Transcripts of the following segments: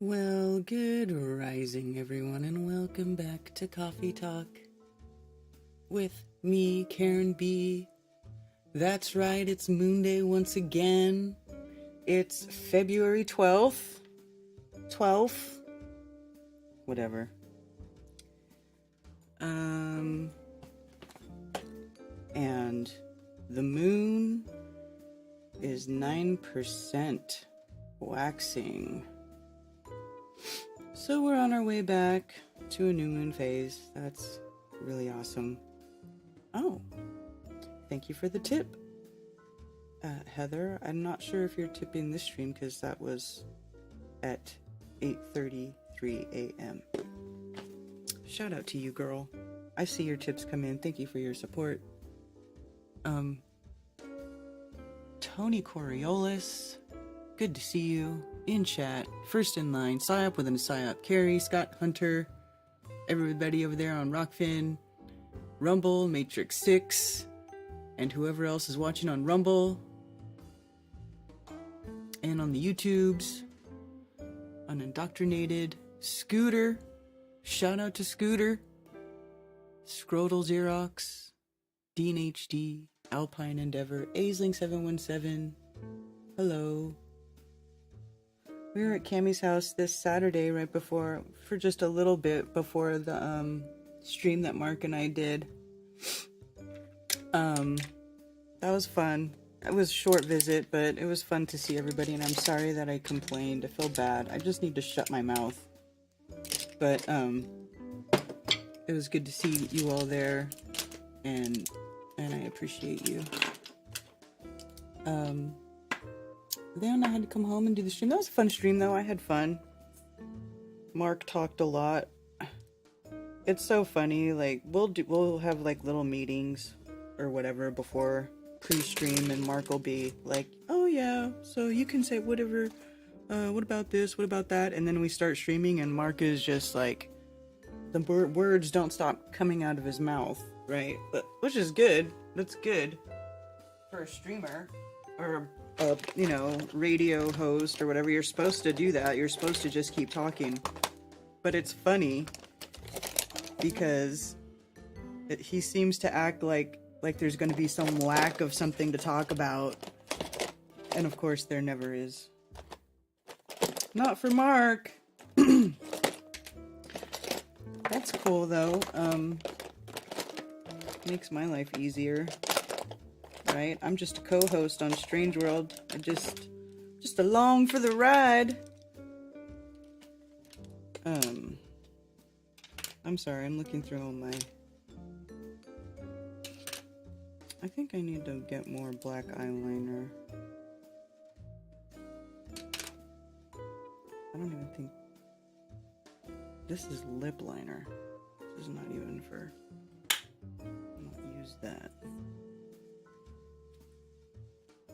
Well, good rising, everyone, and welcome back to Coffee Talk with me, Karen B. That's right, it's Moonday once again. It's February 12th. Whatever. And the moon is 9% waxing. So we're on our way back to a new moon phase. That's really awesome. Oh, thank you for the tip, Heather. I'm not sure if you're tipping this stream because that was at 8:33 a.m. Shout out to you, girl. I see your tips come in. Thank you for your support. Tony Coriolis, good to see you in chat. First in line, Psyop with an Psyop, Carrie, Scott Hunter, everybody over there on Rockfin, Rumble, Matrix 6, and whoever else is watching on Rumble and on the YouTubes, Unindoctrinated, Scooter, shout out to Scooter, Scrotal Xerox, Dean HD, Alpine Endeavor, Aisling717, hello. We were at Cammy's house this Saturday for just a little bit before the stream that Mark and I did. That was fun. It was a short visit, but it was fun to see everybody, and I'm sorry that I complained. I feel bad. I just need to shut my mouth. But it was good to see you all there, and I appreciate you. Then I had to come home and do the stream. That was a fun stream, though. I had fun. Mark talked a lot. It's so funny. Like we'll have like little meetings or whatever before pre-stream, and Mark will be like, "Oh yeah, so you can say whatever. What about this? What about that?" And then we start streaming, and Mark is just like, the words don't stop coming out of his mouth, right? But which is good. That's good for a streamer or a radio host or whatever. You're supposed to do that. You're supposed to just keep talking. But it's funny because he seems to act like there's going to be some lack of something to talk about, and of course there never is. Not for Mark. That's cool though. Makes my life easier. Right? I'm just a co-host on Strange World. I just along for the ride. I'm sorry, I'm looking through all my... I think I need to get more black eyeliner. I don't even think... This is lip liner. This is not even for... I don't use that.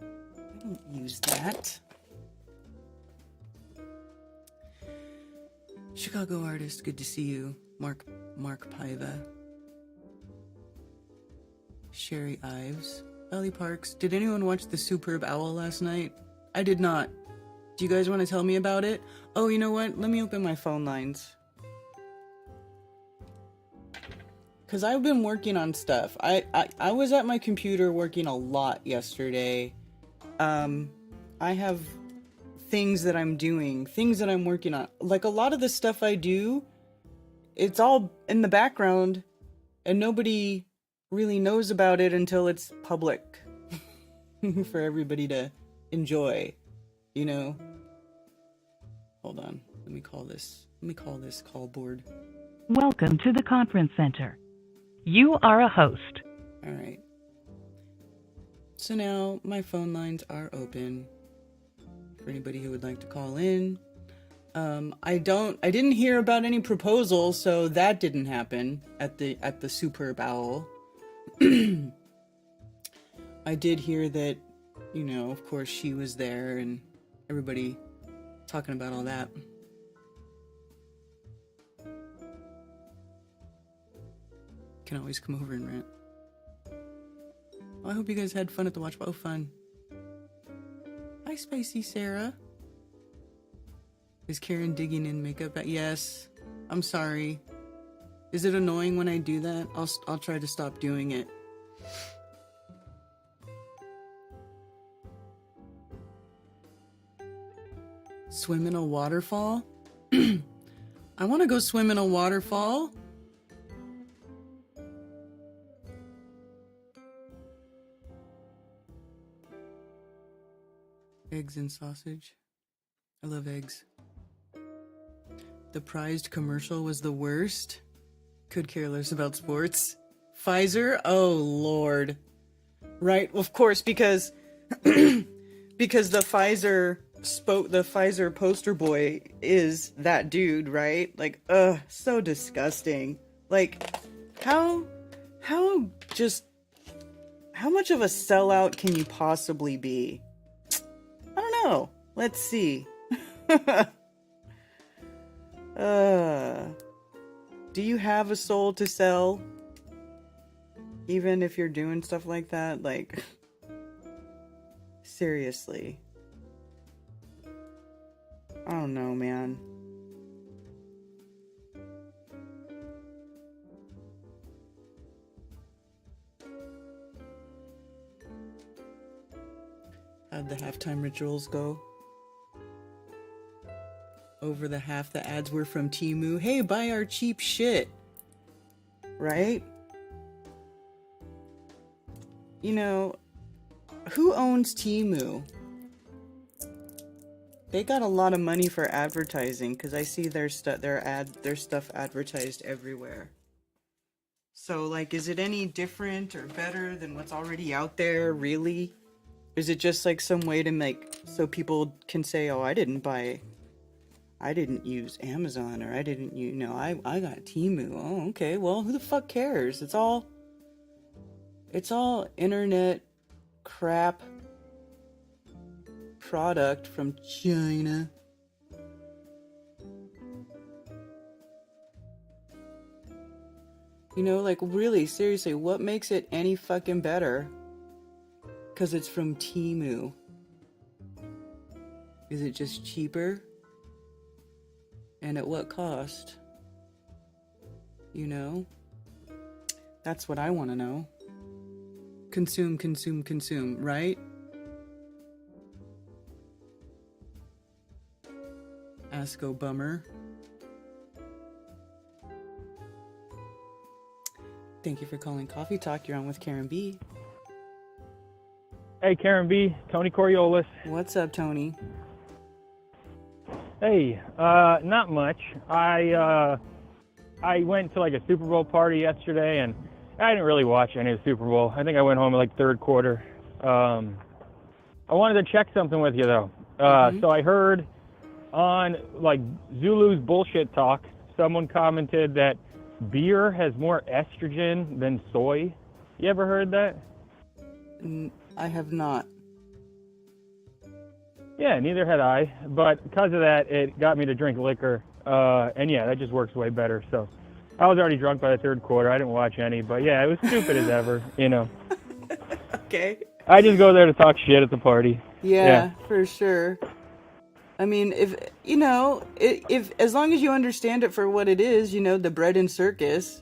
I don't use that. Chicago artist, good to see you. Mark Paiva. Sherry Ives. Ellie Parks. Did anyone watch The Superb Owl last night? I did not. Do you guys want to tell me about it? Oh, you know what? Let me open my phone lines. Because I've been working on stuff. I was at my computer working a lot yesterday. I have things that I'm doing, things that I'm working on. Like a lot of the stuff I do, it's all in the background and nobody really knows about it until it's public for everybody to enjoy, you know? Hold on. Let me call this call board. Welcome to the conference center. You are a host. All right. So now my phone lines are open for anybody who would like to call in. I didn't hear about any proposals, so that didn't happen at the Superb Owl. I did hear that, of course she was there and everybody talking about all that. Can always come over and rant. Well, I hope you guys had fun at the watch. Oh, fun. Hi, Spicy Sarah. Is Karen digging in makeup? Yes. I'm sorry. Is it annoying when I do that? I'll try to stop doing it. Swim in a waterfall? I want to go swim in a waterfall. Eggs and sausage. I love eggs. The prized commercial was the worst. Could care less about sports. Pfizer? Oh, Lord. Right, of course, because because the Pfizer poster boy is that dude, right? Like, so disgusting. Like, how much of a sellout can you possibly be? I don't know. Let's see. Do you have a soul to sell? Even if you're doing stuff like that? Like, seriously. I don't know, man. How'd the halftime rituals go? Over the half the ads were from Temu. Hey, buy our cheap shit. Right? You know, who owns Temu? They got a lot of money for advertising because I see their stuff advertised everywhere. So, like, is it any different or better than what's already out there, really? Is it just like some way to make so people can say, oh, I didn't use Amazon, or I didn't, I got Temu. Oh, okay. Well, who the fuck cares? It's all internet crap product from China. Like, really, seriously, what makes it any fucking better? Because it's from Temu. Is it just cheaper? And at what cost? That's what I want to know. Consume, consume, consume, right? Asco Bummer. Thank you for calling Coffee Talk. You're on with Karen B. Hey, Karen B. Tony Coriolis. What's up, Tony? Hey, not much. I went to like a Super Bowl party yesterday, and I didn't really watch any of the Super Bowl. I think I went home at like third quarter. I wanted to check something with you though. So I heard on like Zulu's bullshit talk, someone commented that beer has more estrogen than soy. You ever heard that? I have not. Yeah, neither had I. But because of that, it got me to drink liquor. And yeah, that just works way better. So I was already drunk by the third quarter. I didn't watch any. But yeah, it was stupid as ever, Okay. I just go there to talk shit at the party. Yeah, for sure. I mean, if as long as you understand it for what it is, the bread and circus,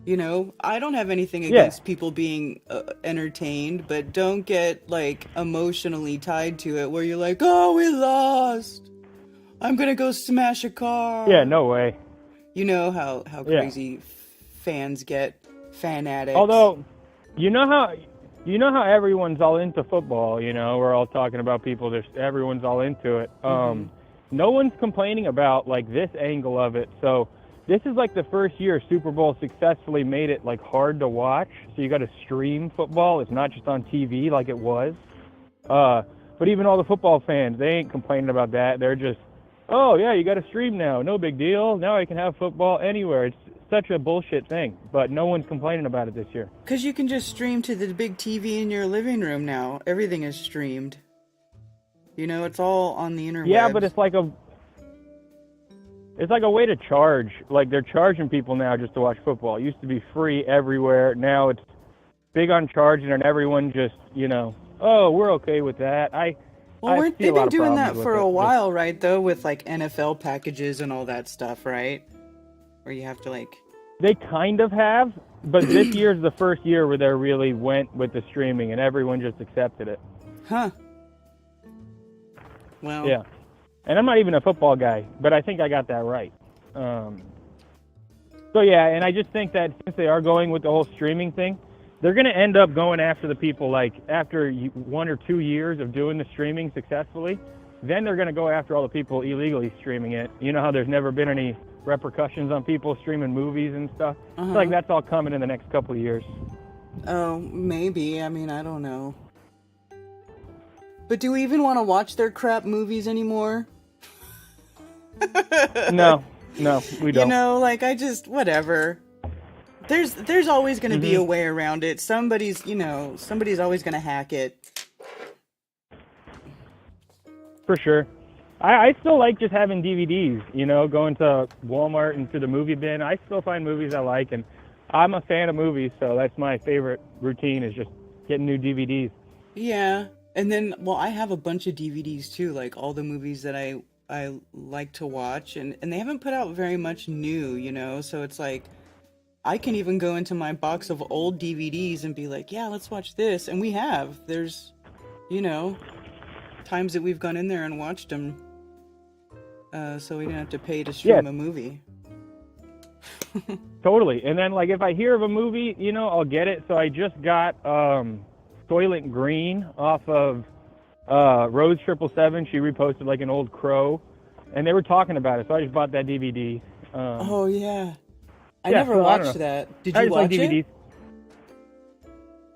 I don't have anything against people being entertained, but don't get like emotionally tied to it where you're like, oh, we lost, I'm gonna go smash a car. Yeah, no way. You know how crazy fans get, fan addicts. Although, you know how everyone's all into football, we're all talking about people, everyone's all into it. No one's complaining about like this angle of it. So this is like the first year Super Bowl successfully made it like hard to watch. So you got to stream football. It's not just on TV like it was. But even all the football fans, they ain't complaining about that. They're just, oh yeah, you got to stream now. No big deal. Now I can have football anywhere. It's such a bullshit thing, but no one's complaining about it this year. Because you can just stream to the big TV in your living room now. Everything is streamed. It's all on the internet. Yeah, but it's like a way to charge. Like, they're charging people now just to watch football. It used to be free everywhere. Now it's big on charging, and everyone just, oh, we're okay with that. Well, I see a they've lot been of doing problems that with for it. a while, right? Though, with like NFL packages and all that stuff, right? Where you have to like. They kind of have, but this year's the first year where they really went with the streaming, and everyone just accepted it. Huh. Well. Yeah. And I'm not even a football guy, but I think I got that right. So yeah, and I just think that since they are going with the whole streaming thing, they're going to end up going after the people, like after 1 or 2 years of doing the streaming successfully, then they're going to go after all the people illegally streaming it. You know how there's never been any repercussions on people streaming movies and stuff? Uh-huh. It's like that's all coming in the next couple of years. Oh, maybe. I mean, I don't know. But do we even want to watch their crap movies anymore? No, we don't. You know, like, whatever. There's always going to be a way around it. Somebody's always going to hack it. For sure. I still like just having DVDs, you know, going to Walmart and to the movie bin. I still find movies I like, and I'm a fan of movies, so that's my favorite routine is just getting new DVDs. Yeah. And then, well, I have a bunch of DVDs too, like all the movies that I like to watch, and they haven't put out very much new, you know, so it's like I can even go into my box of old DVDs and be like, yeah, let's watch this. And there's, you know, times that we've gone in there and watched them, so we didn't have to pay to stream a movie. Totally. And then, like, if I hear of a movie, you know, I'll get it. So I just got Soylent Green off of Rose 777. She reposted, like, an old Crow, and they were talking about it, so I just bought that DVD. Oh, yeah. I never watched that. Did you watch it?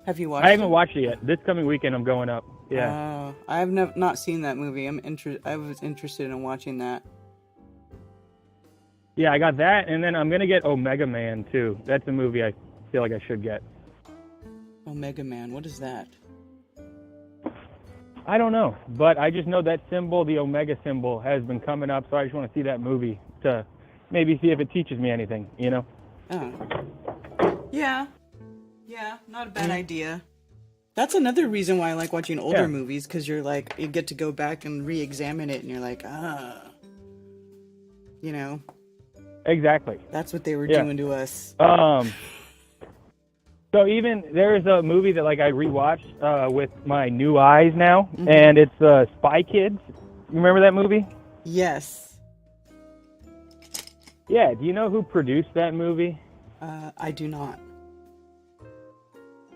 Have you watched it? I haven't watched it yet. This coming weekend, I'm going up. Yeah. I have not seen that movie. I was interested in watching that. Yeah, I got that, and then I'm going to get Omega Man, too. That's a movie I feel like I should get. Omega Man, what is that? I don't know, but I just know that symbol, the Omega symbol, has been coming up, so I just want to see that movie to maybe see if it teaches me anything, you know? Oh. Yeah. Yeah, not a bad idea. That's another reason why I like watching older movies, because you get to go back and re-examine it, and you're like, you know? Exactly. That's what they were doing to us. So even there's a movie that like I rewatched with my new eyes now, and it's Spy Kids. You remember that movie? Yes. Yeah. Do you know who produced that movie? I do not.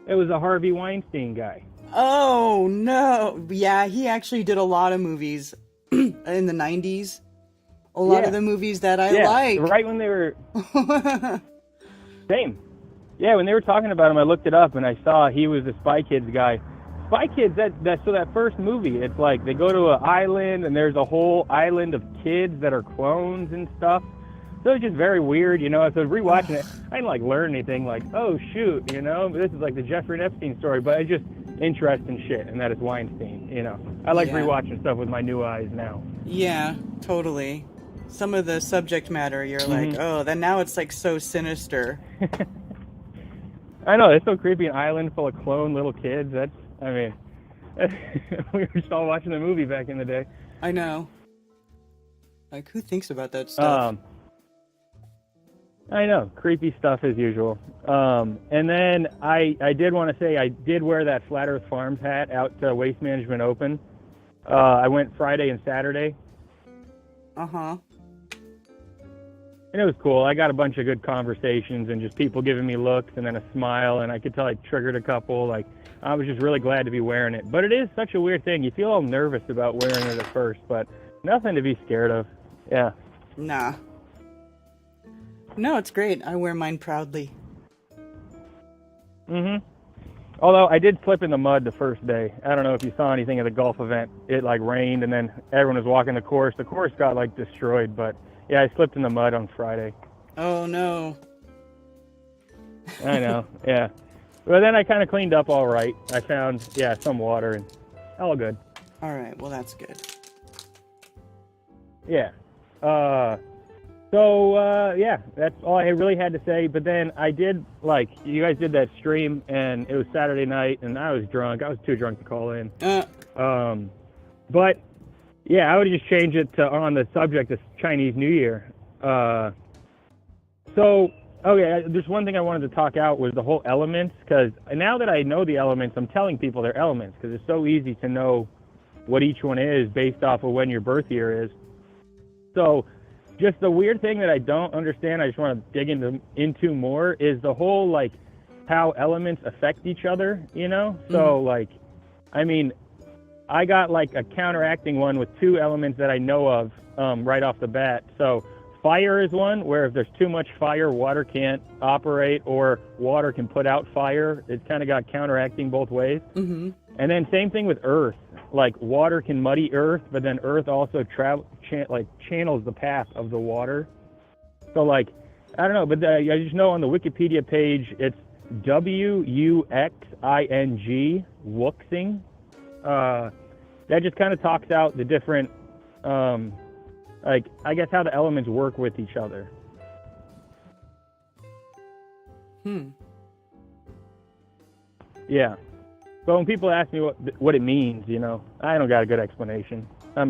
It was a Harvey Weinstein guy. Oh no! Yeah, he actually did a lot of movies in the 90s. A lot of the movies that I like. Right when they were same. Yeah, when they were talking about him, I looked it up and I saw he was the Spy Kids guy. Spy Kids, that first movie, it's like they go to an island and there's a whole island of kids that are clones and stuff. So it's just very weird, you know. So rewatching it, I didn't like learn anything like, oh shoot, you know, this is like the Jeffrey Epstein story, but it's just interesting shit, and that is Weinstein, you know. I like rewatching stuff with my new eyes now. Yeah, totally. Some of the subject matter, you're like, oh, then now it's like so sinister. I know, it's so creepy, an island full of clone little kids. We were just all watching the movie back in the day. I know. Like, who thinks about that stuff? I know, creepy stuff as usual. And then I did want to say I did wear that Flat Earth Farms hat out to Waste Management Open. I went Friday and Saturday. Uh-huh. And it was cool. I got a bunch of good conversations and just people giving me looks and then a smile, and I could tell I triggered a couple. Like, I was just really glad to be wearing it. But it is such a weird thing. You feel all nervous about wearing it at first, but nothing to be scared of. Yeah. Nah. No, it's great. I wear mine proudly. Although I did slip in the mud the first day. I don't know if you saw anything of the golf event. It like rained and then everyone was walking the course. The course got like destroyed, but yeah, I slipped in the mud on Friday. Oh no. I know, yeah. But then I kind of cleaned up all right. I found, some water and all good. All right, well that's good. Yeah. That's all I really had to say. But then I did, like, you guys did that stream, and it was Saturday night, and I was drunk. I was too drunk to call in. But yeah, I would just change it to on the subject of Chinese New Year. So, okay, there's one thing I wanted to talk out was the whole elements, because now that I know the elements, I'm telling people they're elements, because it's so easy to know what each one is based off of when your birth year is. So, just the weird thing that I don't understand, I just want to dig into more, is the whole, like, how elements affect each other, you know? So, like, I mean, I got, like, a counteracting one with 2 elements that I know of right off the bat. So, fire is one where if there's too much fire, water can't operate, or water can put out fire. It's kind of got counteracting both ways. Mm-hmm. And then same thing with earth. Like water can muddy earth, but then earth also channels the path of the water. So like, I don't know, but I just know on the Wikipedia page it's Wuxing, Wuxing. That just kind of talks out the different like, I guess how the elements work with each other. Yeah. But when people ask me what it means, you know, I don't got a good explanation. I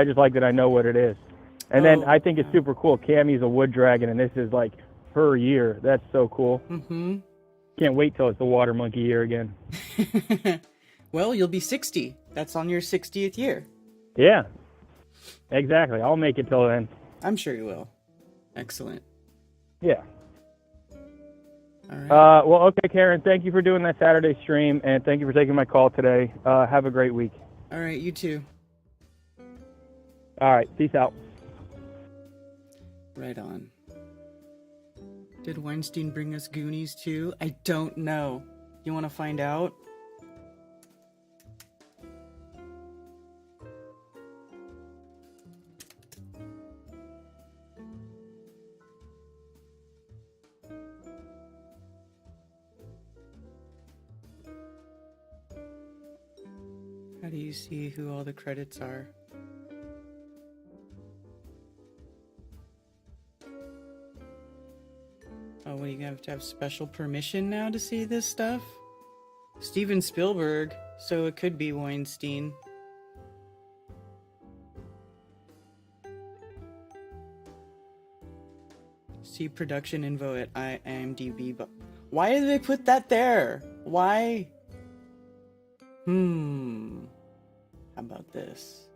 just like that I know what it is. And then I think it's super cool. Cammy's a wood dragon, and this is like her year. That's so cool. Mm-hmm. Can't wait till it's the water monkey year again. Well, you'll be 60. That's on your 60th year. Yeah. Exactly. I'll make it till then. I'm sure you will. Excellent. Yeah. All right. Well, okay, Karen, thank you for doing that Saturday stream, and thank you for taking my call today. Have a great week. All right, you too. All right, peace out. Right on. Did Weinstein bring us Goonies too? I don't know. You want to find out? How do you see who all the credits are? Oh, what, you have to have special permission now to see this stuff? Steven Spielberg, so it could be Weinstein. See production info at IMDb, but why did they put that there? Why? How about this?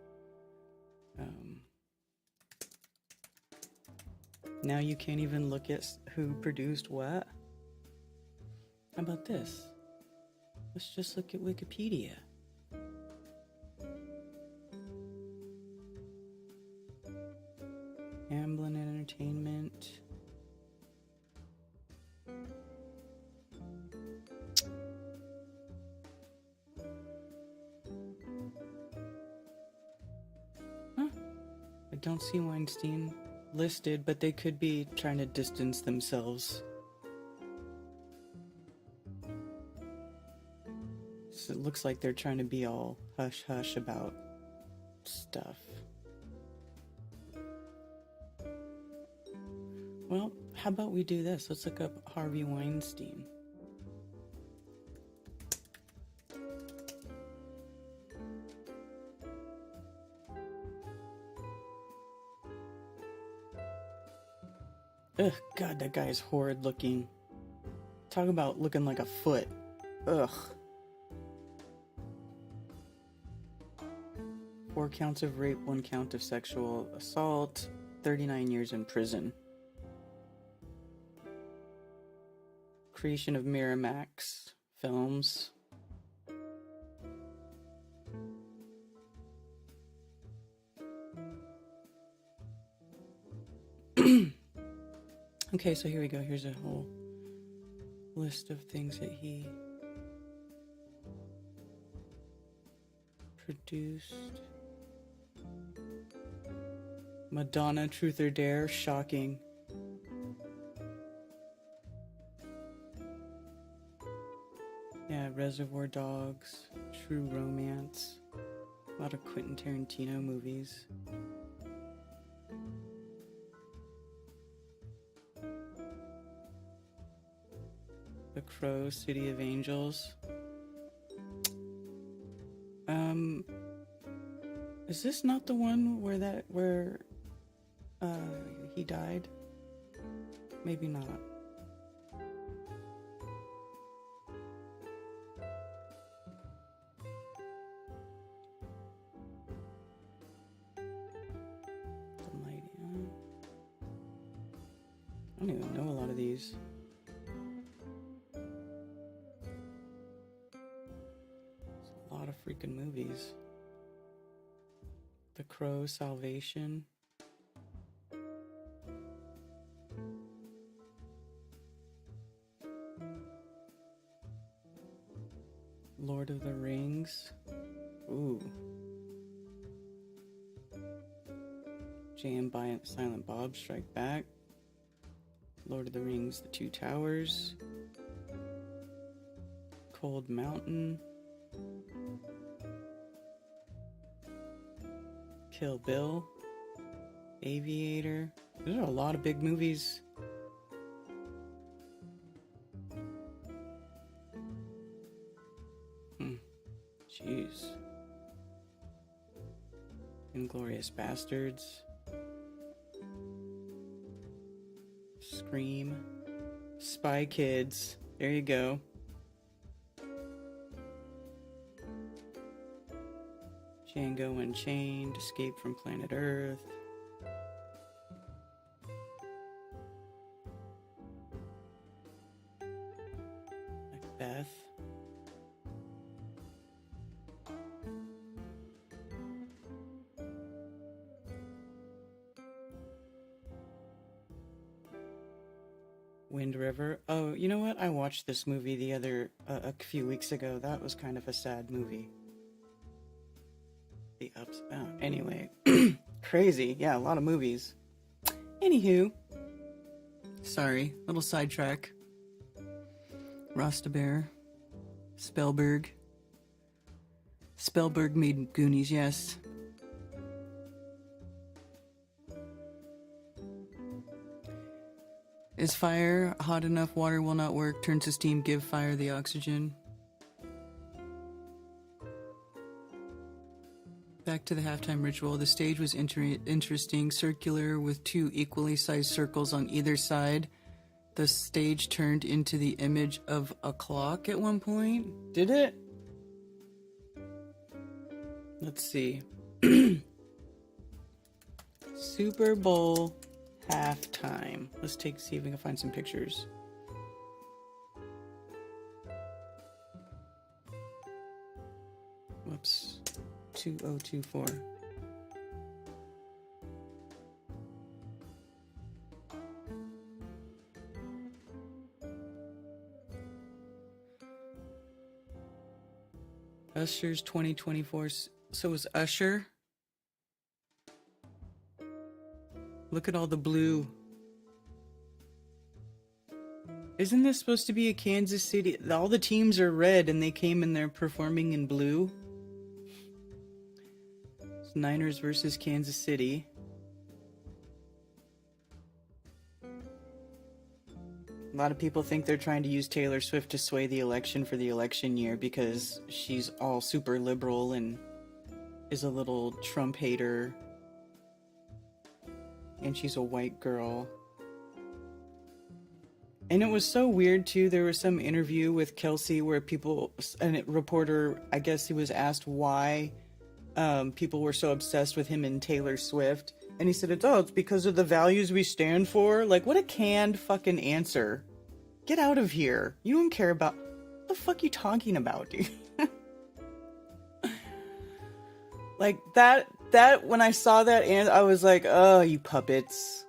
Now you can't even look at who produced what. How about this? Let's just look at Wikipedia. Amblin Entertainment. Huh. I don't see Weinstein listed, but they could be trying to distance themselves. So it looks like they're trying to be all hush-hush about stuff. Well, how about we do this? Let's look up Harvey Weinstein. Ugh, God, that guy is horrid looking. Talk about looking like a foot. Ugh. 4 counts of rape, 1 count of sexual assault, 39 years in prison. Creation of Miramax Films. Okay, so here we go. Here's a whole list of things that he produced. Madonna, Truth or Dare, shocking. Yeah, Reservoir Dogs, True Romance, a lot of Quentin Tarantino movies. The Crow, City of Angels. Is this not the one where he died? Maybe not. The Mighty, I don't even know a lot of these. It's a lot of freaking movies. The Crow, Salvation. Lord of the Rings. Ooh. Jay and Silent Bob Strike Back. Lord of the Rings, The Two Towers. Cold Mountain. Kill Bill. Aviator. There are a lot of big movies. Jeez. Inglourious Bastards. Scream. Spy Kids. There you go. Django Unchained. Escape from Planet Earth. Macbeth. Wind River. Oh, you know what? I watched this movie a few weeks ago. That was kind of a sad movie. The ups. Oh, anyway. Crazy. Yeah, a lot of movies. Anywho. Sorry, little sidetrack. Rostabear. Spielberg made Goonies, yes. Is fire hot enough? Water will not work. Turn to steam. Give fire the oxygen. Back to the halftime ritual. The stage was interesting. Circular with two equally sized circles on either side. The stage turned into the image of a clock at one point. Did it? Let's see. Super Bowl halftime. Let's see if we can find some pictures. Whoops. 2024. Usher's 2024. So was Usher? Look at all the blue. Isn't this supposed to be a Kansas City? All the teams are red and they came and they're performing in blue. It's Niners versus Kansas City. A lot of people think they're trying to use Taylor Swift to sway the election for the election year because she's all super liberal and is a little Trump hater. And she's a white girl. And it was so weird too. There was some interview with Kelsey where a reporter, I guess he was asked why people were so obsessed with him and Taylor Swift. And he said, it's because of the values we stand for. Like, what a canned fucking answer. Get out of here. You don't care about... What the fuck you talking about, dude? Like, that when I saw that, and I was like, oh, you puppets.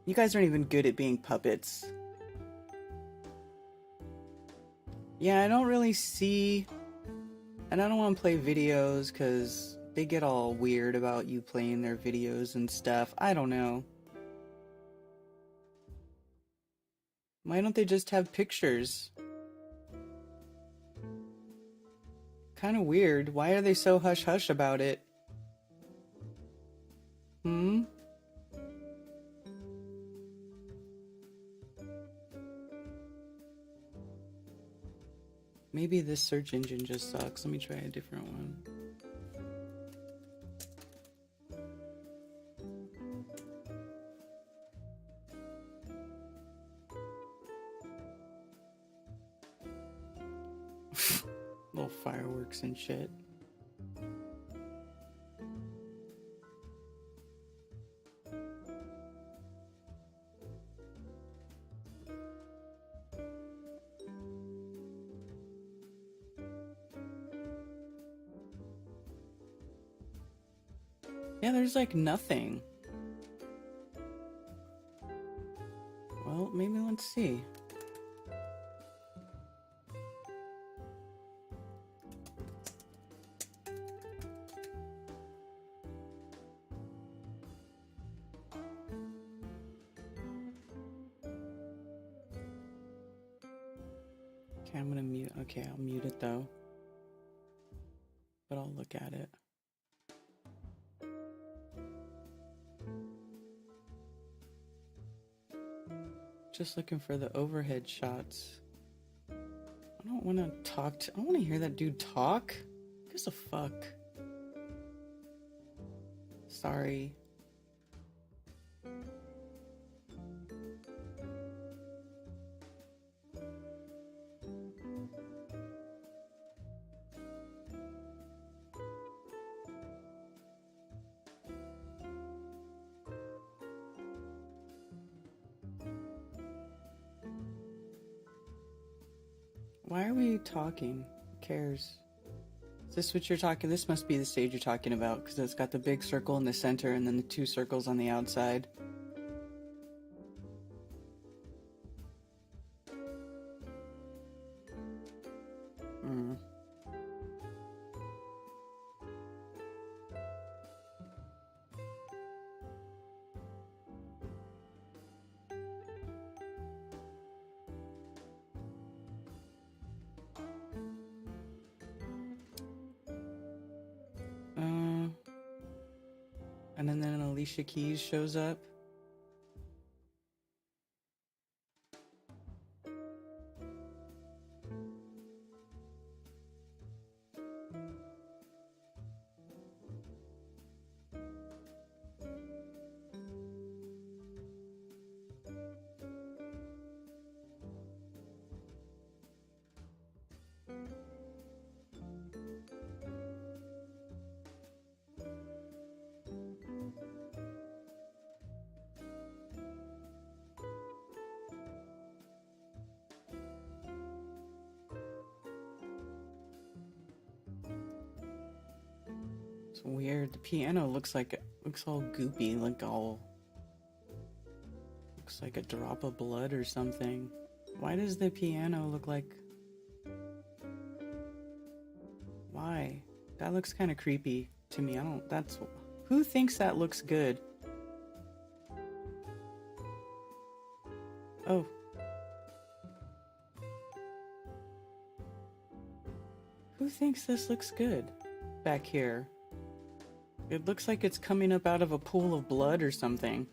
You guys aren't even good at being puppets. Yeah, I don't really see... And I don't want to play videos, because they get all weird about you playing their videos and stuff. I don't know. Why don't they just have pictures? Kind of weird. Why are they so hush-hush about it? Maybe this search engine just sucks. Let me try a different one. Little fireworks and shit. Yeah, there's like nothing. Well, maybe let's see. Okay, I'm gonna mute. Okay, I'll mute it though. But I'll look at it. Just looking for the overhead shots. I don't want to talk to. I don't want to hear that dude talk. Who gives a fuck? Sorry. Why are we talking? Who cares? Is this what you're talking? This must be the stage you're talking about, because it's got the big circle in the center and then the two circles on the outside. And then Alicia Keys shows up. It's weird. The piano looks all goopy, looks like a drop of blood or something. Why does the piano look like? Why? That looks kind of creepy to me. Who thinks that looks good? Oh. Who thinks this looks good back here? It looks like it's coming up out of a pool of blood or something.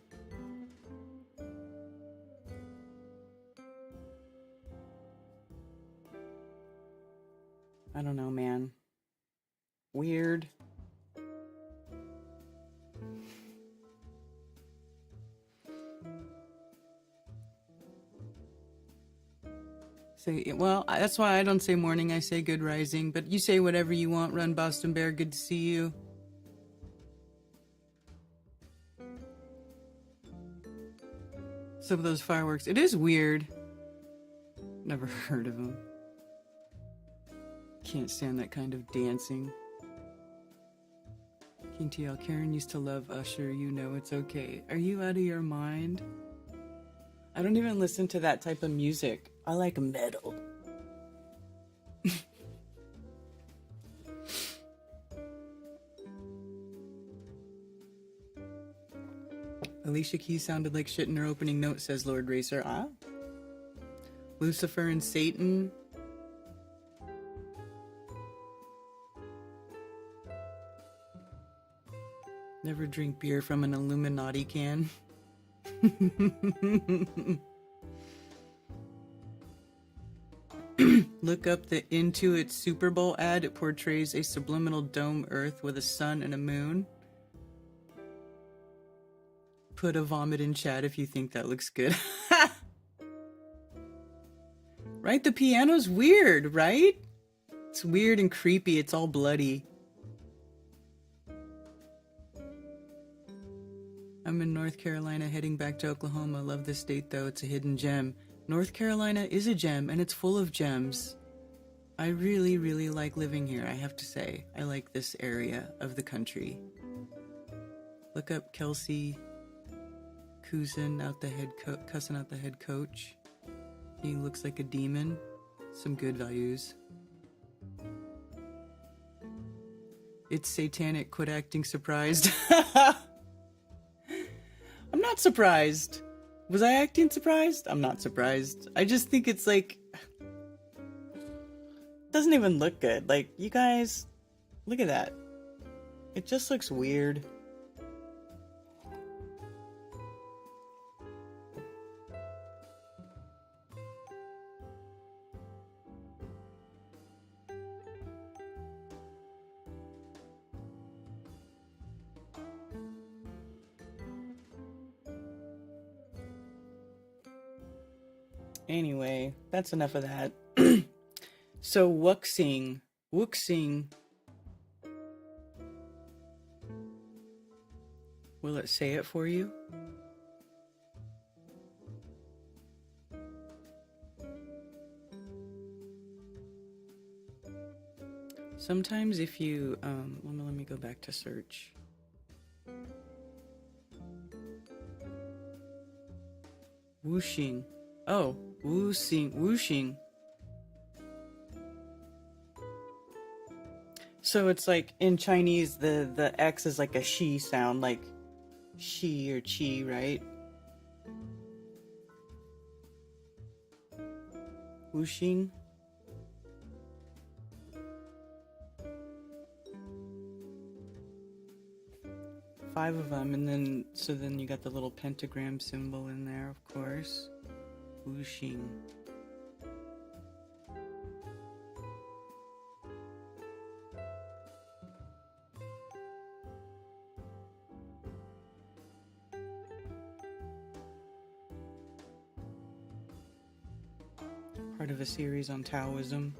I don't know, man. Weird. Well, that's why I don't say morning, I say good rising, but you say whatever you want. Run, Boston Bear, good to see you. Some of those fireworks, it is weird. Never heard of them. Can't stand that kind of dancing. King TL, Karen used to love Usher, you know it's okay. Are you out of your mind? I don't even listen to that type of music. I like metal. Alicia Keys sounded like shit in her opening note, says Lord Racer. Ah? Lucifer and Satan. Never drink beer from an Illuminati can. Look up the Intuit Super Bowl ad. It portrays a subliminal dome Earth with a sun and a moon. Put a vomit in chat if you think that looks good. Right? The piano's weird, right? It's weird and creepy. It's all bloody. I'm in North Carolina heading back to Oklahoma. Love this state though. It's a hidden gem. North Carolina is a gem and it's full of gems. I really, really like living here, I have to say. I like this area of the country. Look up Kelsey cussing out the head coach. He looks like a demon. Some good values. It's satanic. Quit acting surprised. I'm not surprised. Was I acting surprised? I'm not surprised. I just think it's like... doesn't even look good. Like, you guys, look at that. It just looks weird. Anyway, that's enough of that. So, wuxing. Will it say it for you? Sometimes if you, let me go back to search. Whooshing. Oh, whooshing. So it's like in Chinese, the X is like a she sound, like she or chi, right? Whooshing. Five of them, and then then you got the little pentagram symbol in there, of course. Whooshing. Part of a series on Taoism.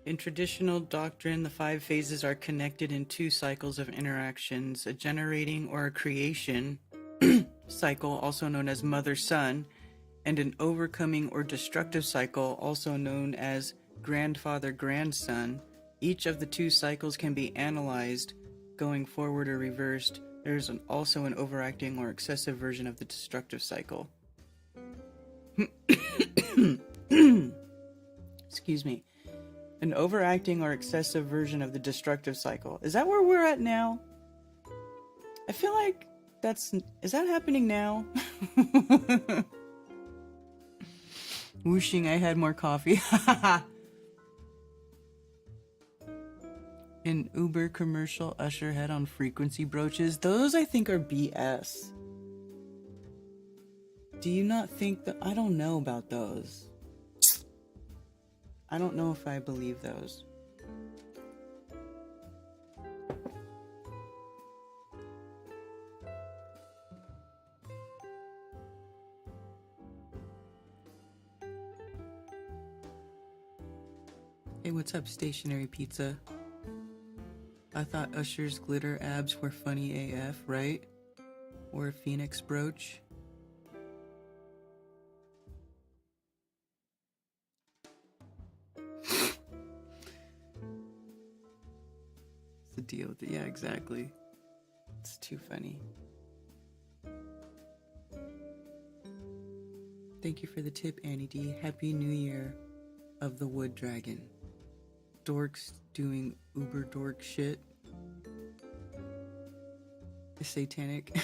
In traditional doctrine, the 5 phases are connected in 2 cycles of interactions, a generating or a creation cycle, also known as mother-son, and an overcoming or destructive cycle, also known as grandfather-grandson. Each of the 2 cycles can be analyzed, going forward or reversed. There is also an overacting or excessive version of the destructive cycle. Excuse me. An overacting or excessive version of the destructive cycle. Is that where we're at now? I feel like is that happening now? Whooshing, I had more coffee. An Uber commercial Usher had on frequency brooches. Those I think are BS. Do you not think that? I don't know about those. I don't know if I believe those. Hey, what's up, Stationary Pizza? I thought Usher's glitter abs were funny AF, right? Or a phoenix brooch? The deal with it. Yeah, exactly. It's too funny. Thank you for the tip, Annie D. Happy New Year of the Wood Dragon. Dorks doing uber dork shit. Satanic.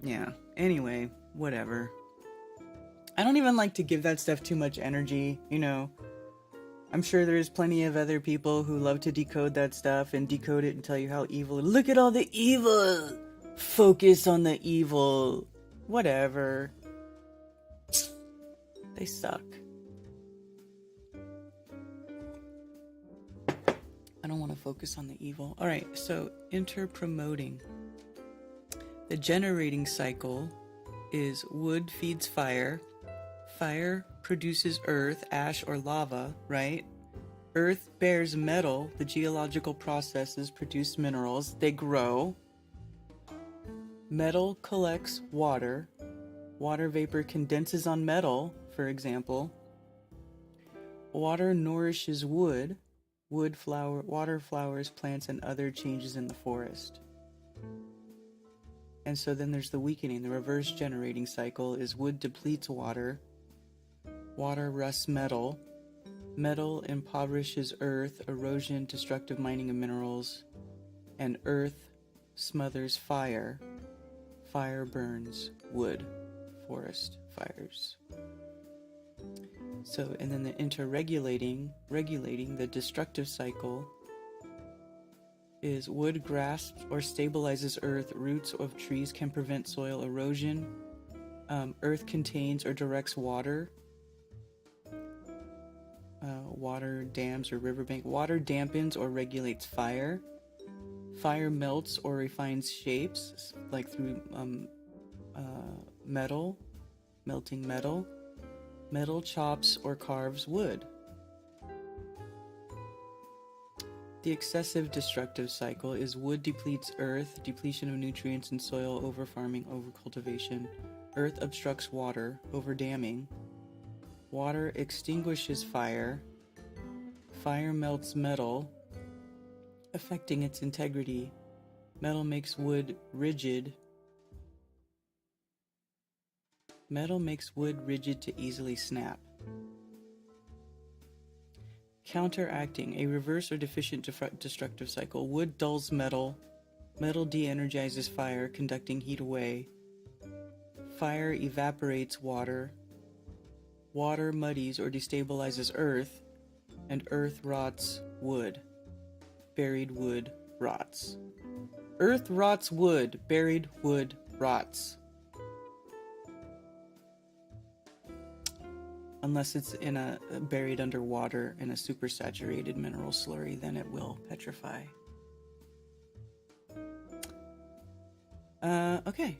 Yeah. Anyway, whatever. I don't even like to give that stuff too much energy, you know. I'm sure there's plenty of other people who love to decode that stuff and decode it and tell you how evil. Look at all the evil. Focus on the evil. Whatever. They suck. I don't want to focus on the evil. All right, so interpromoting. The generating cycle is wood feeds fire, Fire produces earth, ash, or lava, right? Earth bears metal. The geological processes produce minerals. They grow. Metal collects water. Water vapor condenses on metal, for example. Water nourishes wood. Water flowers, plants, and other changes in the forest. And so then there's the weakening. The reverse generating cycle is wood depletes water. Water rusts metal. Metal impoverishes earth, erosion, destructive mining of minerals. And earth smothers fire. Fire burns wood. Forest fires. So, and then the regulating the destructive cycle is wood grasps or stabilizes earth. Roots of trees can prevent soil erosion. Earth contains or directs water. Water dams or riverbank. Water dampens or regulates fire. Fire melts or refines shapes, like through metal, melting metal. Metal chops or carves wood. The excessive destructive cycle is wood depletes earth, depletion of nutrients in soil, over-farming, over-cultivation. Earth obstructs water, over-damming. Water extinguishes fire. Fire melts metal, affecting its integrity. Metal makes wood rigid. Metal makes wood rigid to easily snap. Counteracting, a reverse or deficient destructive cycle. Wood dulls metal. Metal de-energizes fire, conducting heat away. Fire evaporates water. Water muddies or destabilizes earth, and earth rots wood. Buried wood rots. Earth rots wood. Buried wood rots. Unless it's in buried underwater in a supersaturated mineral slurry, then it will petrify. Okay.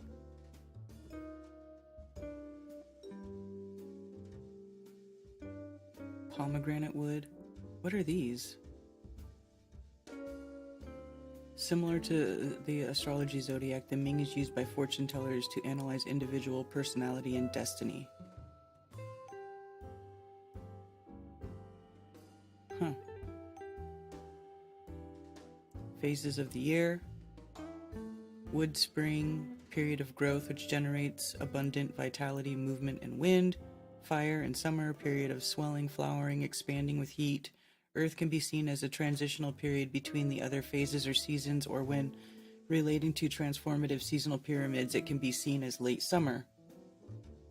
Pomegranate wood. What are these? Similar to the astrology zodiac, the Ming is used by fortune tellers to analyze individual personality and destiny. Huh. Phases of the year. Wood spring, period of growth which generates abundant vitality, movement, and wind. Fire and summer, period of swelling, flowering, expanding with heat. Earth can be seen as a transitional period between the other phases or seasons, or when relating to transformative seasonal pyramids, it can be seen as late summer.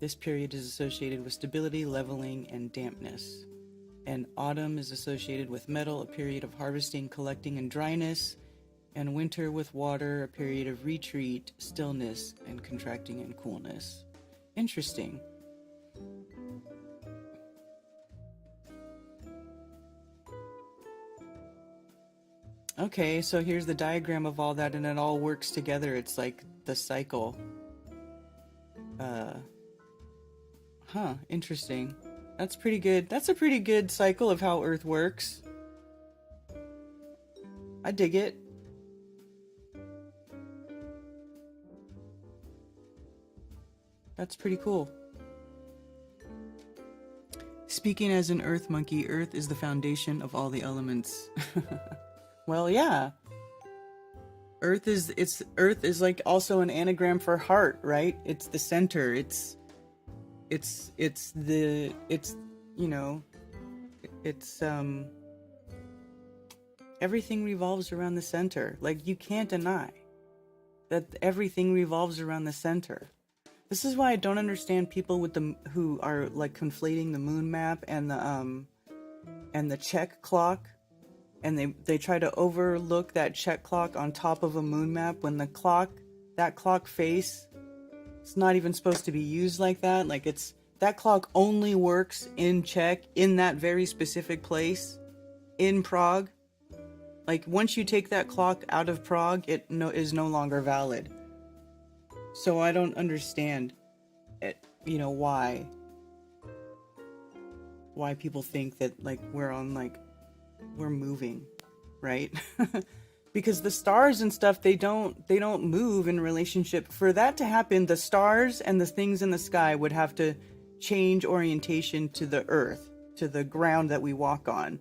This period is associated with stability, leveling, and dampness. And autumn is associated with metal, a period of harvesting, collecting, and dryness. And winter with water, a period of retreat, stillness, and contracting and coolness. Interesting. Okay, so here's the diagram of all that, and it all works together. It's like the cycle. Interesting. That's pretty good. That's a pretty good cycle of how Earth works. I dig it. That's pretty cool. Speaking as an Earth monkey, Earth is the foundation of all the elements. Well, yeah. Earth is like also an anagram for heart, right? It's the center. It's everything revolves around the center. Like, you can't deny that everything revolves around the center. This is why I don't understand people who are like conflating the moon map and the check clock. And they try to overlook that check clock on top of a moon map when that clock face, it's not even supposed to be used like that. Like, that clock only works in Czech, in that very specific place, in Prague. Like, once you take that clock out of Prague, it is no longer valid. So I don't understand it, why. why people think that like we're moving, right? Because the stars and stuff, they don't move in relationship. For that to happen, the stars and the things in the sky would have to change orientation to the earth, to the ground that we walk on.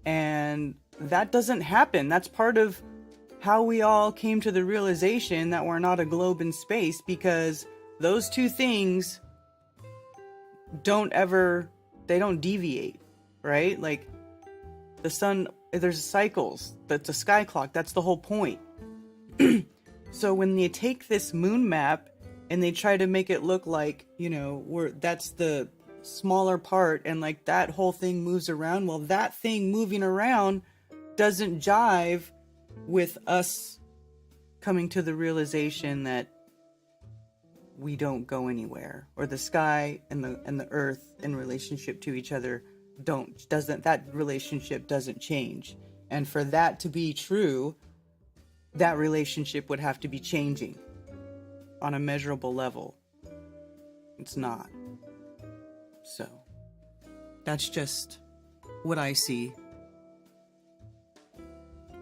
And that doesn't happen. That's part of how we all came to the realization that we're not a globe in space, because those two things don't deviate, right? Like the sun, there's cycles, that's a sky clock, that's the whole point. So when they take this moon map and they try to make it look like, that's the smaller part, and like that whole thing moves around, well, that thing moving around doesn't jive with us coming to the realization that we don't go anywhere, or the sky and the earth in relationship to each other that relationship doesn't change. And for that to be true, that relationship would have to be changing on a measurable level. It's not. So that's just what I see.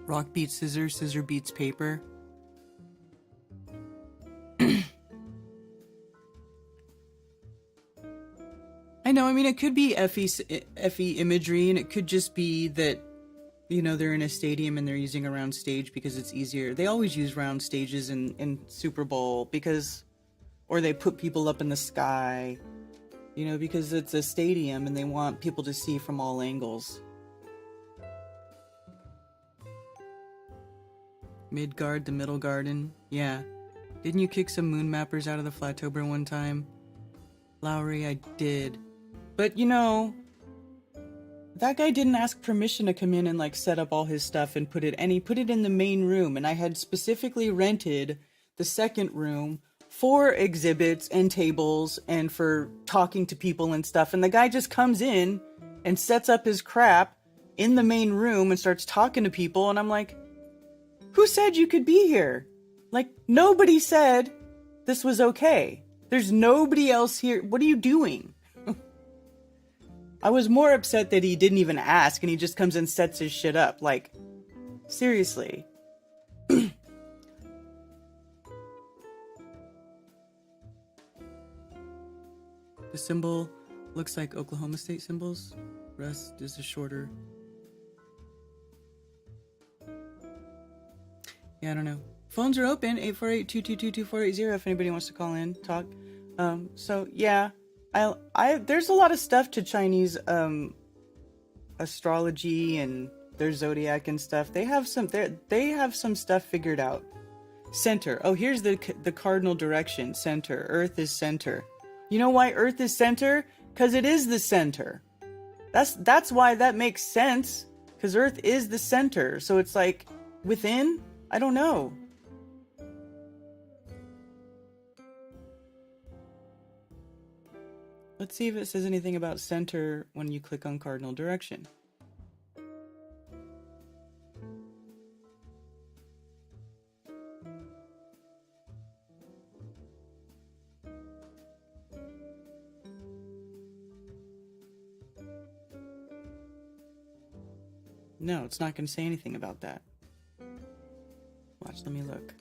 Rock beats scissor, scissor beats paper. I know, I mean, it could be Effie imagery, and it could just be that, they're in a stadium and they're using a round stage because it's easier. They always use round stages in Super Bowl or they put people up in the sky, because it's a stadium and they want people to see from all angles. Midgard, the middle garden. Yeah. Didn't you kick some moon mappers out of the Flatober one time? Lowry, I did. But that guy didn't ask permission to come in and like set up all his stuff and he put it in the main room, and I had specifically rented the second room for exhibits and tables and for talking to people and stuff, and the guy just comes in and sets up his crap in the main room and starts talking to people, and I'm like, who said you could be here? Like, nobody said this was okay. There's nobody else here. What are you doing? I was more upset that he didn't even ask and he just comes and sets his shit up. Like, seriously. The symbol looks like Oklahoma State symbols. Rest is a shorter. Yeah, I don't know. Phones are open, 848-222-2480 if anybody wants to call in, talk. So yeah, I there's a lot of stuff to Chinese astrology and their zodiac and stuff. They have some stuff figured out. Center. Oh, here's the cardinal direction. Center. Earth is center. You know why Earth is center? Because it is the center. That's why that makes sense. Because Earth is the center. So it's like within. I don't know. Let's see if it says anything about center when you click on cardinal direction. No, it's not going to say anything about that. Watch, let me look.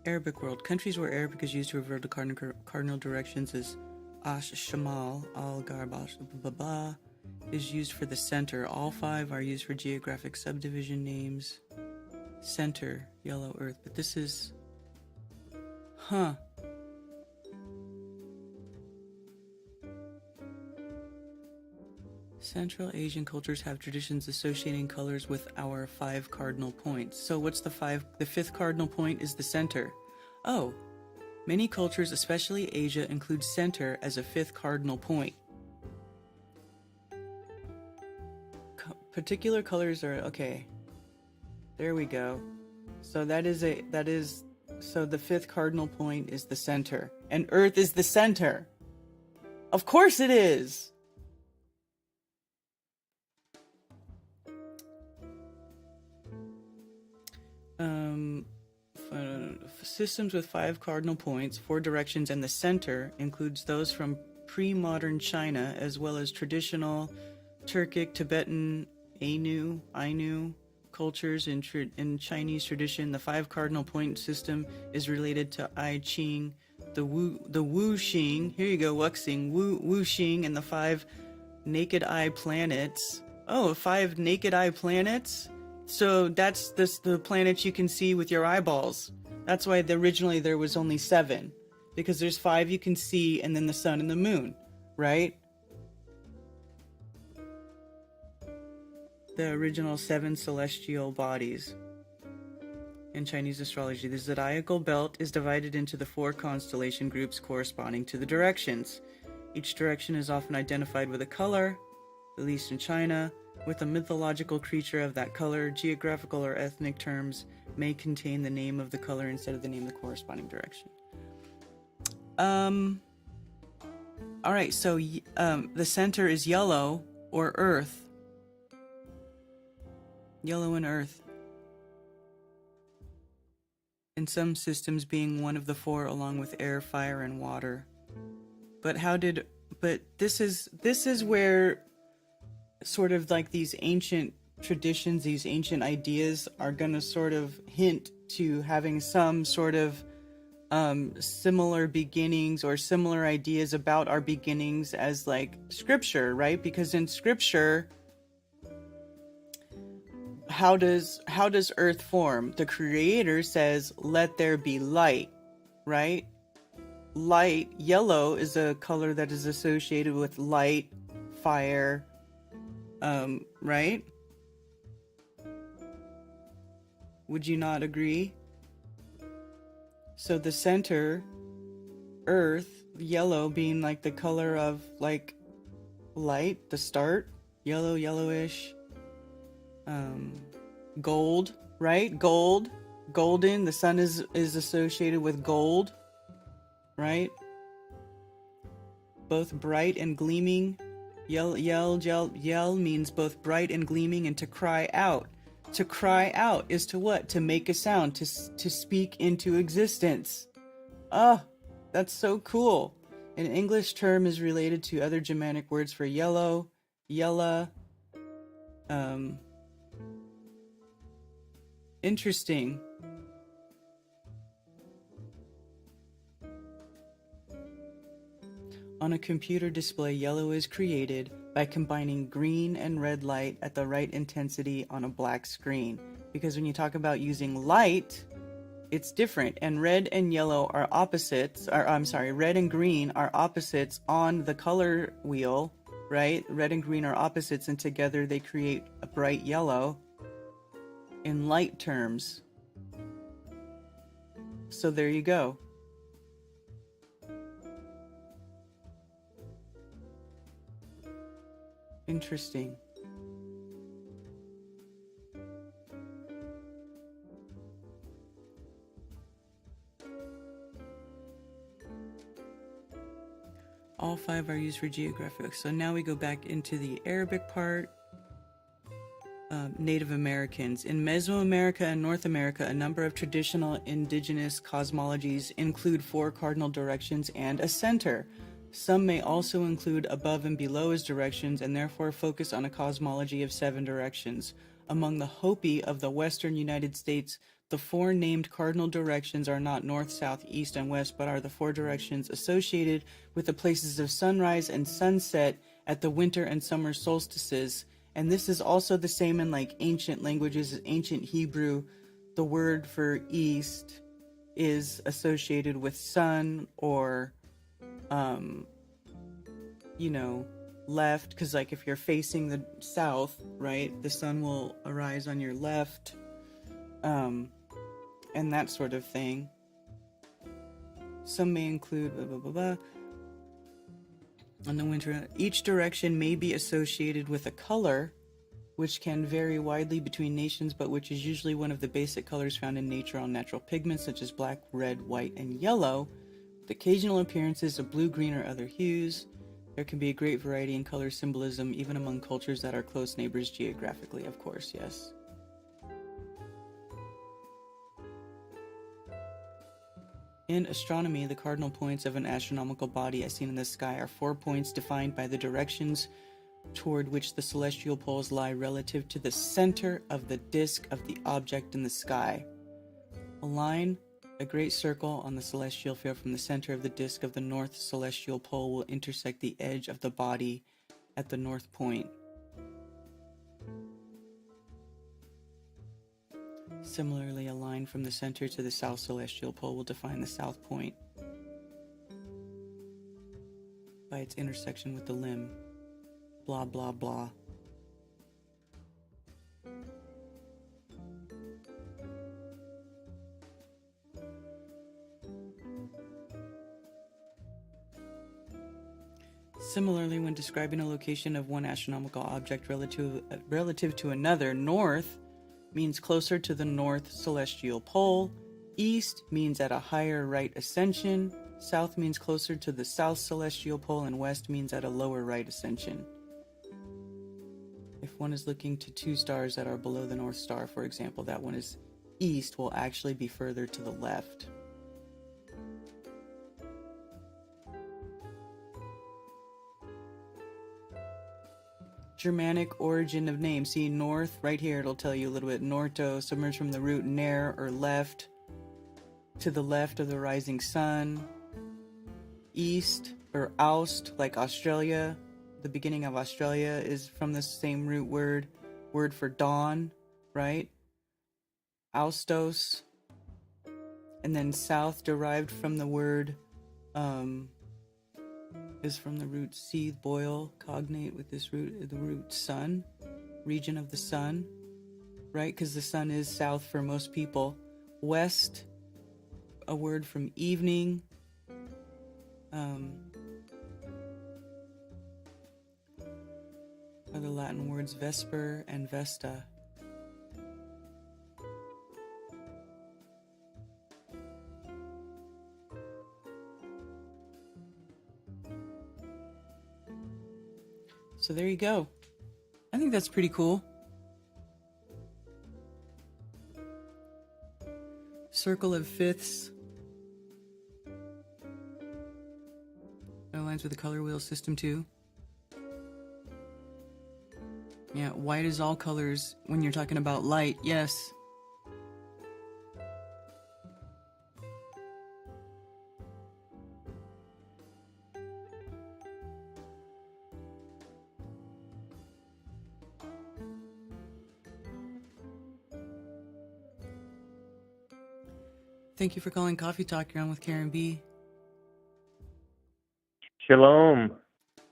Arabic world. Countries where Arabic is used to refer to cardinal directions is Ash Shamal, Al Garbash, Baba is used for the center. All five are used for geographic subdivision names. Center, yellow earth. But this is... Huh. Central Asian cultures have traditions associating colors with our 5 cardinal points. So what's the 5? The 5th cardinal point is the center. Oh, many cultures, especially Asia, include center as a 5th cardinal point. Particular colors are, okay. There we go. So so the 5th cardinal point is the center. And Earth is the center. Of course it is. systems with 5 cardinal points, 4 directions, and the center includes those from pre-modern China, as well as traditional Turkic, Tibetan, Ainu cultures. In Chinese tradition, the 5 cardinal point system is related to I Ching, the Wu Xing. Here you go, Wuxing, Wu Xing, and the 5 naked eye planets. Oh, 5 naked eye planets. So that's the planets you can see with your eyeballs. That's why originally there was only 7, because there's 5 you can see, and then the sun and the moon, right? The original 7 celestial bodies. In Chinese astrology, the zodiacal belt is divided into the 4 constellation groups corresponding to the directions. Each direction is often identified with a color, at least in China, with a mythological creature of that color. Geographical or ethnic terms may contain the name of the color instead of the name of the corresponding direction. Alright, so the center is yellow, or earth. Yellow and earth. In some systems being one of the 4 along with air, fire, and water. But this is where sort of like these ancient traditions, these ancient ideas are going to sort of hint to having some sort of similar beginnings or similar ideas about our beginnings as like scripture, right? Because in scripture, how does earth form? The creator says, let there be light, right? Light, yellow is a color that is associated with light, fire, right? Would you not agree? So the center, earth, yellow being like the color of like light, the start, yellow, yellowish, gold, right? Golden, the sun is associated with gold, right? Both bright and gleaming. Yell means both bright and gleaming, and to cry out. To cry out is to what? To make a sound, to speak into existence. Oh, that's so cool. An English term is related to other Germanic words for yellow, yella. Interesting. On a computer display, yellow is created by combining green and red light at the right intensity on a black screen. Because when you talk about using light, it's different. And red and yellow are opposites, red and green are opposites on the color wheel, right? Red and green are opposites, and together they create a bright yellow in light terms. So there you go. Interesting. All 5 are used for geographic. So now we go back into the Arabic part. Native Americans. In Mesoamerica and North America, a number of traditional indigenous cosmologies include 4 cardinal directions and a center. Some may also include above and below as directions, and therefore focus on a cosmology of 7 directions. Among the Hopi of the western United States, the 4 named cardinal directions are not north, south, east, and west, but are the 4 directions associated with the places of sunrise and sunset at the winter and summer solstices. And this is also the same in like ancient languages. Ancient Hebrew, the word for east is associated with sun or left, because like if you're facing the south, right, the sun will arise on your left, and that sort of thing. Some may include blah, blah, blah, blah. On the winter, each direction may be associated with a color, which can vary widely between nations, but which is usually one of the basic colors found in nature on natural pigments such as black, red, white, and yellow, with occasional appearances of blue, green, or other hues. There can be a great variety in color symbolism, even among cultures that are close neighbors geographically, of course, yes. In astronomy, the cardinal points of an astronomical body as seen in the sky are 4 points defined by the directions toward which the celestial poles lie relative to the center of the disk of the object in the sky. A line, a great circle on the celestial field from the center of the disk of the north celestial pole will intersect the edge of the body at the north point. Similarly, a line from the center to the south celestial pole will define the south point by its intersection with the limb. Blah, blah, blah. Similarly, when describing a location of one astronomical object relative to another, north means closer to the north celestial pole, east means at a higher right ascension, south means closer to the south celestial pole, and west means at a lower right ascension. If one is looking to two stars that are below the North Star, for example, that one is east will actually be further to the left. Germanic origin of name. See, north, right here, it'll tell you a little bit. Norto, submerged from the root ner, or left, to the left of the rising sun. East, or aust, like Australia. The beginning of Australia is from the same root word for dawn, right? Austos. And then south, derived from the word, is from the root seethe, boil, cognate with this root, the root sun, region of the sun, right? Because the sun is south for most people. West, a word from evening. Other Latin words, vesper and vesta. So there you go. I think that's pretty cool. Circle of fifths. That aligns with the color wheel system too. Yeah, white is all colors when you're talking about light, yes. Thank you for calling Coffee Talk. You're on with Karen B. Shalom.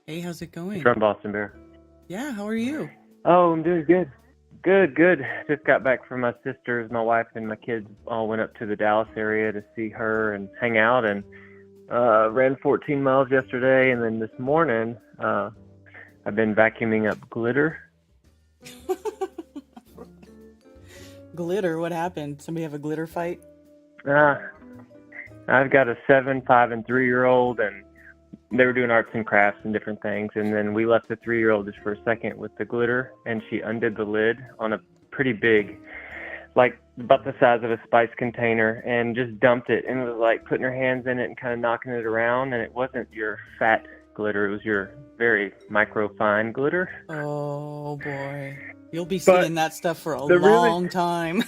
Hey, how's it going? From Boston Bear. Yeah, how are you? Oh, I'm doing good. Good. Just got back from my sisters. My wife and my kids all went up to the Dallas area to see her and hang out, and ran 14 miles yesterday. And then this morning, I've been vacuuming up glitter. Glitter? What happened? Somebody have a glitter fight? I've got a 7, 5, and 3-year-old, and they were doing arts and crafts and different things. And then we left the 3-year-old just for a second with the glitter, and she undid the lid on a pretty big, like about the size of a spice container, and just dumped it, and was like putting her hands in it and kind of knocking it around. And it wasn't your fat glitter, it was your very micro fine glitter. Oh boy, you'll be seeing that stuff for a long time.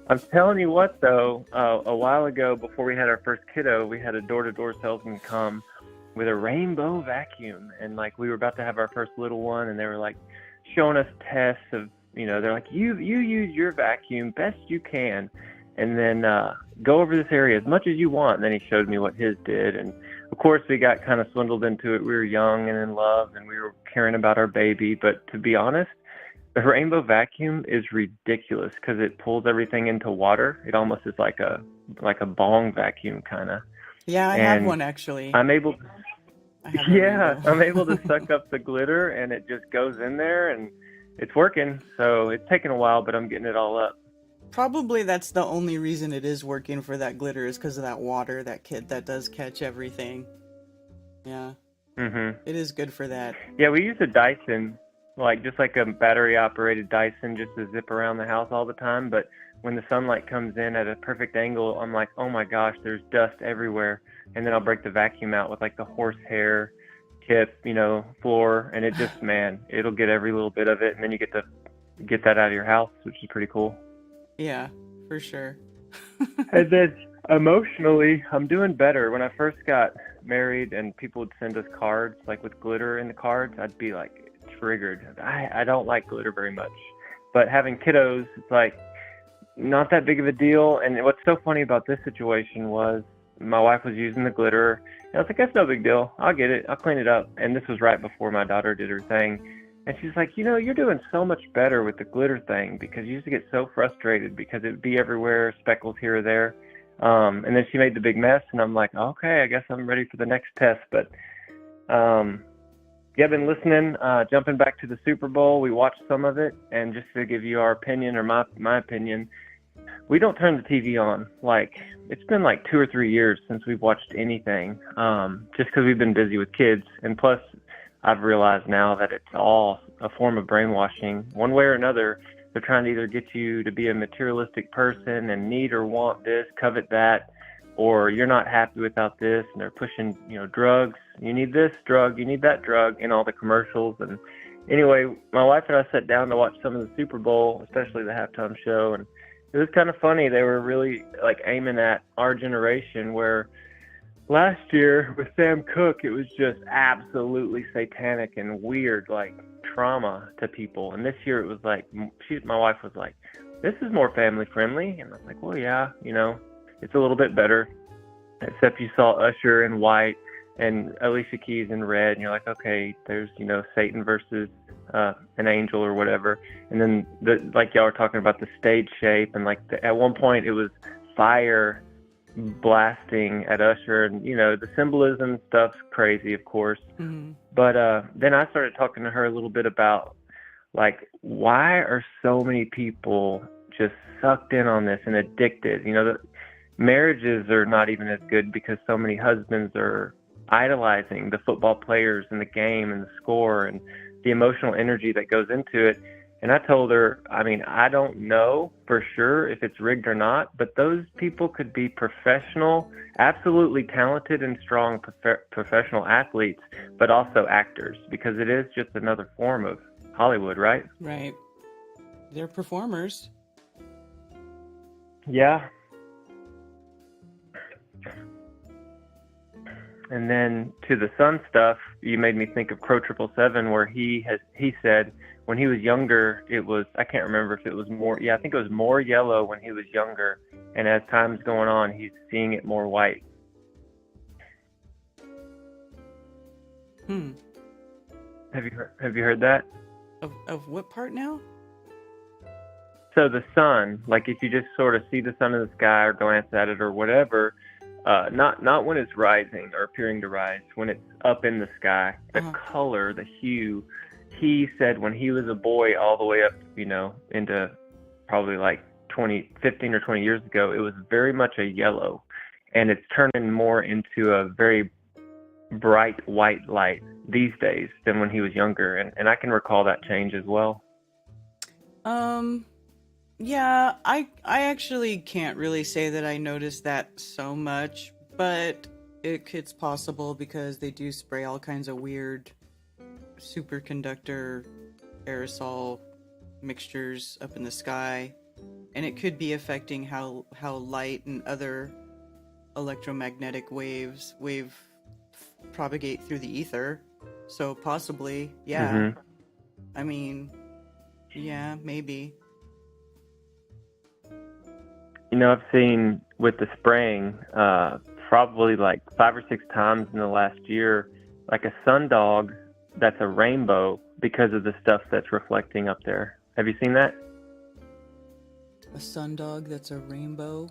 I'm telling you what, though, a while ago, before we had our first kiddo, we had a door-to-door salesman come with a rainbow vacuum, and like we were about to have our first little one, and they were like showing us tests of, they're like, you use your vacuum best you can, and then go over this area as much as you want. And then he showed me what his did, and of course we got kind of swindled into it. We were young and in love, and we were caring about our baby. But to be honest, the rainbow vacuum is ridiculous because it pulls everything into water. It almost is like a bong vacuum kind of. Yeah, I have one actually. I'm able to suck up the glitter, and it just goes in there, and it's working. So it's taken a while, but I'm getting it all up. Probably that's the only reason it is working for that glitter is because of that water that does catch everything. Yeah. Mhm. It is good for that. Yeah, we use a Dyson. Just like a battery-operated Dyson, just to zip around the house all the time. But when the sunlight comes in at a perfect angle, I'm like, oh my gosh, there's dust everywhere. And then I'll break the vacuum out with like the horsehair tip, floor, and it just, man, it'll get every little bit of it, and then you get to get that out of your house, which is pretty cool. Yeah, for sure. And then emotionally, I'm doing better. When I first got married and people would send us cards like with glitter in the cards, I'd be like triggered. I don't like glitter very much. But having kiddos, it's like not that big of a deal. And what's so funny about this situation was my wife was using the glitter. And I was like, that's no big deal. I'll get it. I'll clean it up. And this was right before my daughter did her thing. And she's like, you're doing so much better with the glitter thing, because you used to get so frustrated because it would be everywhere, speckles here or there. And then she made the big mess, and I'm like, okay, I guess I'm ready for the next test. But yeah, I've been listening, jumping back to the Super Bowl. We watched some of it, and just to give you our opinion, or my opinion, we don't turn the TV on. Like, it's been like 2 or 3 years since we've watched anything, just because we've been busy with kids. And plus, I've realized now that it's all a form of brainwashing. One way or another, they're trying to either get you to be a materialistic person and need or want this, covet that, or you're not happy without this, and they're pushing, drugs. You need this drug, you need that drug, in all the commercials. And anyway, my wife and I sat down to watch some of the Super Bowl, especially the halftime show, and it was kind of funny. They were really like aiming at our generation, where last year with Sam Cooke, it was just absolutely satanic and weird, like trauma to people. And this year it was like, my wife was like, this is more family friendly. And I was like, well, yeah, it's a little bit better, except you saw Usher in white and Alicia Keys in red. And you're like, okay, there's, Satan versus an angel or whatever. And then like y'all were talking about the stage shape, and like at one point it was fire blasting at Usher, and the symbolism stuff's crazy, of course. Mm-hmm. But then I started talking to her a little bit about, like, why are so many people just sucked in on this and addicted? The marriages are not even as good because so many husbands are idolizing the football players and the game and the score and the emotional energy that goes into it. And I told her, I don't know for sure if it's rigged or not, but those people could be professional, absolutely talented and strong professional athletes, but also actors, because it is just another form of Hollywood, right? Right. They're performers. Yeah. And then to the sun stuff, you made me think of Crow 777, where he said when he was younger, it was, I can't remember if it was more, I think it was more yellow when he was younger. And as time's going on, he's seeing it more white. Have you heard that? Of what part now? So the sun, like if you just sort of see the sun in the sky or glance at it or whatever, not when it's rising or appearing to rise, when it's up in the sky, the color, the hue. He said when he was a boy all the way up, into probably like 15 or 20 years ago, it was very much a yellow, and it's turning more into a very bright white light these days than when he was younger. And I can recall that change as well. Yeah, I actually can't really say that I noticed that so much, but it's possible because they do spray all kinds of weird superconductor aerosol mixtures up in the sky, and it could be affecting how light and other electromagnetic waves propagate through the ether. So possibly, yeah. Mm-hmm. Yeah, maybe. I've seen with the spraying, probably like 5 or 6 times in the last year, like a sundog that's a rainbow because of the stuff that's reflecting up there. Have you seen that? A sundog that's a rainbow?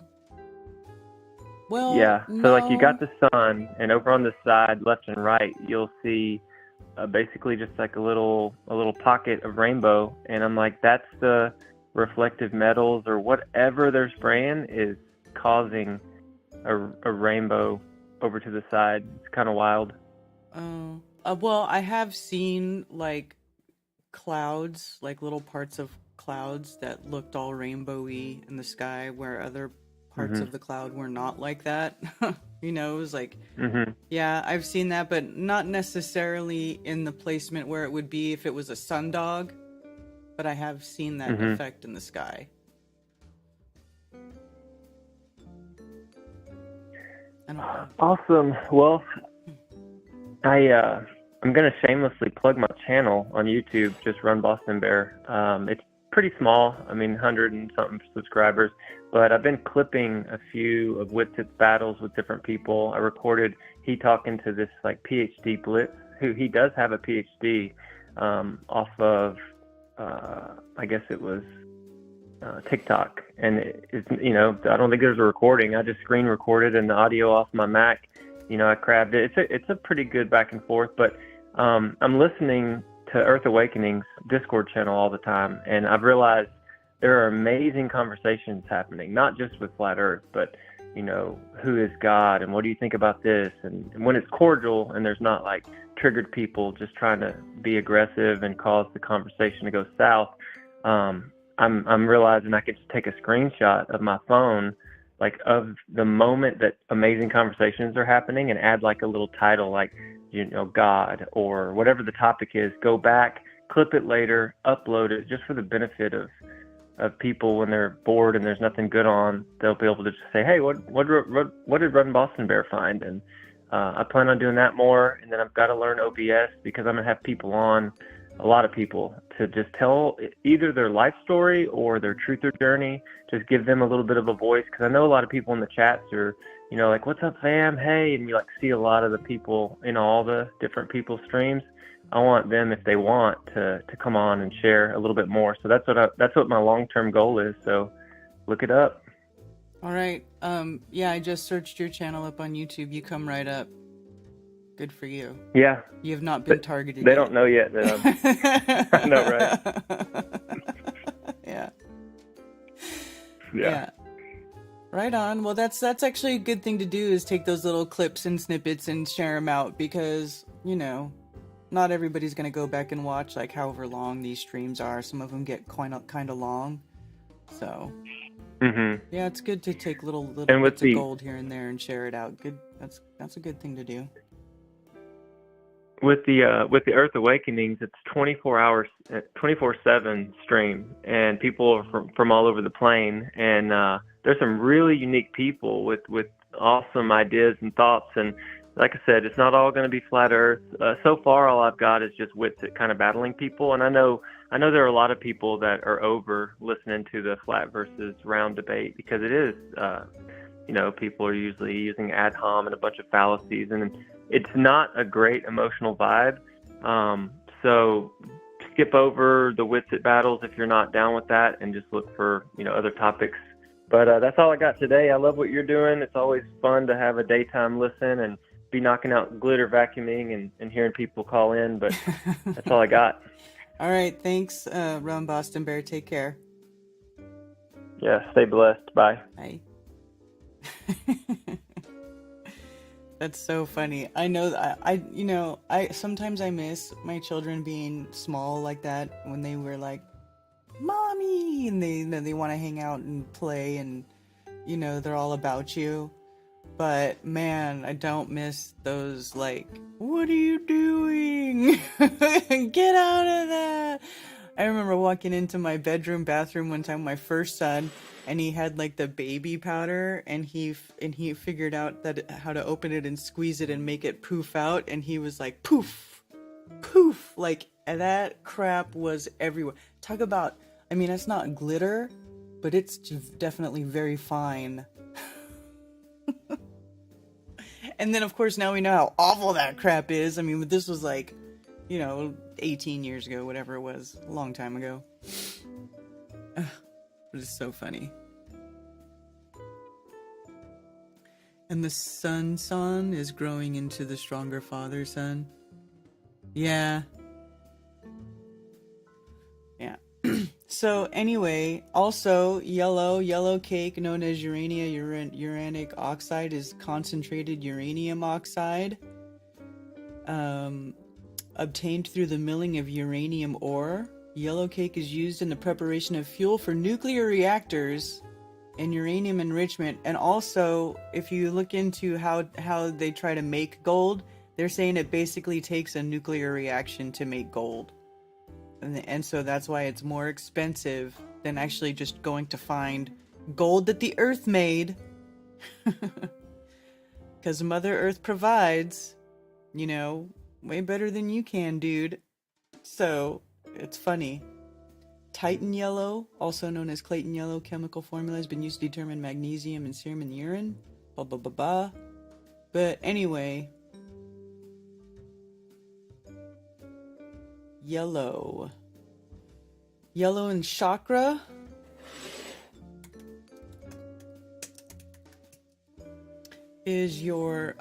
Well, yeah. no. So like you got the sun, and over on the side, left and right, you'll see basically just like a little pocket of rainbow. And I'm like, that's the reflective metals or whatever they're spraying is causing a rainbow over to the side. It's kind of wild. Well, I have seen like clouds, like little parts of clouds that looked all rainbowy in the sky, where other parts Mhm. of the cloud were not like that. You know, it was like, Mhm. yeah, I've seen that, but not necessarily in the placement where it would be if it was a sundog. But I have seen that Mhm. effect in the sky. I don't know. Awesome. Well, I'm gonna shamelessly plug my channel on YouTube. Just Run Boston Bear. It's pretty small. I mean, 100 and something subscribers. But I've been clipping a few of Witzit's battles with different people. I recorded he talking to this like PhD Blitz, who he does have a PhD off of. I guess it was TikTok, and it's, you know, I don't think there's a recording. I just screen recorded and the audio off my Mac. You know, I crabbed it. It's a pretty good back and forth. But I'm listening to Earth Awakening's Discord channel all the time, and I've realized there are amazing conversations happening, not just with Flat Earth, but you know, who is God, and what do you think about this? And when it's cordial and there's not like triggered people just trying to be aggressive and cause the conversation to go south, I'm realizing I could just take a screenshot of my phone, like of the moment that amazing conversations are happening, and add like a little title, like, you know, God or whatever the topic is. Go back, clip it later, upload it, just for the benefit of people when they're bored and there's nothing good on. They'll be able to just say, hey, what did Run Boston Bear find? And I plan on doing that more. And then I've got to learn OBS, because I'm gonna have people on, a lot of people, to just tell either their life story or their truther journey. Just give them a little bit of a voice, because I know a lot of people in the chats are, you know, like, what's up, fam? Hey, and you like see a lot of the people in all the different people's streams. I want them, if they want, to come on and share a little bit more. So that's what my long-term goal is. So look it up. All right. Yeah, I just searched your channel up on YouTube. You come right up. Good for you. Yeah. You have not been targeted They yet. don't know yet that I know, right? Yeah. Yeah. Right on. Well, that's actually a good thing to do, is take those little clips and snippets and share them out, because, you know, not everybody's going to go back and watch like however long these streams are. Some of them get kind of long. So, yeah, it's good to take little bits of gold here and there and share it out. Good. That's a good thing to do. With the Earth Awakenings, it's 24 hours, 24/7 stream, and people are from all over the plane. And there's some really unique people with awesome ideas and thoughts. And like I said, it's not all going to be flat Earth. So far, all I've got is just Witsit kind of battling people. And I know there are a lot of people that are over listening to the flat versus round debate, because it is, you know, people are usually using ad hom and a bunch of fallacies, and it's not a great emotional vibe. So skip over the Witsit battles if you're not down with that, and just look for, you know, other topics. But that's all I got today. I love what you're doing. It's always fun to have a daytime listen and be knocking out glitter vacuuming and hearing people call in. But that's all I got. All right. Thanks, Run Boston Bear. Take care. Yeah. Stay blessed. Bye. Bye. That's so funny. I know I sometimes I miss my children being small like that, when they were like, mommy, and they want to hang out and play, and you know, they're all about you. But man, I don't miss those, like, what are you doing? Get out of that. I remember walking into my bathroom one time, my first son, and he had like the baby powder, and he figured out how to open it and squeeze it and make it poof out, and he was like, poof, poof, like that crap was everywhere. Talk about, I mean, it's not glitter, but it's definitely very fine. And then of course now we know how awful that crap is. I mean, this was like, you know, 18 years ago, whatever it was, a long time ago. Ugh, but it's so funny. And the son is growing into the stronger father son. Yeah. Yeah. So anyway, also yellow cake, known as uranic oxide, is concentrated uranium oxide, obtained through the milling of uranium ore Yellow cake is used in the preparation of fuel for nuclear reactors and uranium enrichment. And also, if you look into how they try to make gold, they're saying it basically takes a nuclear reaction to make gold. And so that's why it's more expensive than actually just going to find gold that the earth made. Because Mother Earth provides, you know, way better than you can, dude. So, it's funny. Titan yellow, also known as Clayton yellow, chemical formula has been used to determine magnesium in serum and urine. Blah, blah, blah, blah. But anyway. Yellow. Yellow and chakra. Is your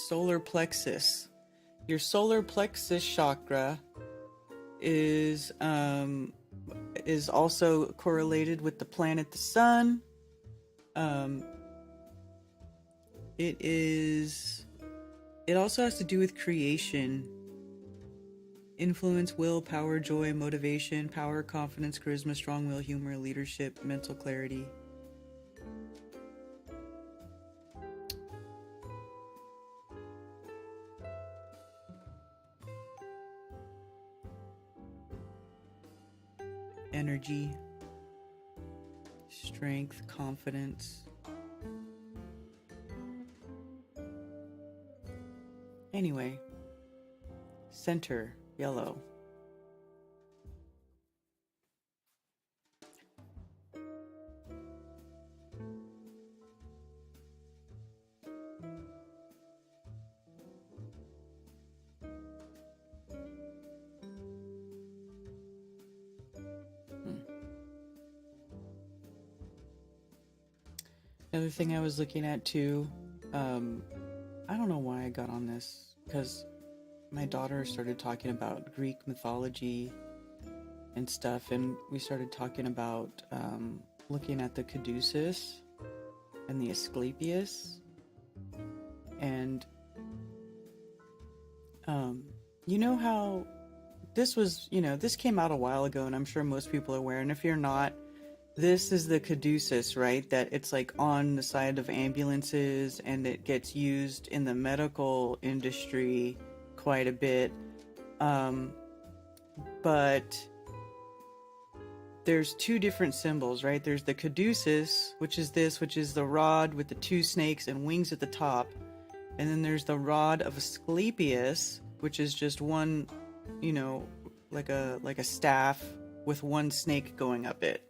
solar plexus. Your solar plexus chakra is also correlated with the planet the sun. It also has to do with creation, influence, will, power, joy, motivation, power, confidence, charisma, strong will, humor, leadership, mental clarity. Energy, strength, confidence. Anyway, center, yellow. Another thing I was looking at too, I don't know why I got on this, because my daughter started talking about Greek mythology and stuff, and we started talking about looking at the Caduceus and the Asclepius, and you know how this was, you know, this came out a while ago, and I'm sure most people are aware, and if you're not, this is the Caduceus, right? That it's like on the side of ambulances, and it gets used in the medical industry quite a bit. But there's two different symbols, right? There's the Caduceus, which is the rod with the two snakes and wings at the top. And then there's the rod of Asclepius, which is just one, you know, like a staff with one snake going up it.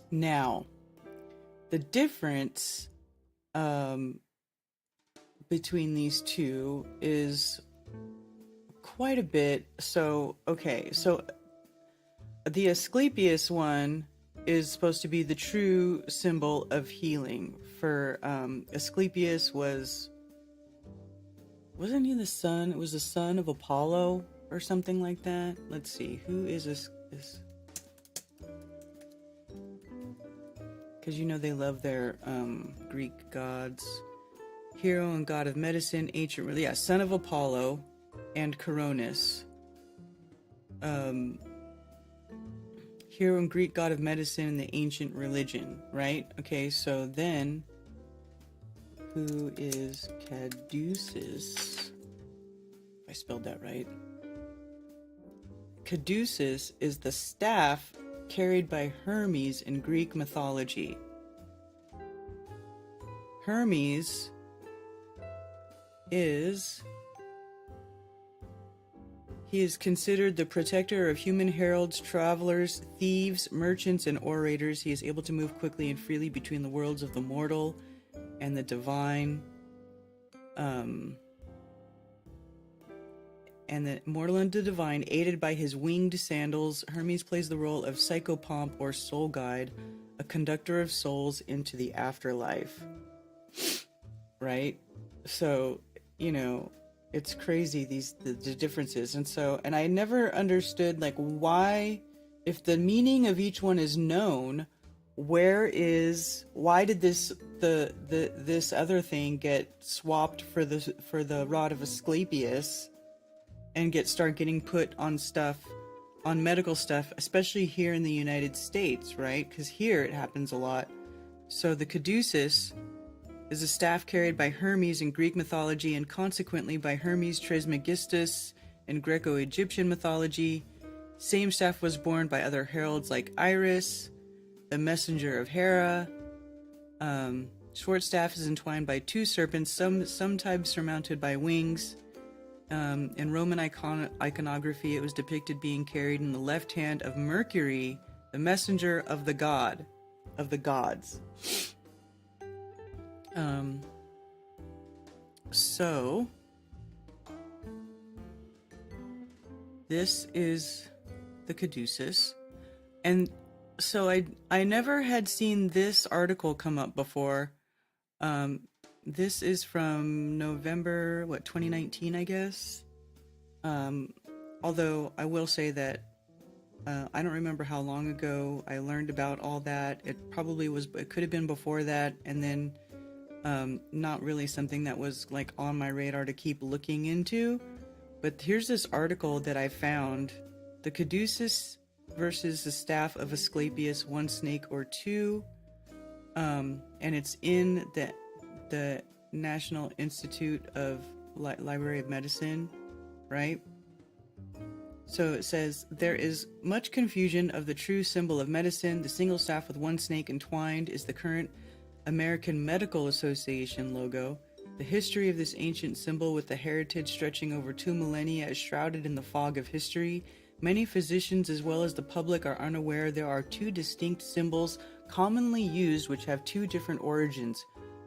Now, the difference between these two is quite a bit. So, okay, so the Asclepius one is supposed to be the true symbol of healing. For Asclepius wasn't he the son? It was the son of Apollo or something like that. Let's see, who is this? Because you know they love their Greek gods. Hero and god of medicine, ancient, yeah, son of Apollo and Coronis. Hero and Greek god of medicine in the ancient religion, right? Okay, so then, who is Caduceus? If I spelled that right. Caduceus is the staff carried by Hermes in Greek mythology. Hermes is considered the protector of human heralds, travelers, thieves, merchants, and orators. He is able to move quickly and freely between the worlds of the mortal and the divine. And the mortal and the divine, aided by his winged sandals, Hermes plays the role of psychopomp or soul guide, a conductor of souls into the afterlife. Right? So, you know, it's crazy, the differences. And I never understood, like, why, if the meaning of each one is known, why did this other thing get swapped for the rod of Asclepius? and start getting put on stuff, on medical stuff, especially here in the United States, right? Because here it happens a lot. So the caduceus is a staff carried by Hermes in Greek mythology and consequently by Hermes Trismegistus in Greco-Egyptian mythology. Same staff was borne by other heralds like Iris, the messenger of Hera. Short staff is entwined by two serpents, sometimes surmounted by wings. In Roman iconography, it was depicted being carried in the left hand of Mercury, the messenger of the god, of the gods. So this is the caduceus, and so I never had seen this article come up before. This is from November 2019, I guess. Although I will say that I don't remember how long ago I learned about all that. It could have been before that, and then not really something that was like on my radar to keep looking into. But here's this article that I found: the caduceus versus the staff of Asclepius, one snake or two, and it's in the National Institute of Library of Medicine, right? So it says, there is much confusion of the true symbol of medicine. The single staff with one snake entwined is the current American Medical Association logo. The history of this ancient symbol with the heritage stretching over 2 millennia is shrouded in the fog of history. Many physicians as well as the public are unaware there are two distinct symbols commonly used which have two different origins.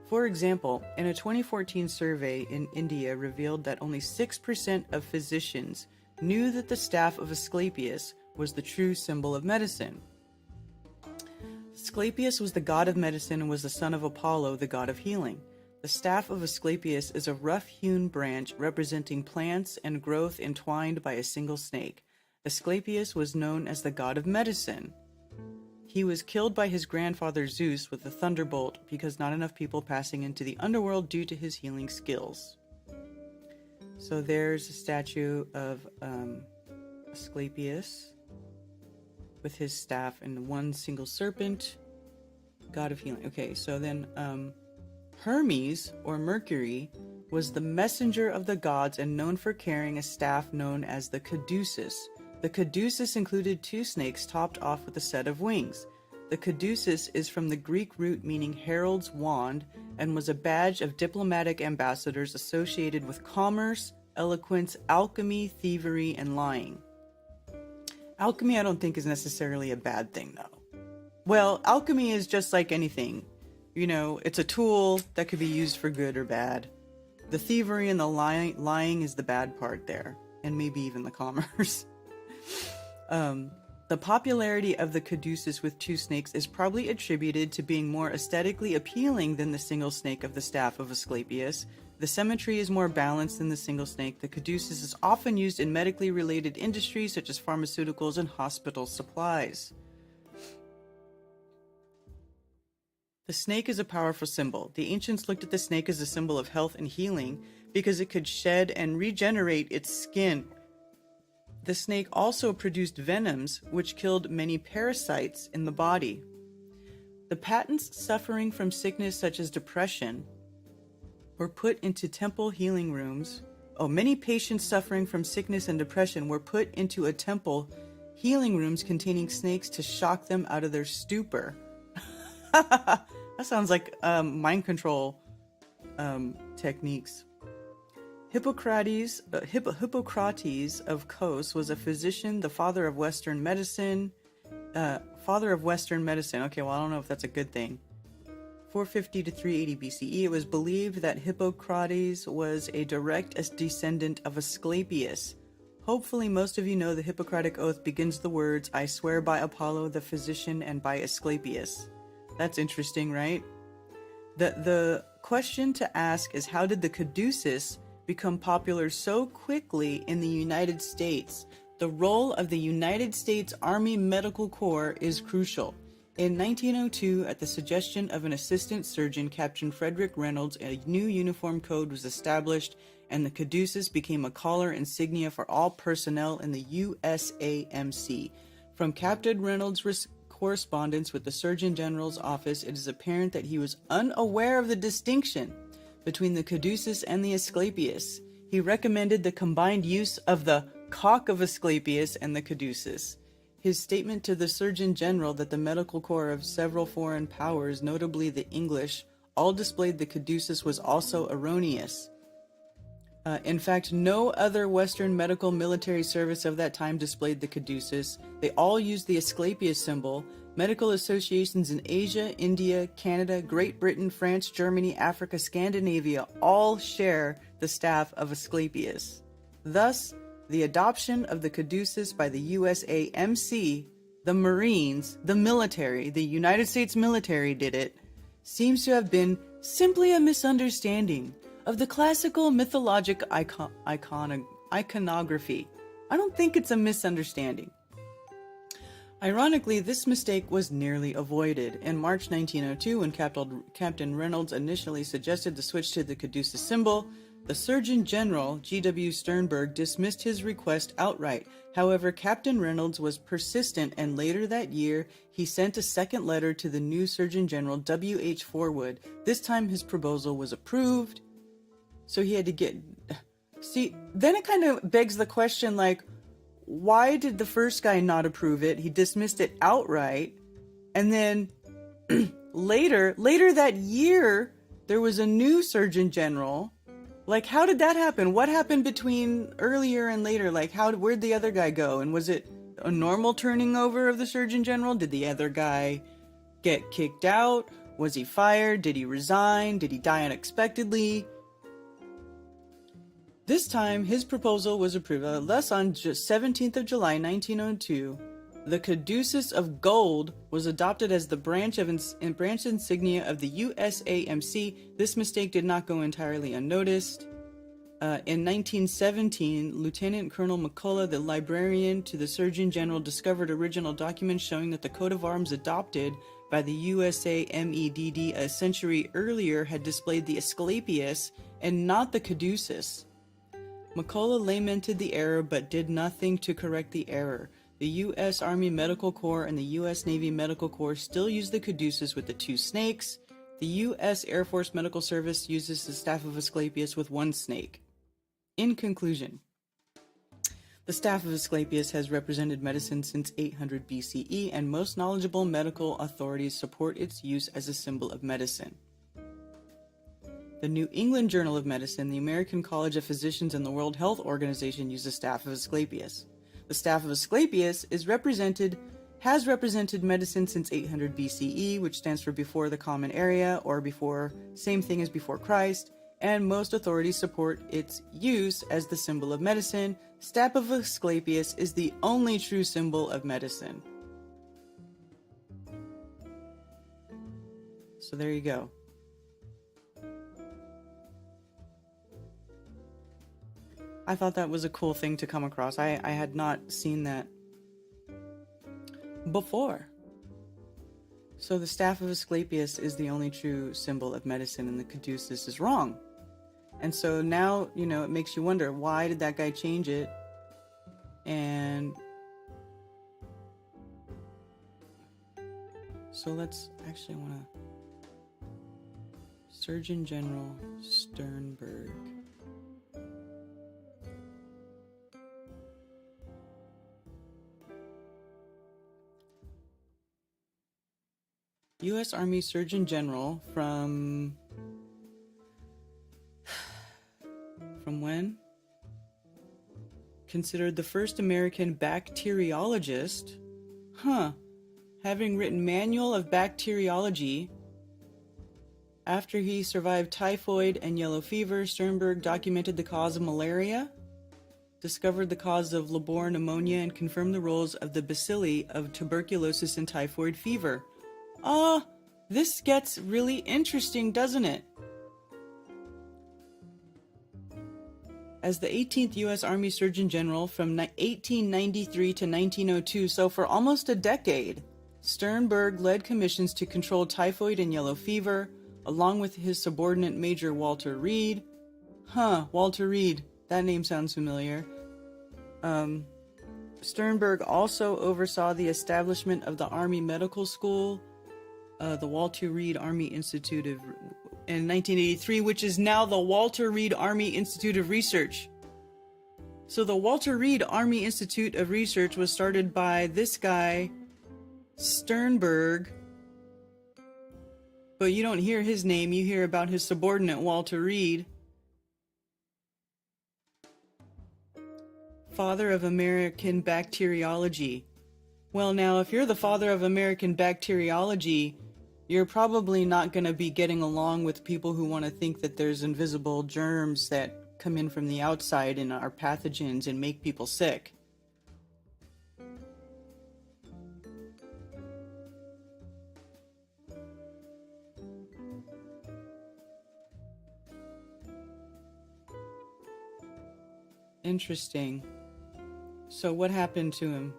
For example, in a 2014 survey in India revealed that only 6% of physicians knew that the staff of Asclepius was the true symbol of medicine. Asclepius was the god of medicine and was the son of Apollo, the god of healing. The staff of Asclepius is a rough-hewn branch representing plants and growth entwined by a single snake. Asclepius was known as the god of medicine. He was killed by his grandfather Zeus with a thunderbolt because not enough people passing into the underworld due to his healing skills. So there's a statue of Asclepius with his staff and one single serpent, god of healing. Okay, so then Hermes, or Mercury, was the messenger of the gods and known for carrying a staff known as the caduceus. The caduceus included two snakes topped off with a set of wings. The caduceus is from the Greek root meaning herald's wand and was a badge of diplomatic ambassadors associated with commerce, eloquence, alchemy, thievery, and lying. Alchemy I don't think is necessarily a bad thing, though. Well, alchemy is just like anything. You know, it's a tool that could be used for good or bad. The thievery and the lying is the bad part there, and maybe even the commerce. The popularity of the caduceus with two snakes is probably attributed to being more aesthetically appealing than the single snake of the staff of Asclepius. The symmetry is more balanced than the single snake. The caduceus is often used in medically related industries such as pharmaceuticals and hospital supplies. The snake is a powerful symbol. The ancients looked at the snake as a symbol of health and healing because it could shed and regenerate its skin. The snake also produced venoms which killed many parasites in the body. The patients suffering from sickness such as depression were put into temple healing rooms. Many patients suffering from sickness and depression were put into a temple healing rooms containing snakes to shock them out of their stupor. That sounds like mind control techniques. Hippocrates of Kos was a physician, the father of Western medicine. Okay, well, I don't know if that's a good thing. 450 to 380 BCE, it was believed that Hippocrates was a direct descendant of Asclepius. Hopefully most of you know the Hippocratic Oath begins the words, "I swear by Apollo the physician and by Asclepius." That's interesting, right? The question to ask is, how did the caduceus become popular so quickly in the United States? The role of the United States Army Medical Corps is crucial. In 1902, at the suggestion of an assistant surgeon, Captain Frederick Reynolds, a new uniform code was established, and the caduceus became a collar insignia for all personnel in the USAMC. From Captain Reynolds' correspondence with the Surgeon General's office, it is apparent that he was unaware of the distinction between the caduceus and the Asclepius. He recommended the combined use of the cock of Asclepius and the caduceus. His statement to the Surgeon General that the medical corps of several foreign powers, notably the English, all displayed the caduceus was also erroneous. In fact, no other Western medical military service of that time displayed the caduceus. They all used the Asclepius symbol. Medical associations in Asia, India, Canada, Great Britain, France, Germany, Africa, Scandinavia all share the staff of Asclepius. Thus, the adoption of the caduceus by the USAMC, the Marines, the military, the United States military did it, seems to have been simply a misunderstanding of the classical mythologic iconography. I don't think it's a misunderstanding. Ironically, this mistake was nearly avoided. In March 1902, when Captain Reynolds initially suggested the switch to the caduceus symbol, the Surgeon General, G.W. Sternberg, dismissed his request outright. However, Captain Reynolds was persistent, and later that year, he sent a second letter to the new Surgeon General, W.H. Forwood. This time, his proposal was approved. So he had to get... See, then it kind of begs the question, like, why did the first guy not approve it? He dismissed it outright. And then later that year, there was a new Surgeon General. Like, how did that happen? What happened between earlier and later? Like, where'd the other guy go? And was it a normal turning over of the Surgeon General? Did the other guy get kicked out? Was he fired? Did he resign? Did he die unexpectedly? This time, his proposal was approved. Thus, on 17th of July, 1902, the caduceus of gold was adopted as the branch insignia of the USAMC. This mistake did not go entirely unnoticed. In 1917, Lieutenant Colonel McCullough, the librarian to the Surgeon General, discovered original documents showing that the coat of arms adopted by the USAMEDD a century earlier had displayed the Asclepius and not the caduceus. McCullough lamented the error but did nothing to correct the error. The U.S. Army Medical Corps and the U.S. Navy Medical Corps still use the caduceus with the two snakes. The U.S. Air Force Medical Service uses the staff of Asclepius with one snake. In conclusion, the staff of Asclepius has represented medicine since 800 BCE, and most knowledgeable medical authorities support its use as a symbol of medicine. The New England Journal of Medicine, the American College of Physicians, and the World Health Organization use the staff of Asclepius. The staff of Asclepius has represented medicine since 800 BCE, which stands for before the common era, or before, same thing as before Christ, and most authorities support its use as the symbol of medicine. Staff of Asclepius is the only true symbol of medicine. So there you go. I thought that was a cool thing to come across. I had not seen that before. So the staff of Asclepius is the only true symbol of medicine, and the caduceus is wrong. And so now, it makes you wonder, why did that guy change it? And so let's actually Surgeon General Sternberg. U.S. Army Surgeon General from when? Considered the first American bacteriologist, having written Manual of Bacteriology. After he survived typhoid and yellow fever, Sternberg documented the cause of malaria, discovered the cause of Liborne pneumonia, and confirmed the roles of the bacilli of tuberculosis and typhoid fever. This gets really interesting, doesn't it? As the 18th U.S. Army Surgeon General from 1893 to 1902, so for almost a decade, Sternberg led commissions to control typhoid and yellow fever, along with his subordinate Major Walter Reed. Walter Reed. That name sounds familiar. Sternberg also oversaw the establishment of the Army Medical School, the Walter Reed Army Institute in 1983, which is now the Walter Reed Army Institute of Research. So the Walter Reed Army Institute of Research was started by this guy, Sternberg, but you don't hear his name, you hear about his subordinate, Walter Reed. Father of American bacteriology. Well, now, if you're the father of American bacteriology, you're probably not going to be getting along with people who want to think that there's invisible germs that come in from the outside and are pathogens and make people sick. Interesting. So what happened to him?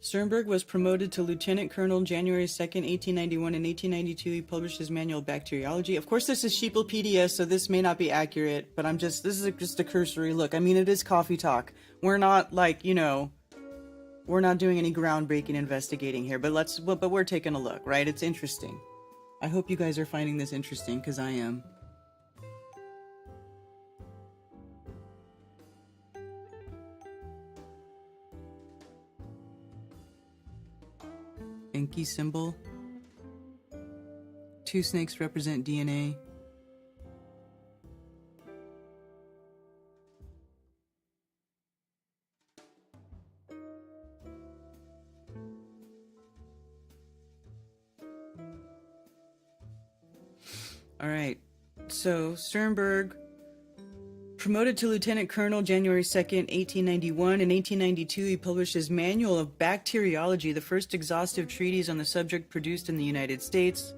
Sternberg was promoted to lieutenant colonel January 2nd, 1891. In 1892, he published his manual of bacteriology. Of course, this is Sheeplepedia, so this may not be accurate, but this is just a cursory look. I mean, it is coffee talk. We're not like, we're not doing any groundbreaking investigating here, but we're taking a look, right? It's interesting. I hope you guys are finding this interesting, because I am. Enki symbol. 2 snakes represent DNA. All right. So Sternberg, promoted to lieutenant colonel January 2nd, 1891. In 1892, he published his Manual of Bacteriology, the first exhaustive treatise on the subject produced in the United States.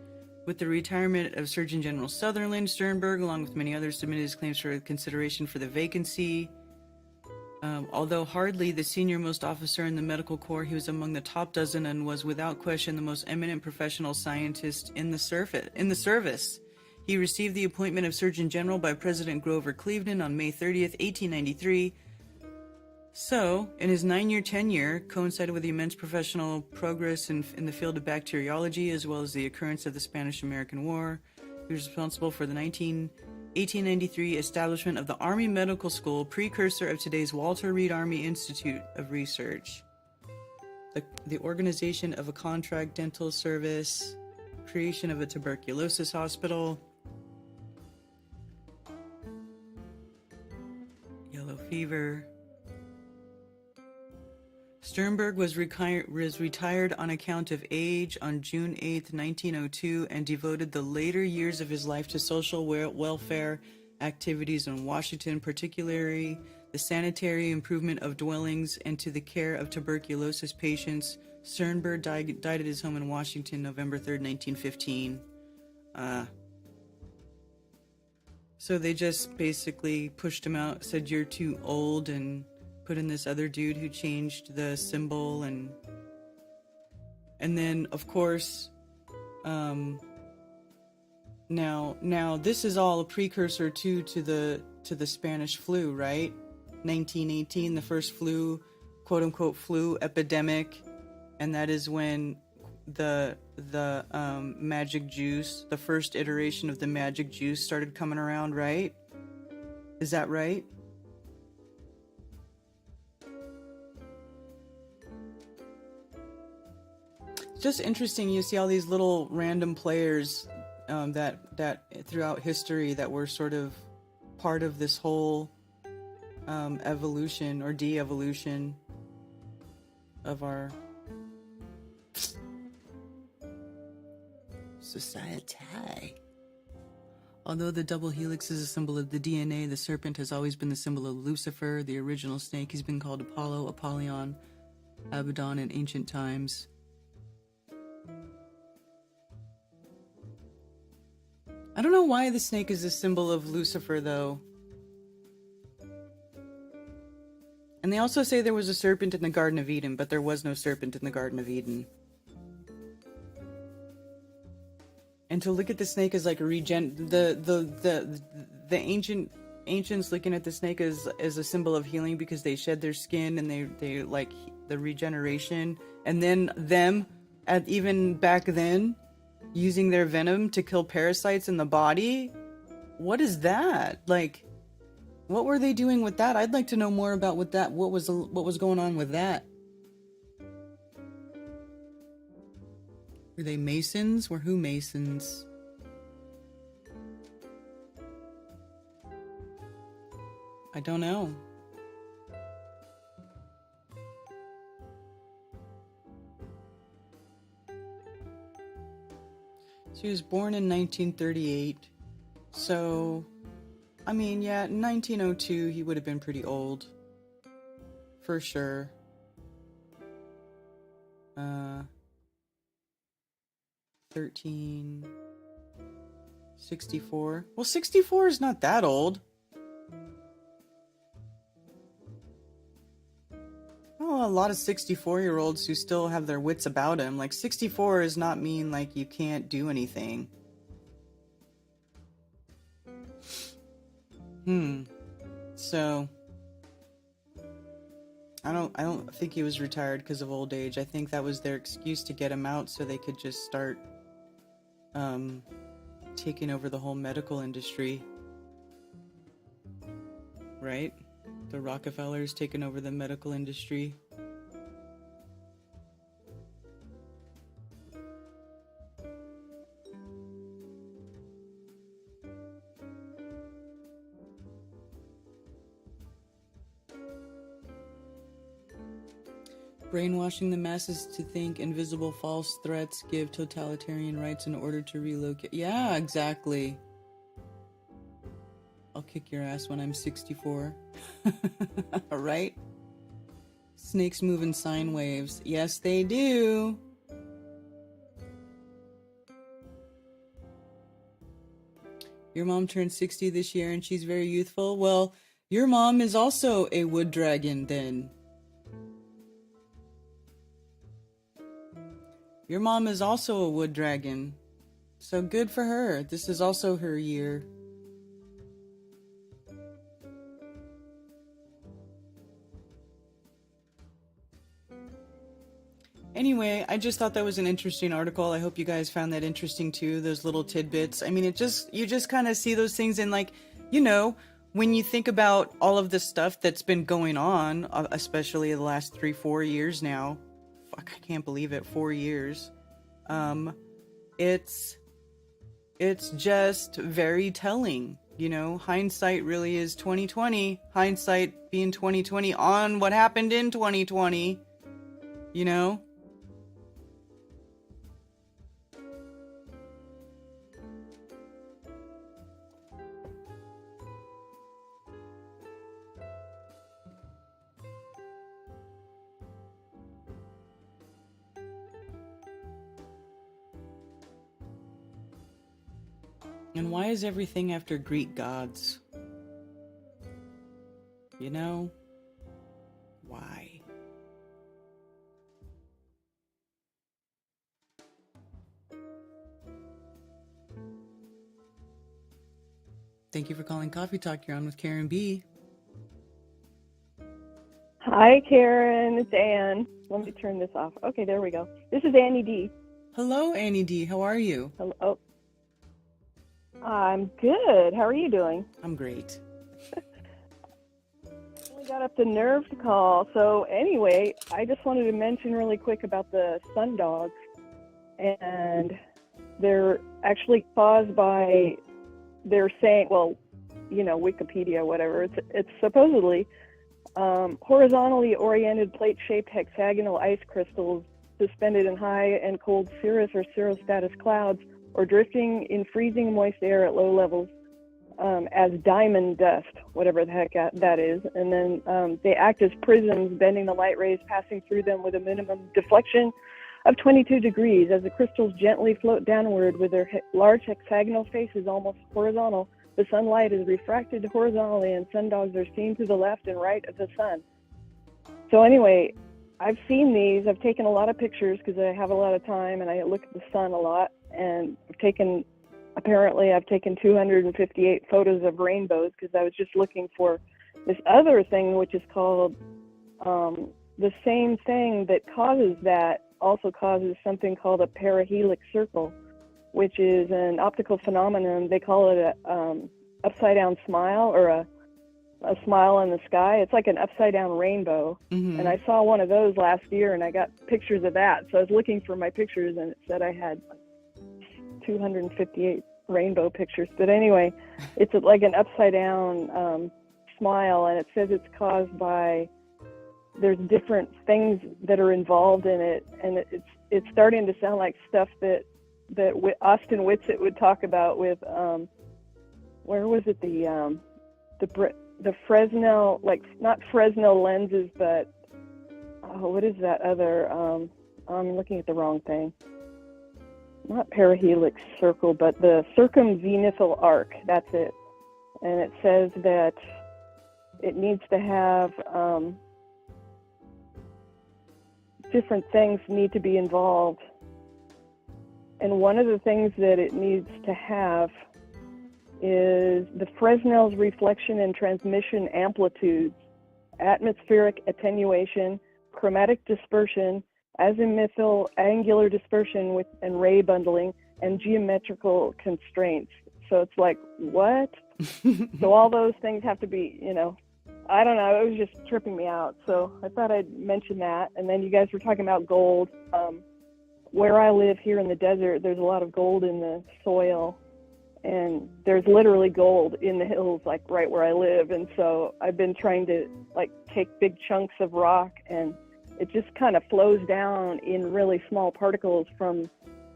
With the retirement of Surgeon General Sutherland, Sternberg, along with many others, submitted his claims for consideration for the vacancy. Although hardly the senior-most officer in the medical corps, he was among the top dozen and was without question the most eminent professional scientist in the service. He received the appointment of Surgeon General by President Grover Cleveland on May 30th, 1893. So, in his 9-year tenure, coincided with the immense professional progress in the field of bacteriology, as well as the occurrence of the Spanish-American War. He was responsible for the 1893 establishment of the Army Medical School, precursor of today's Walter Reed Army Institute of Research. The organization of a contract dental service, creation of a tuberculosis hospital, yellow fever. Sternberg was retired on account of age on June 8, 1902, and devoted the later years of his life to social welfare activities in Washington, particularly the sanitary improvement of dwellings and to the care of tuberculosis patients. Sternberg died at his home in Washington, November 3rd, 1915. So they just basically pushed him out, said you're too old, and put in this other dude who changed the symbol, and then of course, now this is all a precursor to the Spanish flu, right? 1918, the first flu, quote unquote flu epidemic, and that is when the magic juice, the first iteration of the magic juice, started coming around, right? Is that right? It's just interesting. You see all these little random players that throughout history that were sort of part of this whole evolution or de-evolution of our society. Although the double helix is a symbol of the DNA, the serpent has always been the symbol of Lucifer, the original snake. He's been called Apollo, Apollyon, Abaddon in ancient times. I don't know why the snake is a symbol of Lucifer, though. And And they also say there was a serpent in the Garden of Eden, but there was no serpent in the Garden of Eden. And to look at the snake as like a the ancients looking at the snake as a symbol of healing because they shed their skin and they like the regeneration, and then them at even back then using their venom to kill parasites in the body. What is that? Like, what were they doing with that? I'd like to know more about what was going on with that. Were they Masons? Were who Masons? I don't know. She was born in 1938. So, I mean, yeah, in 1902 he would have been pretty old. For sure. 64. Well, 64 is not that old. Oh, a lot of 64-year-olds who still have their wits about them. Like, 64 does not mean, like, you can't do anything. So, I don't think he was retired because of old age. I think that was their excuse to get him out so they could just start taking over the whole medical industry. Right? The Rockefellers taking over the medical industry. Brainwashing the masses to think invisible false threats give totalitarian rights in order to relocate. Yeah, exactly. I'll kick your ass when I'm 64. Right? Snakes move in sine waves. Yes, they do. Your mom turned 60 this year and she's very youthful. Well, your mom is also a wood dragon then. Your mom is also a wood dragon. So good for her. This is also her year. Anyway, I just thought that was an interesting article. I hope you guys found that interesting too, those little tidbits. I mean, you just kind of see those things in, like, you know, when you think about all of the stuff that's been going on, especially the last 3-4 years now. Fuck, I can't believe it, 4 years. It's just very telling, you know. Hindsight really is 2020. Hindsight being 2020 on what happened in 2020, you know. And why is everything after Greek gods? You know? Why? Thank you for calling Coffee Talk. You're on with Karen B. Hi, Karen. It's Ann. Let me turn this off. Okay, there we go. This is Annie D. Hello, Annie D. How are you? Hello. Oh. I'm good. How are you doing? I'm great. We got up the nerve to call. So anyway, I just wanted to mention really quick about the sun dogs. And they're actually caused by, they're saying, well, you know, Wikipedia, whatever. It's supposedly horizontally oriented plate-shaped hexagonal ice crystals suspended in high and cold cirrus or cirrostratus clouds, or drifting in freezing moist air at low levels as diamond dust, whatever the heck that is. And then they act as prisms, bending the light rays passing through them with a minimum deflection of 22 degrees. As the crystals gently float downward with their large hexagonal faces almost horizontal, the sunlight is refracted horizontally and sun dogs are seen to the left and right of the sun. So anyway, I've seen these. I've taken a lot of pictures because I have a lot of time and I look at the sun a lot. And apparently I've taken 258 photos of rainbows because I was just looking for this other thing, which is called the same thing that causes that, also causes something called a perihelix circle, which is an optical phenomenon. They call it a upside down smile, or a smile in the sky. It's like an upside down rainbow. And I saw one of those last year and I got pictures of that. So I was looking for my pictures and it said I had 258 rainbow pictures. But anyway, it's like an upside down smile, and it says it's caused by, there's different things that are involved in it, and it's starting to sound like stuff that Austin Whitsitt would talk about with where was it, the Fresnel, like not Fresnel lenses, but what is that other, I'm looking at the wrong thing, not perihelix circle, but the circumzenithal arc, that's it. And it says that it needs to have different things need to be involved. And one of the things that it needs to have is the Fresnel's reflection and transmission amplitudes, atmospheric attenuation, chromatic dispersion, azimuthal angular dispersion and ray bundling, and geometrical constraints. So it's like, what? So all those things have to be, I don't know, it was just tripping me out. So I thought I'd mention that. And then you guys were talking about gold. Where I live here in the desert, there's a lot of gold in the soil. And there's literally gold in the hills, like right where I live. And so I've been trying to take big chunks of rock, and it just kind of flows down in really small particles from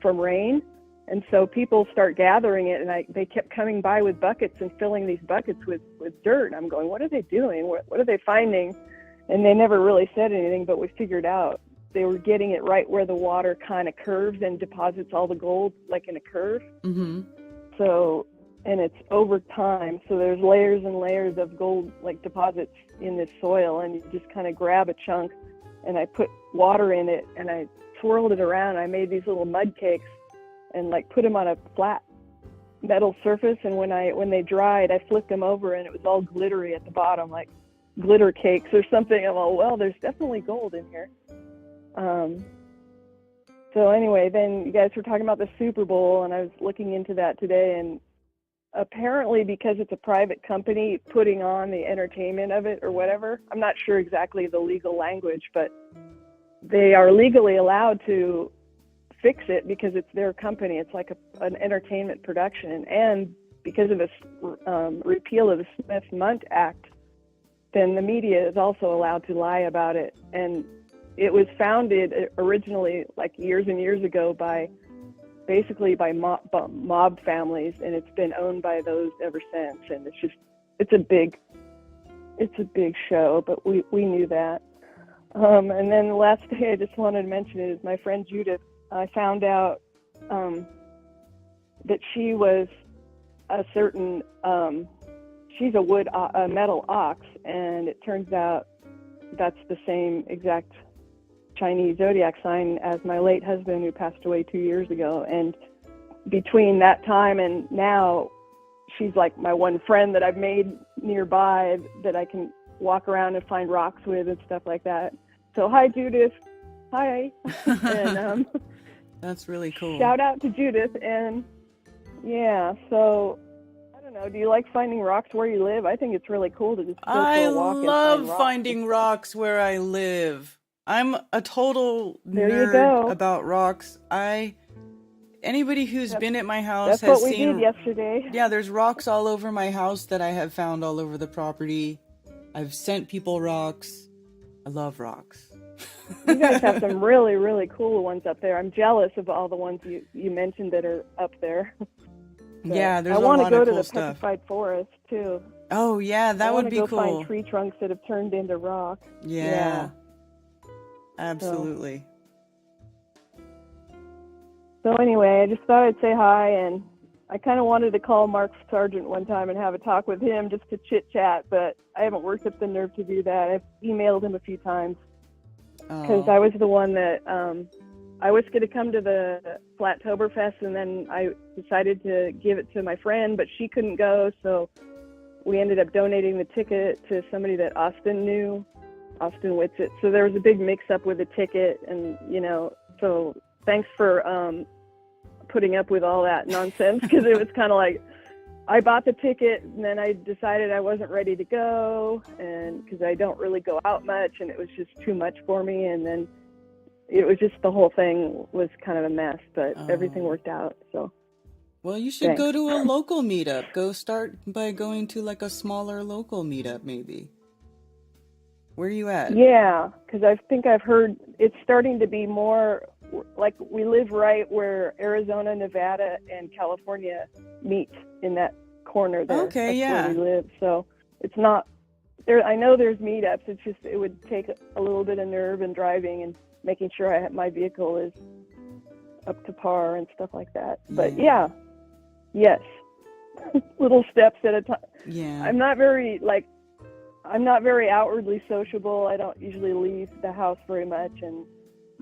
rain. And so people start gathering it, and they kept coming by with buckets and filling these buckets with dirt. And I'm going, what are they doing? What are they finding? And they never really said anything, but we figured out they were getting it right where the water kind of curves and deposits all the gold like in a curve. So, and it's over time. So there's layers and layers of gold deposits in this soil, and you just kind of grab a chunk, and I put water in it and I swirled it around. I made these little mud cakes and put them on a flat metal surface. And when they dried, I flipped them over, and it was all glittery at the bottom, like glitter cakes or something. I'm all, well, there's definitely gold in here. So anyway, then you guys were talking about the Super Bowl, and I was looking into that today, and apparently because it's a private company putting on the entertainment of it or whatever, I'm not sure exactly the legal language, but they are legally allowed to fix it because it's their company. It's like an entertainment production. And because of the repeal of the Smith-Mundt Act, then the media is also allowed to lie about it. And it was founded originally, years and years ago, by mob families, and it's been owned by those ever since. And it's a big show, but we knew that. And then the last thing I just wanted to mention is my friend Judith. I found out that she was a certain, she's a metal ox, and it turns out that's the same exact Chinese zodiac sign as my late husband, who passed away 2 years ago. And between that time and now, she's like my one friend that I've made nearby that I can walk around and find rocks with and stuff like that. So hi, Judith. Hi. And that's really cool. Shout out to Judith. And yeah, so I don't know, do you like finding rocks where you live? I think it's really cool to just go for a walk and find rocks. I love finding rocks where I live. I'm a total nerd about rocks. Anybody who's been at my house has seen. That's what we did yesterday. Yeah, there's rocks all over my house that I have found all over the property. I've sent people rocks. I love rocks. You guys have some really, really cool ones up there. I'm jealous of all the ones you mentioned that are up there. Yeah, there's a lot of cool stuff. I want to go to the petrified forest too. Oh yeah, that would be cool. I want to go find tree trunks that have turned into rock. Yeah. Absolutely. So anyway, I just thought I'd say hi, and I kind of wanted to call Mark Sargent one time and have a talk with him just to chit chat, but I haven't worked up the nerve to do that. I've emailed him a few times because I was the one that I was going to come to the Flattoberfest, and then I decided to give it to my friend, but she couldn't go, so we ended up donating the ticket to somebody that Austin knew, Austin Whitsitt. So there was a big mix-up with the ticket, and, you know, so thanks for putting up with all that nonsense, because it was kind of like, I bought the ticket, and then I decided I wasn't ready to go, and because I don't really go out much, and it was just too much for me, and then it was just, the whole thing was kind of a mess, but everything worked out, so. Well, you should go to a local meetup. Go start by going to like a smaller local meetup, maybe. Where are you at? Yeah, because I think I've heard it's starting to be more, like, we live right where Arizona, Nevada, and California meet in that corner there. Okay, That's where we live. So it's not there. I know there's meetups. It's just, it would take a little bit of nerve and driving and making sure my vehicle is up to par and stuff like that. But yeah, yes, little steps at a time. Yeah. I'm not very outwardly sociable. I don't usually leave the house very much,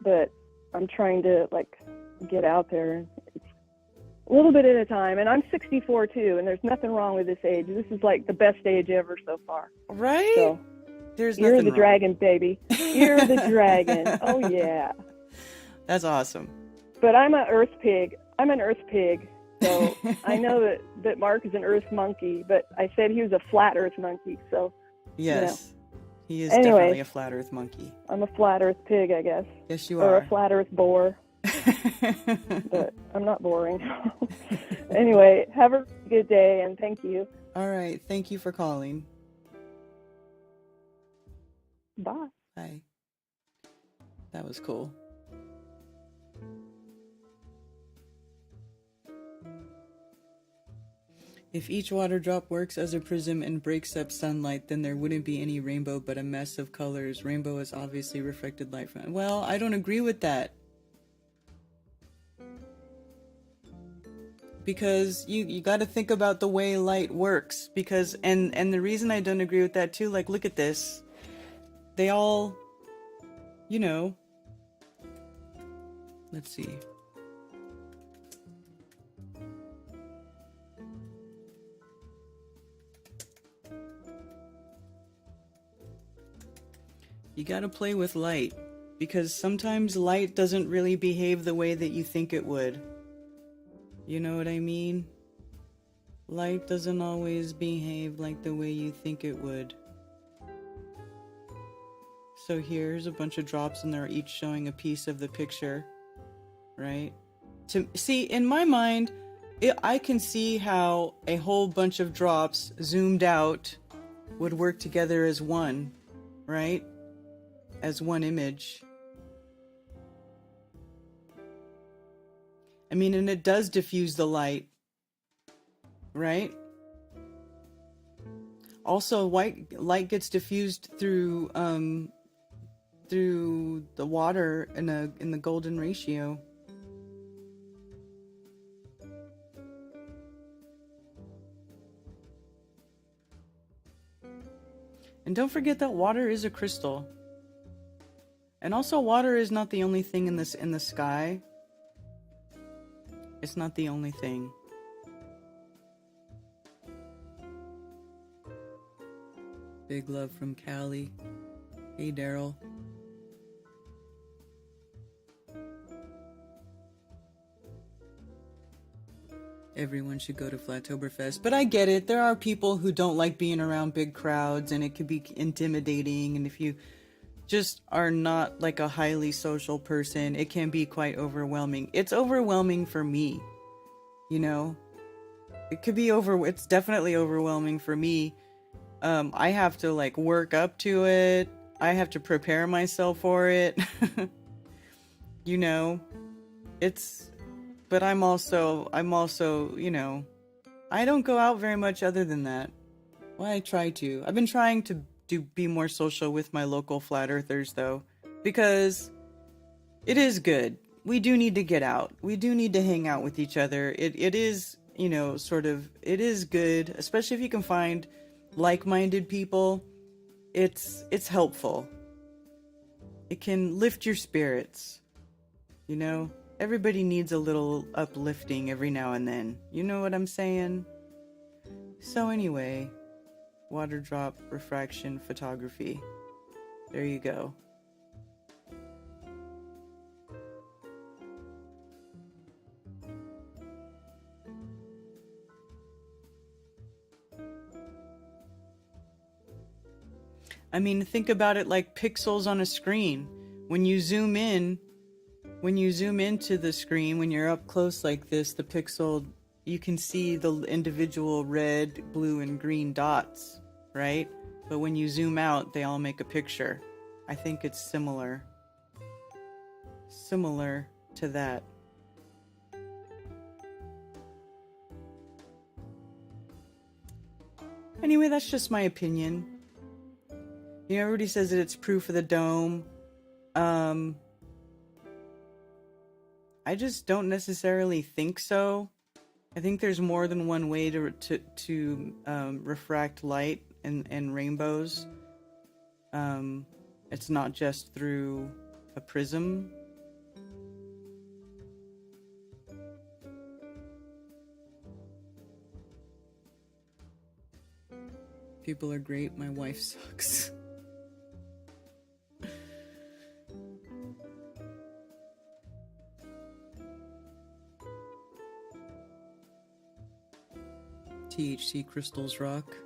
but I'm trying to like get out there. It's a little bit at a time, and I'm 64 too, and there's nothing wrong with this age. This is like the best age ever so far. Right? So there's you're nothing the wrong. dragon, baby. You're the dragon. Oh yeah. That's awesome. But I'm an earth pig. So I know that Mark is an earth monkey, but I said he was a flat earth monkey. So yes, he is Anyway, definitely a flat earth monkey. I'm a flat earth pig, I guess. Yes, you Or are. a flat earth boar. But I'm not boring. Anyway, have a good day, and thank you. All right. Thank you for calling. Bye. Bye. That was cool. If each water drop works as a prism and breaks up sunlight, then there wouldn't be any rainbow but a mess of colors. Rainbow is obviously reflected light from... Well, I don't agree with that. Because you got to think about the way light works. Because, and the reason I don't agree with that too, like, look at this. They all, you know... Let's see. You gotta play with light, because sometimes light doesn't really behave the way that you think it would. You know what I mean? Light doesn't always behave like the way you think it would. So here's a bunch of drops and they're each showing a piece of the picture, right? To see, in my mind, I can see how a whole bunch of drops zoomed out would work together as one, right? As one image. I mean, and it does diffuse the light, right? Also, white light gets diffused through the water in the golden ratio. And don't forget that water is a crystal. And also, water is not the only thing in the sky. It's not the only thing. Big love from Callie. Hey, Daryl. Everyone should go to Flattoberfest. But I get it. There are people who don't like being around big crowds, and it could be intimidating. And if you just are not like a highly social person, it can be quite overwhelming. It's overwhelming for me, you know. It's definitely overwhelming for me. I have to like work up to it. I have to prepare myself for it. You know, but I'm also, you know, I don't go out very much other than that. Well, I try to. I've been trying to be more social with my local flat earthers though, because it is good. We do need to get out. We do need to hang out with each other. It is you know, sort of, it is good, especially if you can find like-minded people. It's helpful. It can lift your spirits, you know? Everybody needs a little uplifting every now and then. You know what I'm saying? So anyway, water drop refraction photography. There you go. I mean, think about it like pixels on a screen. When you zoom into the screen, when you're up close like this, the pixel, you can see the individual red, blue, and green dots, right? But when you zoom out, they all make a picture. I think it's similar to that. Anyway, that's just my opinion. You know, everybody says that it's proof of the dome. I just don't necessarily think so. I think there's more than one way to refract light and rainbows. It's not just through a prism. People are great. My wife sucks. THC crystals rock.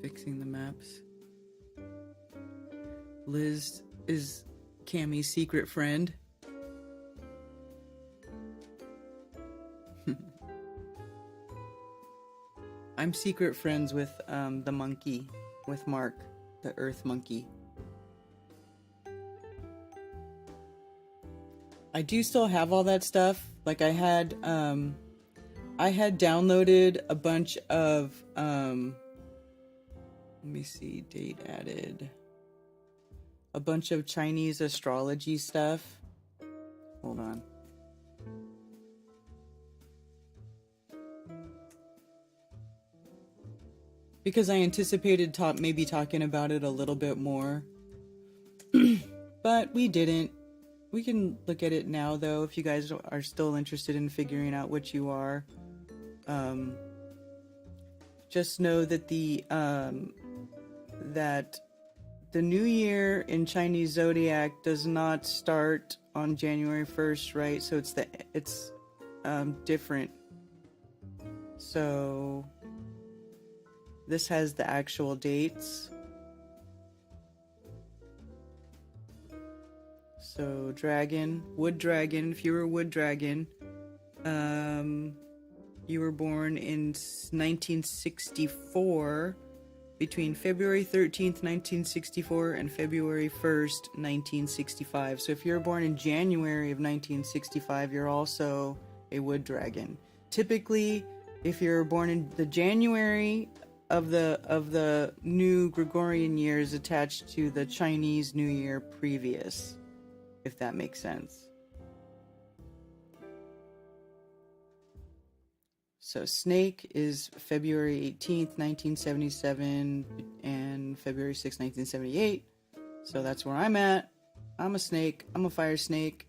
Fixing the maps. Liz is Cammy's secret friend. I'm secret friends with the monkey, with Mark, the earth monkey. I do still have all that stuff. Like I had downloaded a bunch of let me see, date added. A bunch of Chinese astrology stuff. Hold on. Because I anticipated maybe talking about it a little bit more. But we didn't. We can look at it now, though, if you guys are still interested in figuring out what you are. Just know that the new year in Chinese zodiac does not start on January 1st, right? So it's different. So this has the actual dates. So dragon, wood dragon, if you were a wood dragon, you were born in 1964, between February 13th, 1964 and February 1st, 1965. So if you're born in January of 1965, you're also a wood dragon. Typically, if you're born in the January of the new Gregorian year is attached to the Chinese New Year previous, if that makes sense. So snake is February 18th, 1977 and February 6th, 1978. So that's where I'm at. I'm a snake. I'm a fire snake.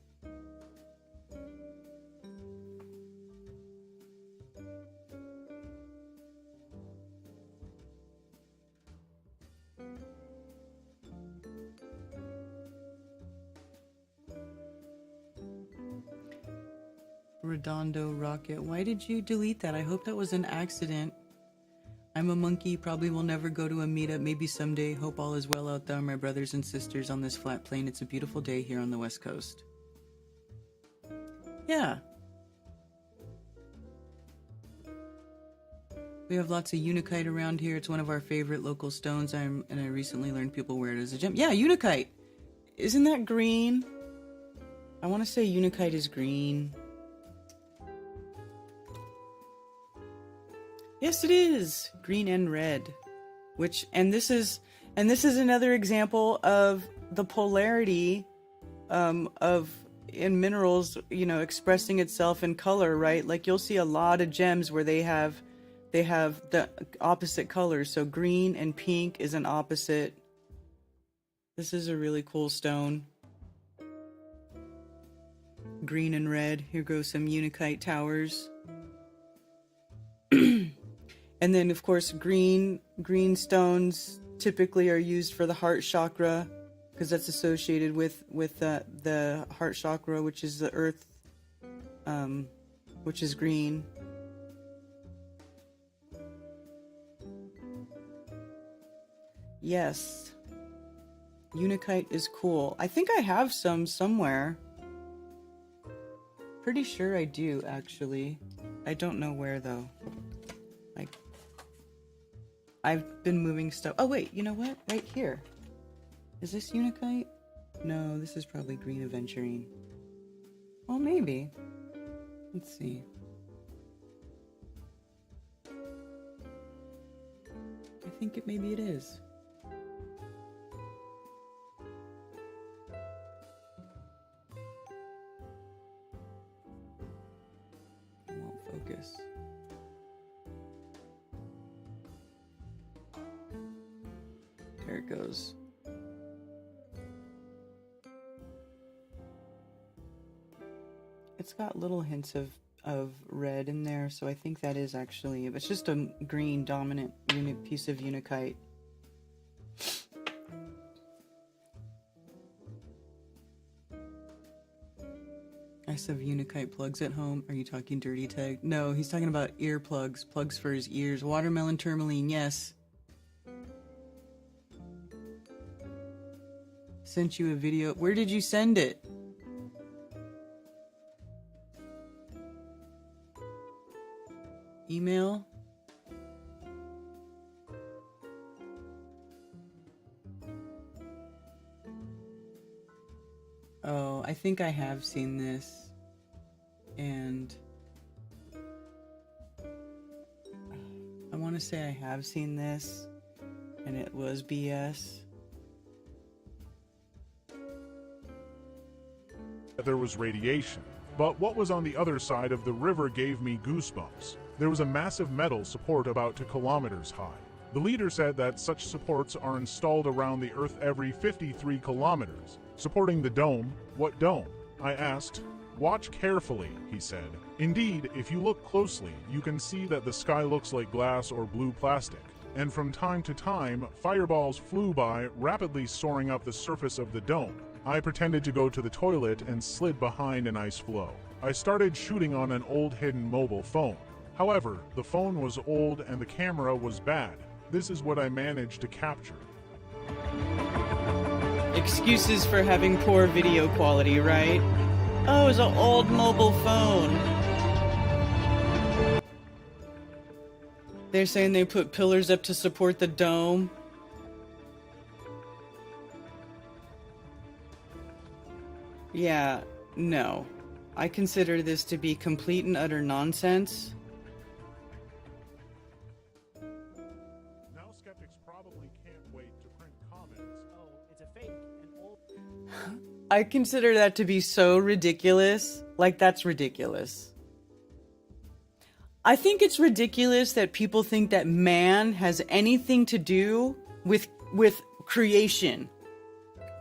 Redondo rocket. Why did you delete that? I hope that was an accident. I'm a monkey. Probably will never go to a meetup. Maybe someday. Hope all is well out there, my brothers and sisters on this flat plane. It's a beautiful day here on the West Coast. Yeah. We have lots of unakite around here. It's one of our favorite local stones. I recently learned people wear it as a gem. Yeah, unakite. Isn't that green? I want to say unakite is green. Yes, it is! Green and red. And this is another example of the polarity of in minerals, you know, expressing itself in color, right? Like you'll see a lot of gems where they have the opposite colors. So green and pink is an opposite. This is a really cool stone. Green and red. Here goes some Unakite towers. And then of course green stones typically are used for the heart chakra, because that's associated with the heart chakra, which is the earth, which is green. Yes, Unakite is cool. I think I have some somewhere. Pretty sure I do, actually. I don't know where though. Like, I've been moving stuff. Oh wait, you know what? Right here. Is this Unakite? No, this is probably green aventurine. Well, maybe. Let's see. I think maybe it is. It won't focus. There it goes. It's got little hints of red in there, so I think that is actually, it's just a green dominant piece of Unakite. I have Unakite plugs at home. Are you talking dirty tag? No, he's talking about earplugs, plugs for his ears. Watermelon tourmaline, yes. Sent you a video. Where did you send it? Email? Oh, I think I have seen this. And I want to say I have seen this, and it was BS. There was radiation, but what was on the other side of the river gave me goosebumps. There was a massive metal support about 2 kilometers high. The leader said that such supports are installed around the Earth every 53 kilometers, supporting the dome. What dome? I asked. Watch carefully, he said. Indeed, if you look closely, you can see that the sky looks like glass or blue plastic, and from time to time, fireballs flew by, rapidly soaring up the surface of the dome. I pretended to go to the toilet and slid behind an ice floe. I started shooting on an old hidden mobile phone. However, the phone was old and the camera was bad. This is what I managed to capture. Excuses for having poor video quality, right? Oh, it's an old mobile phone. They're saying they put pillars up to support the dome. Yeah, no. I consider this to be complete and utter nonsense. Now skeptics probably can't wait to print comments. Oh, it's a fake. I consider that to be so ridiculous. Like, that's ridiculous. I think it's ridiculous that people think that man has anything to do with creation,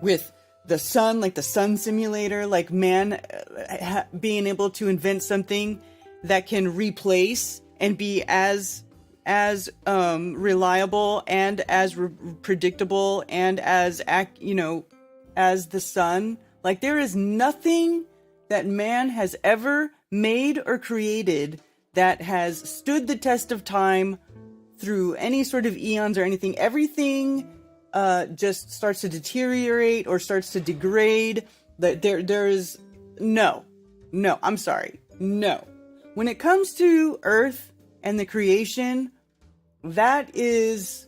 with the sun, like the sun simulator, like man being able to invent something that can replace and be as reliable and as predictable and as as the sun. Like, there is nothing that man has ever made or created that has stood the test of time through any sort of eons or anything. Everything just starts to deteriorate or starts to degrade. There is no, I'm sorry, no. When it comes to Earth and the creation, that is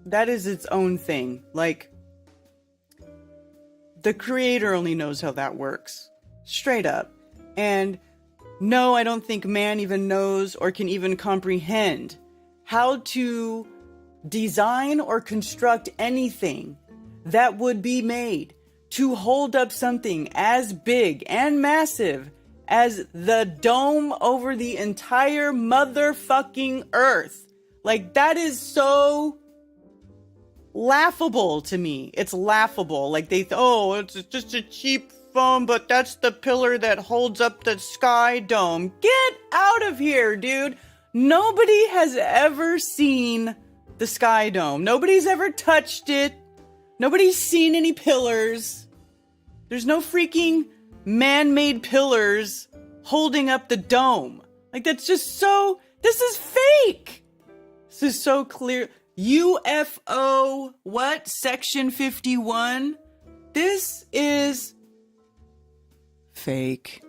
its own thing. Like, the creator only knows how that works, straight up. And no, I don't think man even knows or can even comprehend how to design or construct anything that would be made to hold up something as big and massive as the dome over the entire motherfucking earth. Like, that is so laughable to me. It's laughable. Like, it's just a cheap foam, but that's the pillar that holds up the sky dome. Get out of here, dude. Nobody has ever seen the sky dome. Nobody's ever touched it. Nobody's seen any pillars. There's no freaking man-made pillars holding up the dome. Like, that's just so... This is fake! This is so clear. UFO, what? Section 51? This is... fake.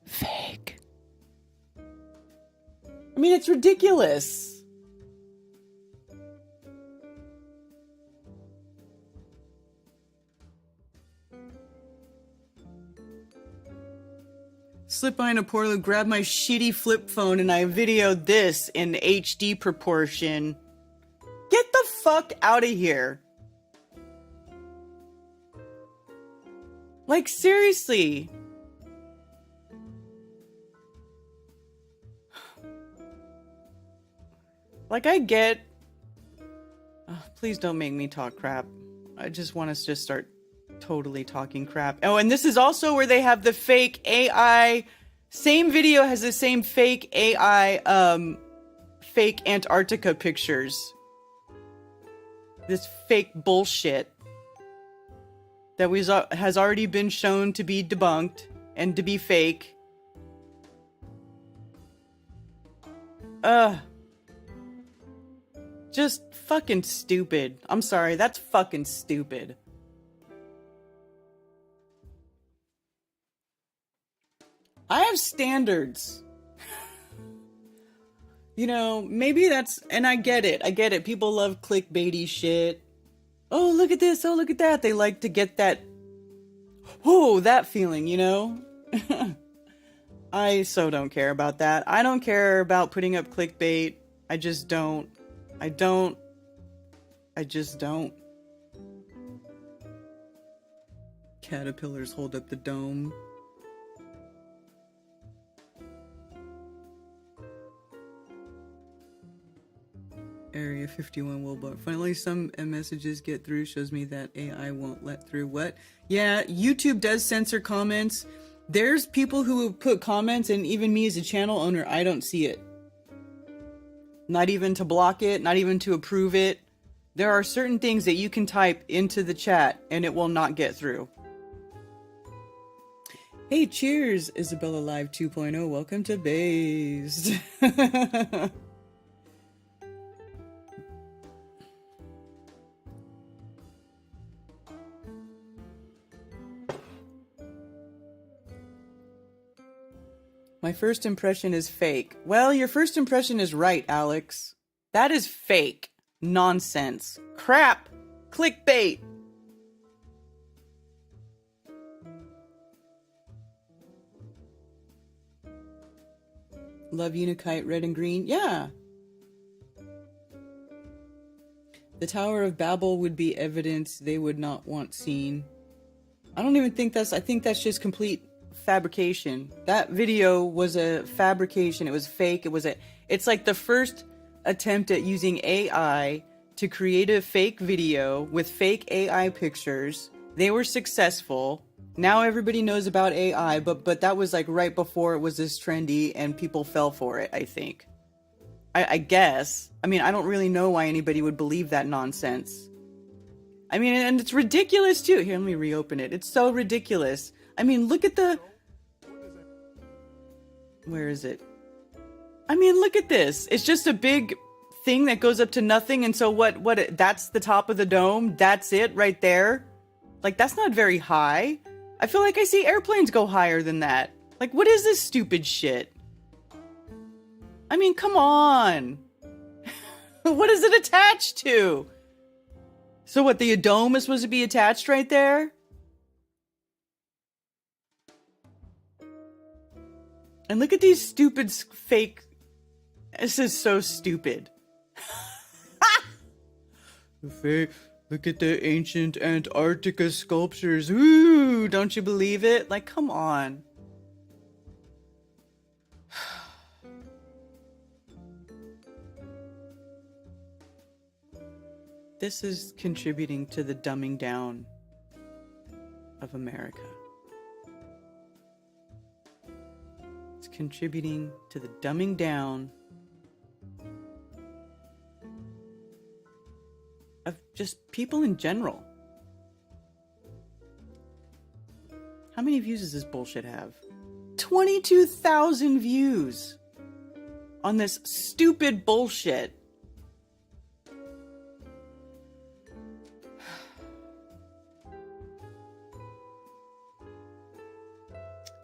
Fake. I mean, it's ridiculous. Slip behind a portal, grab my shitty flip phone, and I videoed this in HD proportion. Get the fuck out of here. Like, seriously. Like, I get... please don't make me talk crap. I just want us to just start totally talking crap. Oh, and this is also where they have the fake AI. Same video has the same fake AI, fake Antarctica pictures. This fake bullshit that has already been shown to be debunked and to be fake. Just fucking stupid. I'm sorry, that's fucking stupid. I have standards. You know, maybe that's... And I get it. I get it. People love clickbaity shit. Oh, look at this. Oh, look at that. They like to get that... Whoa, that feeling, you know? I so don't care about that. I don't care about putting up clickbait. I just don't. I just don't. Caterpillars hold up the dome. Area 51 will block. Finally, some messages get through. Shows me that AI won't let through. What? Yeah, YouTube does censor comments. There's people who put comments, and even me as a channel owner, I don't see it. Not even to block it, not even to approve it. There are certain things that you can type into the chat, and it will not get through. Hey, cheers, Isabella Live 2.0. Welcome to Based. My first impression is fake. Well, your first impression is right, Alex. That is fake. Nonsense. Crap. Clickbait. Love Unikite, red and green. Yeah. The Tower of Babel would be evidence they would not want seen. I don't even think that's... I think that's just complete... fabrication. That video was a fabrication. It was fake. It's like the first attempt at using AI to create a fake video with fake AI pictures. They were successful. Now everybody knows about AI, but that was like right before it was this trendy and people fell for it, I think. I guess. I mean, I don't really know why anybody would believe that nonsense. I mean, and it's ridiculous too. Here, let me reopen it. It's so ridiculous. I mean, look at the... Where is it? I mean, look at this. It's just a big thing that goes up to nothing. And so what, that's the top of the dome. That's it right there. Like, that's not very high. I feel like I see airplanes go higher than that. Like, what is this stupid shit? I mean, come on. What is it attached to? So what, the dome is supposed to be attached right there? And look at these stupid fake... This is so stupid. Look at the ancient Antarctica sculptures. Ooh, don't you believe it? Like, come on. This is contributing to the dumbing down of America. It's contributing to the dumbing down of just people in general. How many views does this bullshit have? 22,000 views on this stupid bullshit.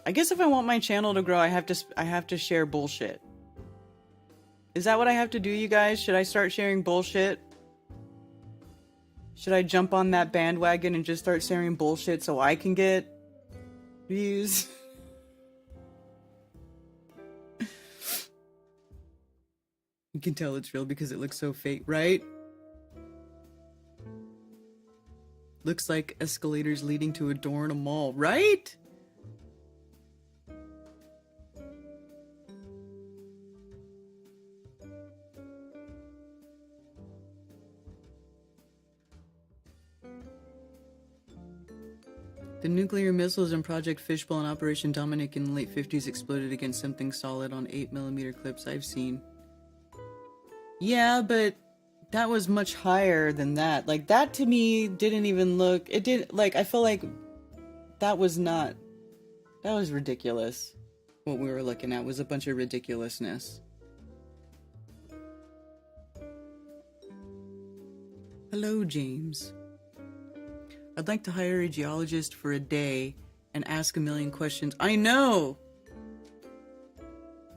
I guess if I want my channel to grow, I have to share bullshit. Is that what I have to do, you guys? Should I start sharing bullshit? Should I jump on that bandwagon and just start sharing bullshit so I can get views? You can tell it's real because it looks so fake, right? Looks like escalators leading to a door in a mall, right? The nuclear missiles in Project Fishbowl and Operation Dominic in the late 50s exploded against something solid on 8mm clips I've seen. Yeah, but that was much higher than that. Like, that to me didn't even look... It did... Like, I feel like that was not... That was ridiculous. What we were looking at was a bunch of ridiculousness. Hello, James. I'd like to hire a geologist for a day and ask a million questions. I know!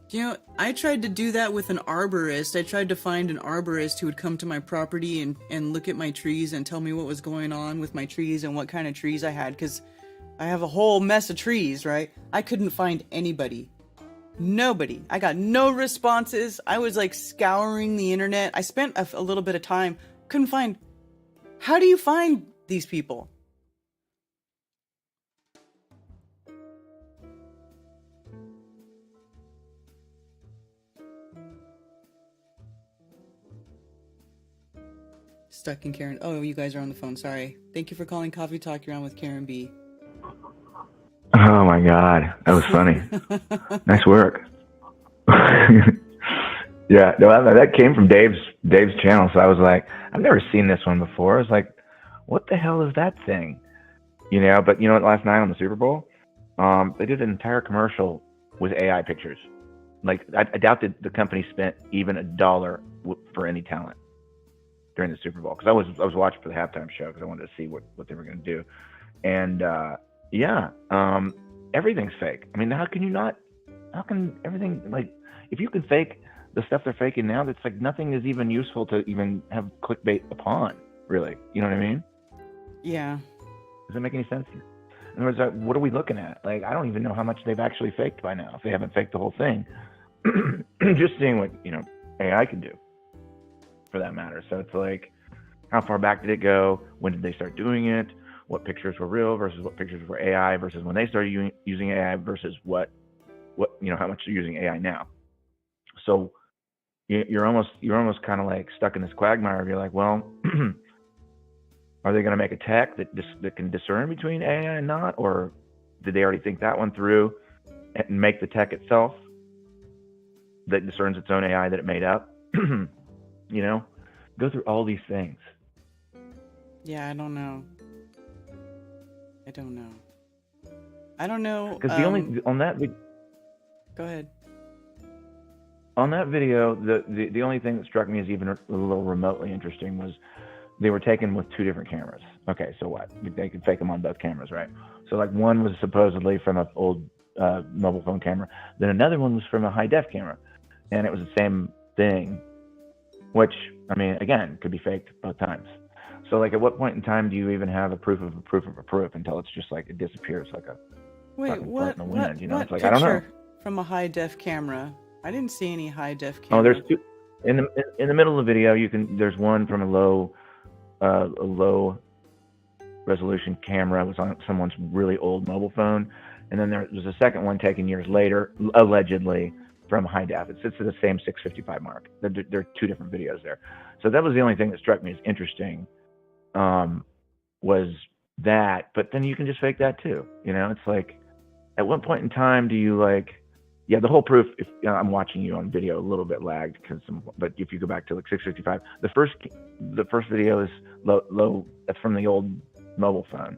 You know, I tried to do that with an arborist. I tried to find an arborist who would come to my property and look at my trees and tell me what was going on with my trees and what kind of trees I had, because I have a whole mess of trees, right? I couldn't find anybody. Nobody. I got no responses. I was like scouring the internet. I spent a little bit of time. Couldn't find... How do you find these people? Stuck in Karen. Oh, you guys are on the phone. Sorry. Thank you for calling Coffee Talk. You're on with Karen B. Oh my God, that was funny. Nice work. Yeah, no, that came from Dave's channel. So I was like, I've never seen this one before. I was like, what the hell is that thing? You know, but you know what? Last night on the Super Bowl, they did an entire commercial with AI pictures. Like, I doubt that the company spent even $1 for any talent during the Super Bowl, because I was watching for the halftime show because I wanted to see what they were going to do, and everything's fake. I mean, how can everything, like, if you can fake the stuff they're faking now, that's like nothing is even useful to even have clickbait upon, really. You know what I mean? Yeah. Does that make any sense? In other words, what are we looking at? Like, I don't even know how much they've actually faked by now, if they haven't faked the whole thing. Just seeing what, you know, AI can do, for that matter. So it's like, how far back did it go? When did they start doing it? What pictures were real versus what pictures were AI, versus when they started using AI versus what you know, how much they're using AI now. So you're almost kind of like stuck in this quagmire. You're like, well, are they going to make a tech that can discern between AI and not, or did they already think that one through and make the tech itself that discerns its own AI that it made up? You know, go through all these things. Yeah, I don't know. Because on that. Go ahead. On that video, the only thing that struck me as even a little remotely interesting was they were taken with two different cameras. Okay, so what? They could fake them on both cameras, right? So like one was supposedly from an old mobile phone camera, then another one was from a high def camera, and it was the same thing, which, I mean, again, could be faked both times. So like, at what point in time do you even have a proof of a proof of a proof until it's just like it disappears like a what in the wind, you know? It's like, picture I don't know. From a high def camera? I didn't see any high def camera. Oh, there's two in the middle of the video. There's one from a low a low resolution camera. It was on someone's really old mobile phone. And then there was a second one taken years later, allegedly, from high def. It sits at the same 655 mark. There are two different videos there. So that was the only thing that struck me as interesting, was that. But then you can just fake that too. You know, it's like, at what point in time do you like, yeah, the whole proof, if I'm watching you on video, a little bit lagged, but if you go back to like 655, the first video is low, that's from the old mobile phone.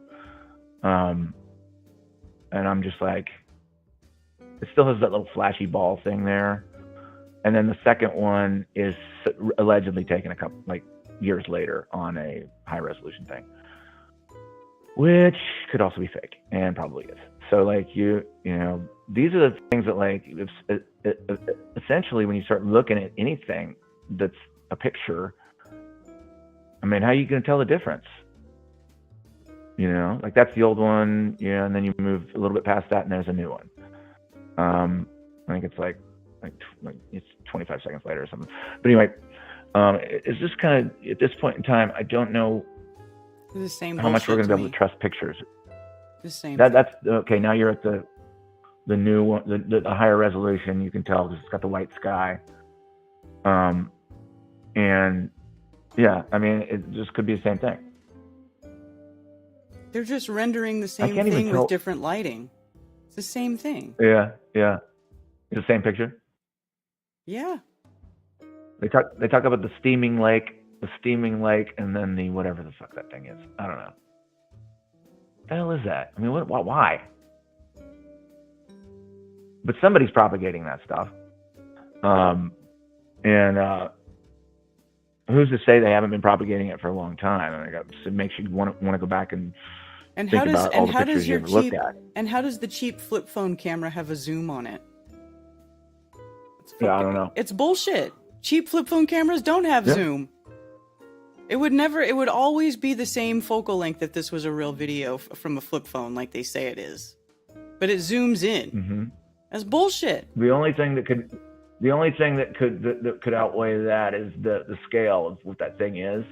And I'm just like, it still has that little flashy ball thing there. And then the second one is allegedly taken a couple, like, years later on a high resolution thing, which could also be fake and probably is. So like, you know, these are the things that, like, essentially when you start looking at anything that's a picture, I mean, how are you going to tell the difference? You know, like, that's the old one, yeah, and then you move a little bit past that and there's a new one. I think it's like it's 25 seconds later or something. But anyway, it's just kind of, at this point in time, I don't know The same how much we're going bullshit to be able me. to trust pictures. The same. That's okay. Now you're at the new one, the higher resolution. You can tell because it's got the white sky. And yeah, I mean, it just could be the same thing. They're just rendering the same can't even thing tell- with different lighting. It's the same thing. Yeah. It's the same picture. Yeah. They talk about the steaming lake, and then the whatever the fuck that thing is. I don't know. What the hell is that? I mean, why? But somebody's propagating that stuff. And who's to say they haven't been propagating it for a long time? And it makes you want to go back and think about all the pictures you ever looked at. And how does the cheap flip phone camera have a zoom on it? Yeah, I don't know. It's bullshit. Cheap flip phone cameras don't have zoom. It would always be the same focal length if this was a real video from a flip phone, like they say it is. But it zooms in. Mm-hmm. That's bullshit. The only thing that could outweigh that is the scale of what that thing is,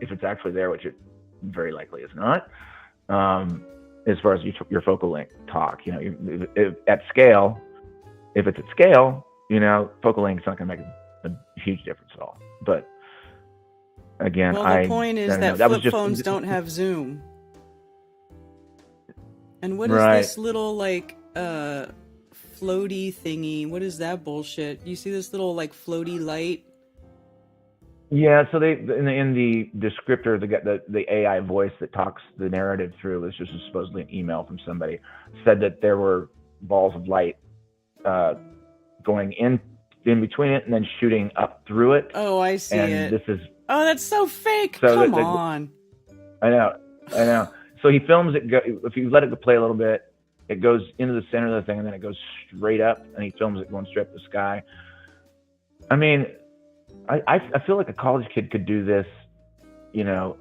if it's actually there, which it very likely is not. As far as your focal length talk, you know, if it's at scale, you know, focal length is not going to make a huge difference at all. But again, the point is that flip phones don't have zoom. And what is this little, like, floaty thingy? What is that bullshit? You see this little, like, floaty light? Yeah, so they in the descriptor, the AI voice that talks the narrative through, this was supposedly an email from somebody, said that there were balls of light going in between it and then shooting up through it. Oh, I see it. This is that's so fake. So Come on. I know. So he films it. If you let it play a little bit, it goes into the center of the thing, and then it goes straight up, and he films it going straight up the sky. I mean, I feel like a college kid could do this, you know,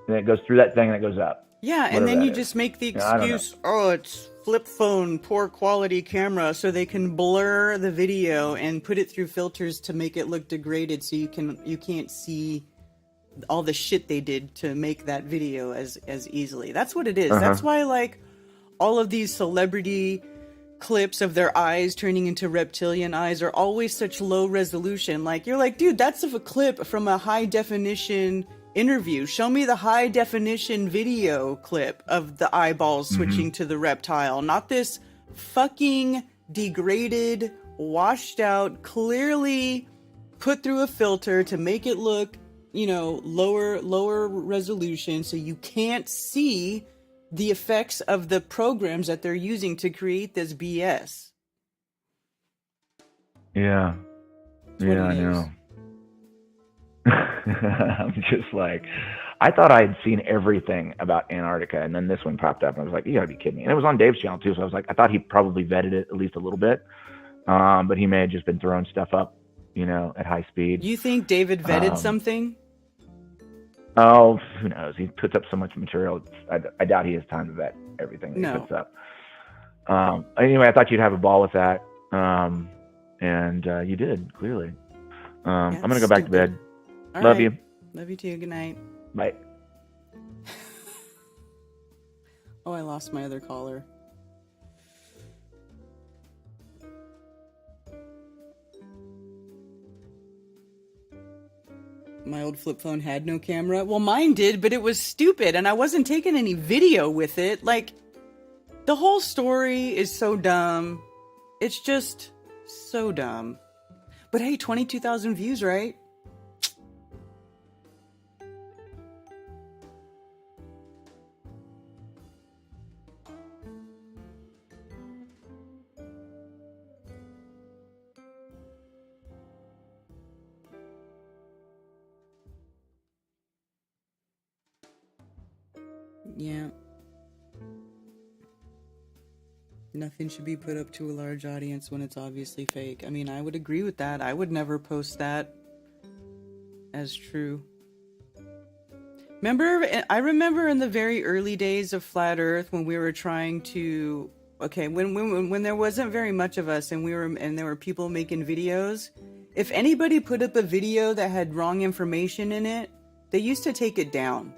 and it goes through that thing and it goes up. Yeah, and then you just make the excuse, it's flip phone, poor quality camera, so they can blur the video and put it through filters to make it look degraded, so you can't see all the shit they did to make that video as easily. That's what it is. That's why, like, all of these celebrity clips of their eyes turning into reptilian eyes are always such low resolution. Like, you're like, dude, that's a clip from a high definition interview. Show me the high definition video clip of the eyeballs switching to the reptile, not this fucking degraded, washed out, clearly put through a filter to make it look, you know, lower resolution, so you can't see the effects of the programs that they're using to create this BS. Yeah, I know. I'm just like, I thought I had seen everything about Antarctica, and then this one popped up, and I was like, you gotta be kidding me. And it was on Dave's channel too, so I was like, I thought he probably vetted it at least a little bit, but he may have just been throwing stuff up, you know, at high speed. You think David vetted something? Oh, who knows? He puts up so much material. I doubt he has time to vet everything that he puts up. Anyway, I thought you'd have a ball with that, and you did, clearly. I'm going to go back to bed. All Love right. you. Love you too. Good night. Bye. Oh, I lost my other caller. My old flip phone had no camera. Well, mine did, but it was stupid, and I wasn't taking any video with it. Like, the whole story is so dumb. It's just so dumb. But hey, 22,000 views, right? Yeah. Nothing should be put up to a large audience when it's obviously fake. I mean, I would agree with that. I would never post that as true. I remember in the very early days of Flat Earth when we were trying to, when there wasn't very much of us and there were people making videos. If anybody put up a video that had wrong information in it, they used to take it down.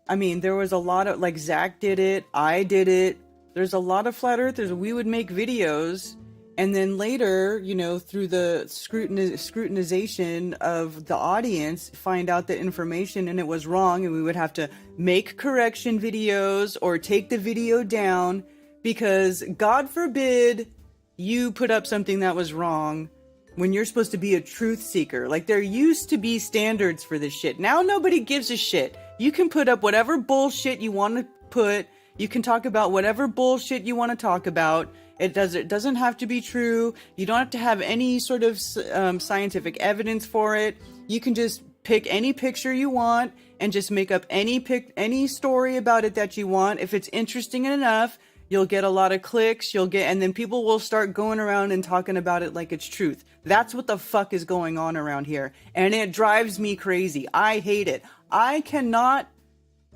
I mean, there was a lot of, like, Zach did it, I did it. There's a lot of flat earthers. We would make videos, and then later, you know, through the scrutinization of the audience, find out the information and it was wrong, and we would have to make correction videos or take the video down because, God forbid, you put up something that was wrong when you're supposed to be a truth seeker. Like, there used to be standards for this shit. Now nobody gives a shit. You can put up whatever bullshit you want to put. You can talk about whatever bullshit you want to talk about. It doesn't have to be true. You don't have to have any sort of scientific evidence for it. You can just pick any picture you want and just make up any story about it that you want. If it's interesting enough, you'll get a lot of clicks. And then people will start going around and talking about it like it's truth. That's what the fuck is going on around here. And it drives me crazy. I hate it. I cannot,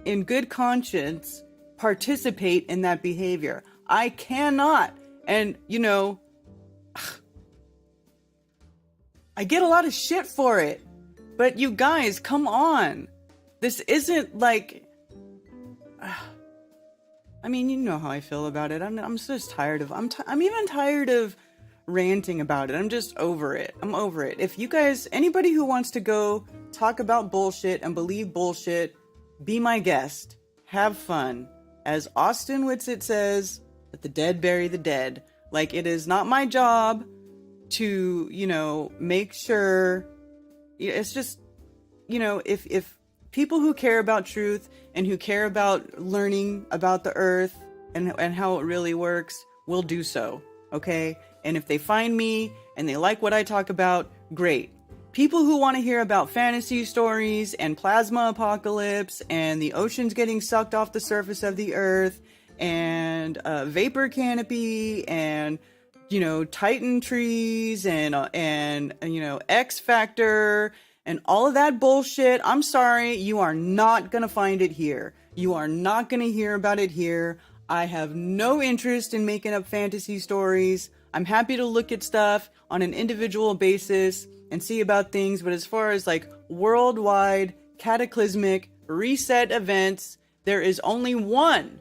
in good conscience, participate in that behavior. I cannot. And, you know, I get a lot of shit for it. But you guys, come on. This isn't like... I mean, you know how I feel about it. I'm just tired of... I'm even tired of ranting about it. I'm just over it. I'm over it. If you guys... Anybody who wants to go talk about bullshit and believe bullshit, be my guest. Have fun. As Austin Whitsitt says, let the dead bury the dead. Like, it is not my job to, you know, make sure... It's just, you know, if people who care about truth and who care about learning about the earth and how it really works will do so, okay? And if they find me and they like what I talk about, great. People who want to hear about fantasy stories and plasma apocalypse and the oceans getting sucked off the surface of the earth and vapor canopy and, you know, Titan trees and you know, X Factor and all of that bullshit, I'm sorry, you are not going to find it here. You are not going to hear about it here. I have no interest in making up fantasy stories. I'm happy to look at stuff on an individual basis and see about things, but as far as like worldwide cataclysmic reset events, there is only one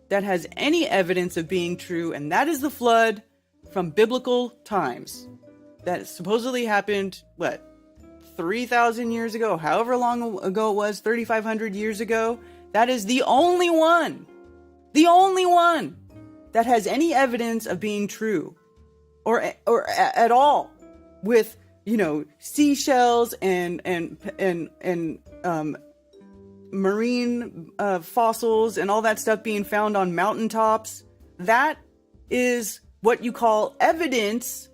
that has any evidence of being true, and that is the flood from biblical times that supposedly happened, 3,000 years ago, however long ago it was, 3,500 years ago. That is the only one that has any evidence of being true or at all, with, you know, seashells and marine fossils and all that stuff being found on mountaintops. That is what you call evidence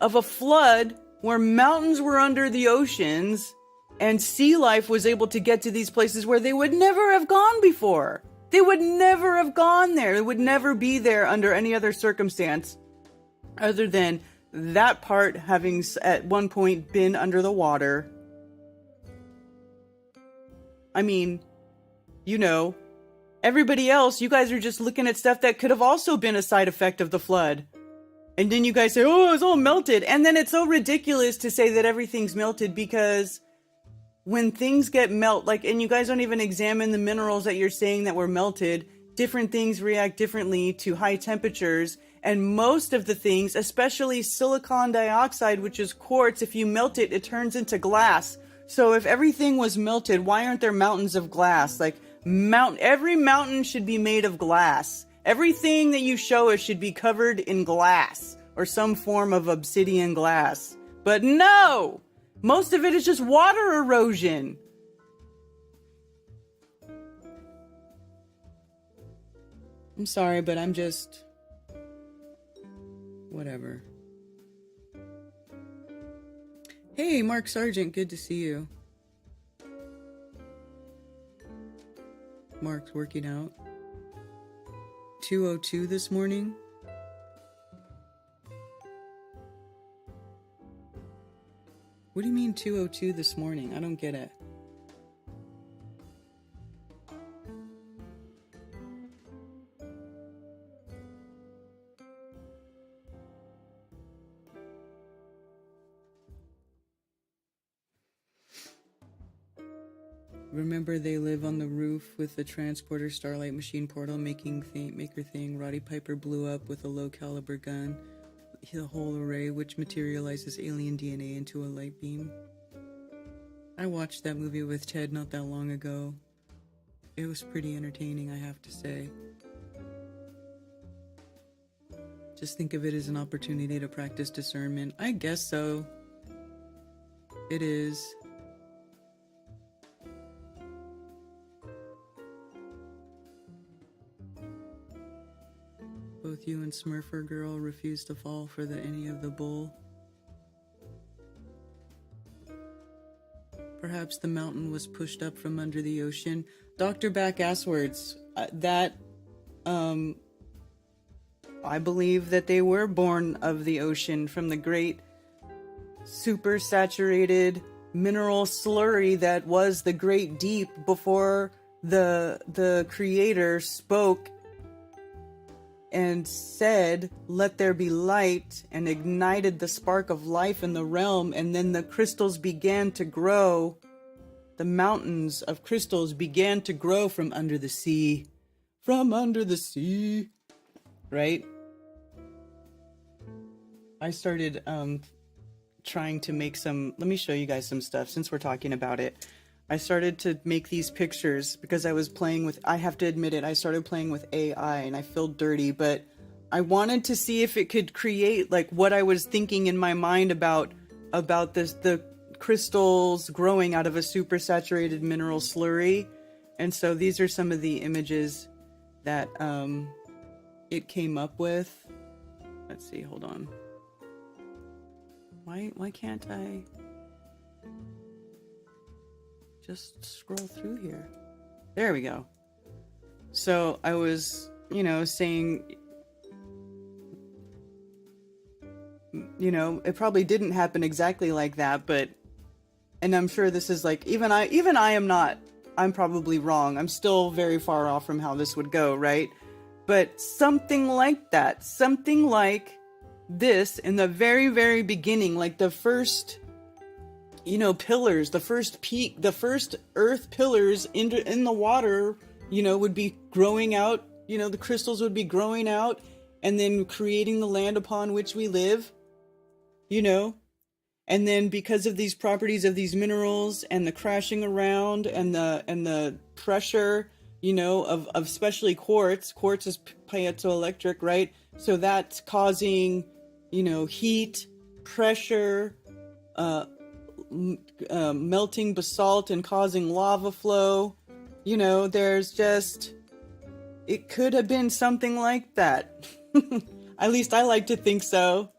of a flood where mountains were under the oceans and sea life was able to get to these places where they would never have gone before. They would never have gone there. They would never be there under any other circumstance other than that part having at one point been under the water. I mean, you know, everybody else, you guys are just looking at stuff that could have also been a side effect of the flood. And then you guys say, oh, it's all melted. And then it's so ridiculous to say that everything's melted because when things get like, and you guys don't even examine the minerals that you're saying that were melted, different things react differently to high temperatures. And most of the things, especially silicon dioxide, which is quartz, if you melt it, it turns into glass. So if everything was melted, why aren't there mountains of glass? Like every mountain should be made of glass. Everything that you show us should be covered in glass or some form of obsidian glass. But no! Most of it is just water erosion. I'm sorry, but I'm just... whatever. Hey, Mark Sargent, good to see you. Mark's working out. 2:02 this morning. What do you mean 2:02 this morning? I don't get it. Remember, they live on the roof with the transporter Starlight Machine portal maker thing. Roddy Piper blew up with a low caliber gun. The whole array, which materializes alien DNA into a light beam. I watched that movie with Ted not that long ago. It was pretty entertaining, I have to say. Just think of it as an opportunity to practice discernment. I guess so. It is. Both you and Smurfer Girl refuse to fall for any of the bull. Perhaps the mountain was pushed up from under the ocean. Dr. Back Asswards, I believe that they were born of the ocean from the great super saturated mineral slurry that was the great deep before the creator spoke and said, "Let there be light," and ignited the spark of life in the realm, and then the crystals began to grow. The mountains of crystals began to grow from under the sea. From under the sea. Right? I started trying to make some... Let me show you guys some stuff since we're talking about it. I started to make these pictures because I was playing with, I have to admit it, I started playing with AI and I feel dirty, but I wanted to see if it could create like what I was thinking in my mind about this, the crystals growing out of a super saturated mineral slurry. And so these are some of the images that it came up with. Let's see, hold on. Why can't I just scroll through here? There we go. So I was, saying, it probably didn't happen exactly like that, but, and I'm sure this is like, even I am not, I'm probably wrong. I'm still very far off from how this would go, right? But something like that, something like this in the very, very beginning, like the first, pillars, the first peak, the first earth pillars in the water, would be growing out, the crystals would be growing out and then creating the land upon which we live, and then because of these properties of these minerals and the crashing around and the pressure, of especially quartz is piezoelectric, right? So that's causing, heat, pressure, melting basalt and causing lava flow. There's just, it could have been something like that. At least I like to think so.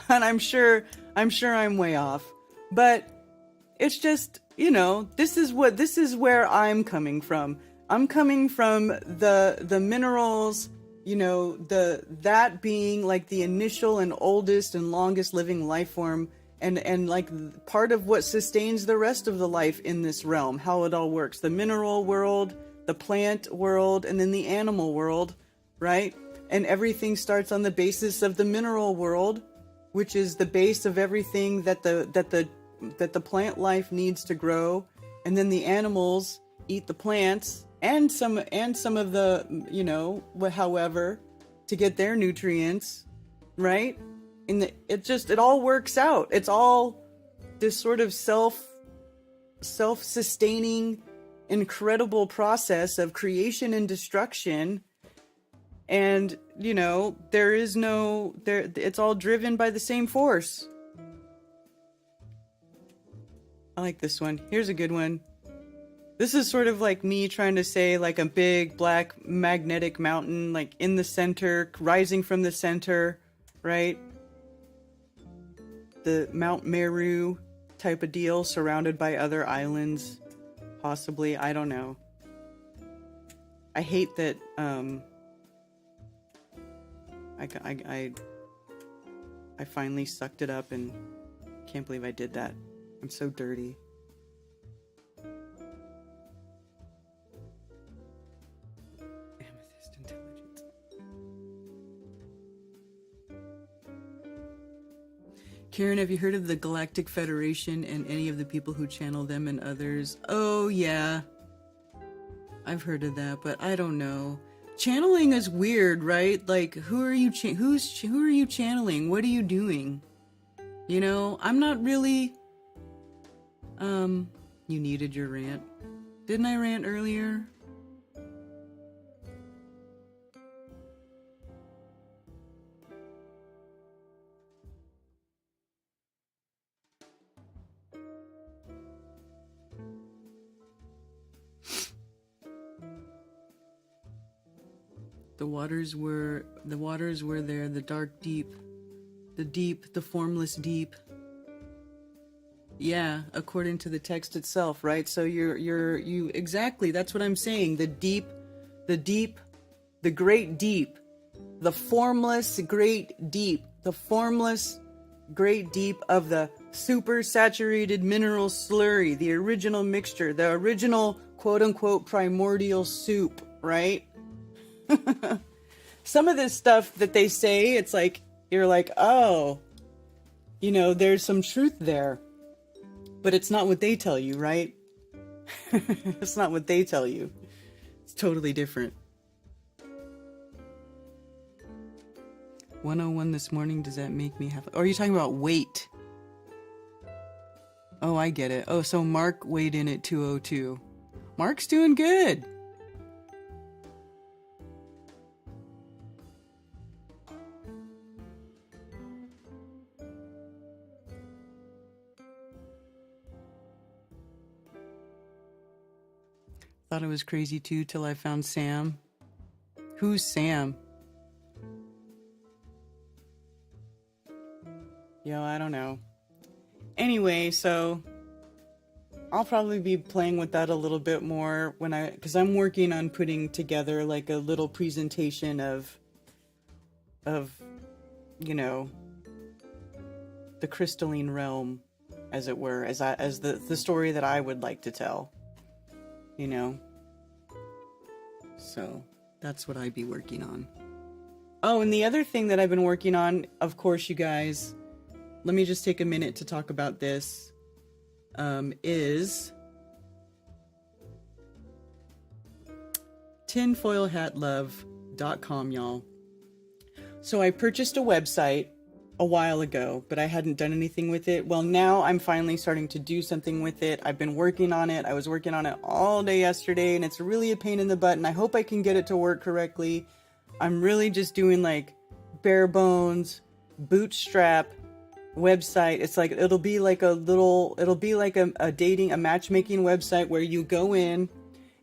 And I'm sure I'm way off. But it's just, this is where I'm coming from. I'm coming from the minerals, that being like the initial and oldest and longest living life form, and like part of what sustains the rest of the life in this realm, how it all works. The mineral world, the plant world, and then the animal world, right? And everything starts on the basis of the mineral world, which is the base of everything that the plant life needs to grow. and then the animals eat the plants and some of the, you know, however, to get their nutrients, right? It all works out. It's all this sort of self-sustaining, incredible process of creation and destruction. And, you know, it's all driven by the same force. I like this one. Here's a good one. This is sort of like me trying to say like a big black magnetic mountain, like in the center, rising from the center, right? The Mount Meru type of deal, surrounded by other islands, possibly. I don't know. I hate that, I finally sucked it up and can't believe I did that. I'm so dirty. Amethyst intelligence. Karen, have you heard of the Galactic Federation and any of the people who channel them and others? Oh yeah, I've heard of that, but I don't know. Channeling is weird, right? Like, who are you channeling? What are you doing? You know, I'm not really. You needed your rant. Didn't I rant earlier? The waters were there, the dark deep, the formless deep. Yeah, according to the text itself, right? So you exactly, that's what I'm saying. The deep, the great deep, the formless great deep, the formless great deep of the super saturated mineral slurry, the original mixture, the original quote unquote primordial soup, right? Some of this stuff that they say, it's like, you're like, oh, you know, there's some truth there. But it's not what they tell you, right? It's not what they tell you. It's totally different. 101 this morning, does that make me have... Oh, are you talking about weight? Oh, I get it. Oh, so Mark weighed in at 202. Mark's doing good. Thought it was crazy too till I found Sam. Who's Sam? Yo, I don't know. Anyway, so I'll probably be playing with that a little bit more because I'm working on putting together like a little presentation of you know, the crystalline realm, as it were, as the story that I would like to tell. You know, so that's what I'd be working on. Oh, and the other thing that I've been working on, of course, you guys, let me just take a minute to talk about this, is tinfoilhatlove.com, y'all. So I purchased a website a while ago, but I hadn't done anything with it. Well, now I'm finally starting to do something with it. I've been working on it. I was working on it all day yesterday, and it's really a pain in the butt, and I hope I can get it to work correctly. I'm really just doing like bare bones, bootstrap website. It's like, it'll be like a matchmaking website where you go in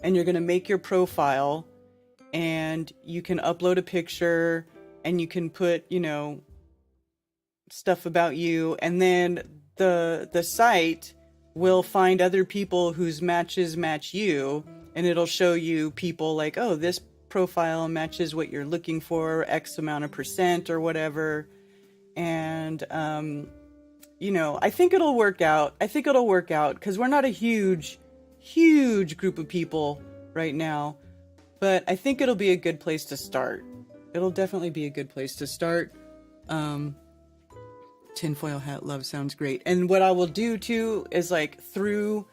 and you're going to make your profile and you can upload a picture and you can put, you know, stuff about you, and then the site will find other people whose matches match you, and it'll show you people like, oh, this profile matches what you're looking for, X amount of percent or whatever. And you know, I think it'll work out because we're not a huge group of people right now, but I think it'll be a good place to start. It'll definitely be a good place to start. Tinfoil hat love sounds great. And what I will do too is like through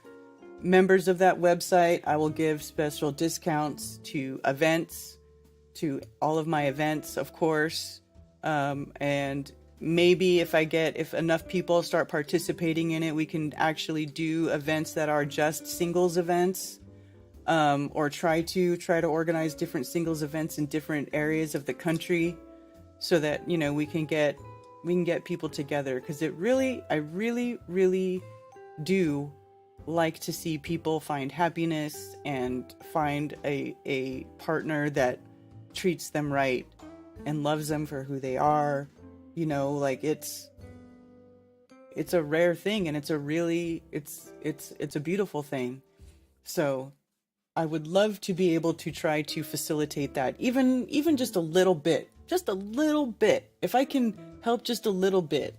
members of that website, I will give special discounts to events, to all of my events, of course. And maybe if enough people start participating in it, we can actually do events that are just singles events, or try to organize different singles events in different areas of the country, so that, you know, we can get people together. Because I really do like to see people find happiness and find a partner that treats them right and loves them for who they are. You know, like it's a rare thing, and it's a beautiful thing. So I would love to be able to try to facilitate that, even just a little bit. If I can help just a little bit,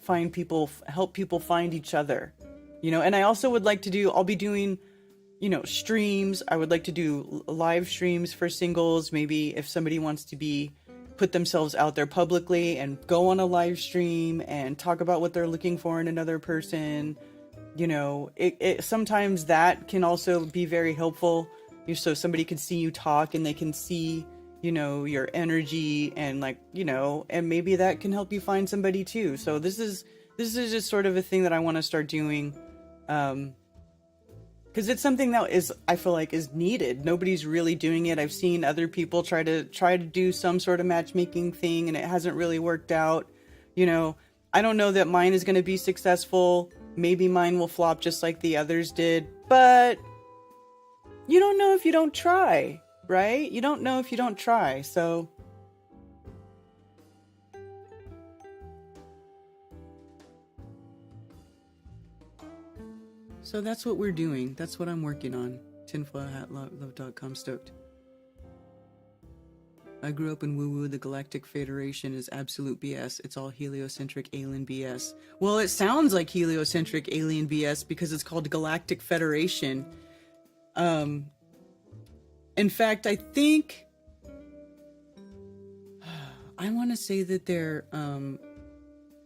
help people find each other, you know. And I also would like to I'll be doing, you know, streams. I would like to do live streams for singles. Maybe if somebody wants to put themselves out there publicly and go on a live stream and talk about what they're looking for in another person, you know, it sometimes that can also be very helpful. So somebody can see you talk and they can see, you know, your energy, and like, you know, and maybe that can help you find somebody too. So this is just sort of a thing that I want to start doing, because it's something that I feel like is needed. Nobody's really doing it. I've seen other people try to do some sort of matchmaking thing, and it hasn't really worked out. You know, I don't know that mine is going to be successful. Maybe mine will flop just like the others did, but you don't know if you don't try, right? You don't know if you don't try. So that's what we're doing. That's what I'm working on. tinfoilhatlove.com. Stoked. I grew up in woo-woo. The Galactic Federation is absolute BS. It's all heliocentric alien BS. Well, it sounds like heliocentric alien BS because it's called Galactic Federation. In fact, I think I want to say that they're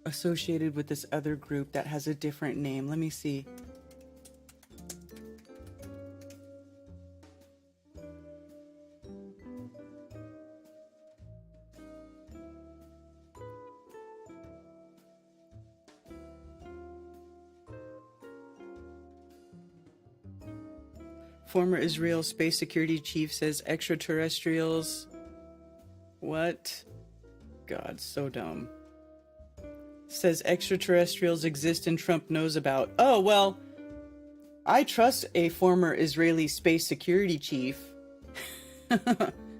associated with this other group that has a different name. Let me see. Former Israel Space Security Chief says extraterrestrials. What? God, so dumb. Says extraterrestrials exist and Trump knows about. Oh, well, I trust a former Israeli space security chief.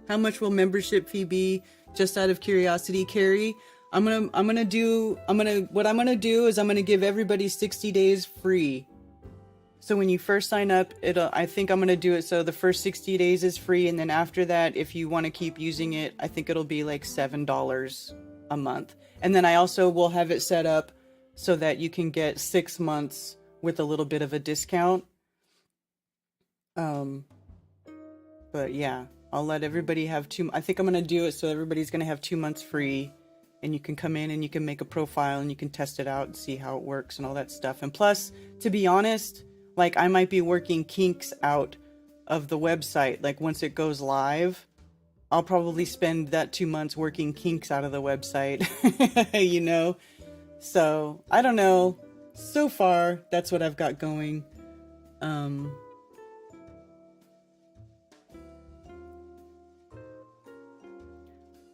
How much will membership fee be? Just out of curiosity, Carrie. What I'm gonna do is I'm gonna give everybody 60 days free. So when you first sign up, I think I'm going to do it so the first 60 days is free, and then after that, if you want to keep using it, I think it'll be like $7 a month. And then I also will have it set up so that you can get 6 months with a little bit of a discount. But yeah, I'll let everybody have I think I'm going to do it so everybody's going to have 2 months free, and you can come in and you can make a profile and you can test it out and see how it works and all that stuff. And plus, to be honest, like, I might be working kinks out of the website. Like, once it goes live, I'll probably spend that 2 months working kinks out of the website, you know? So, I don't know. So far, that's what I've got going.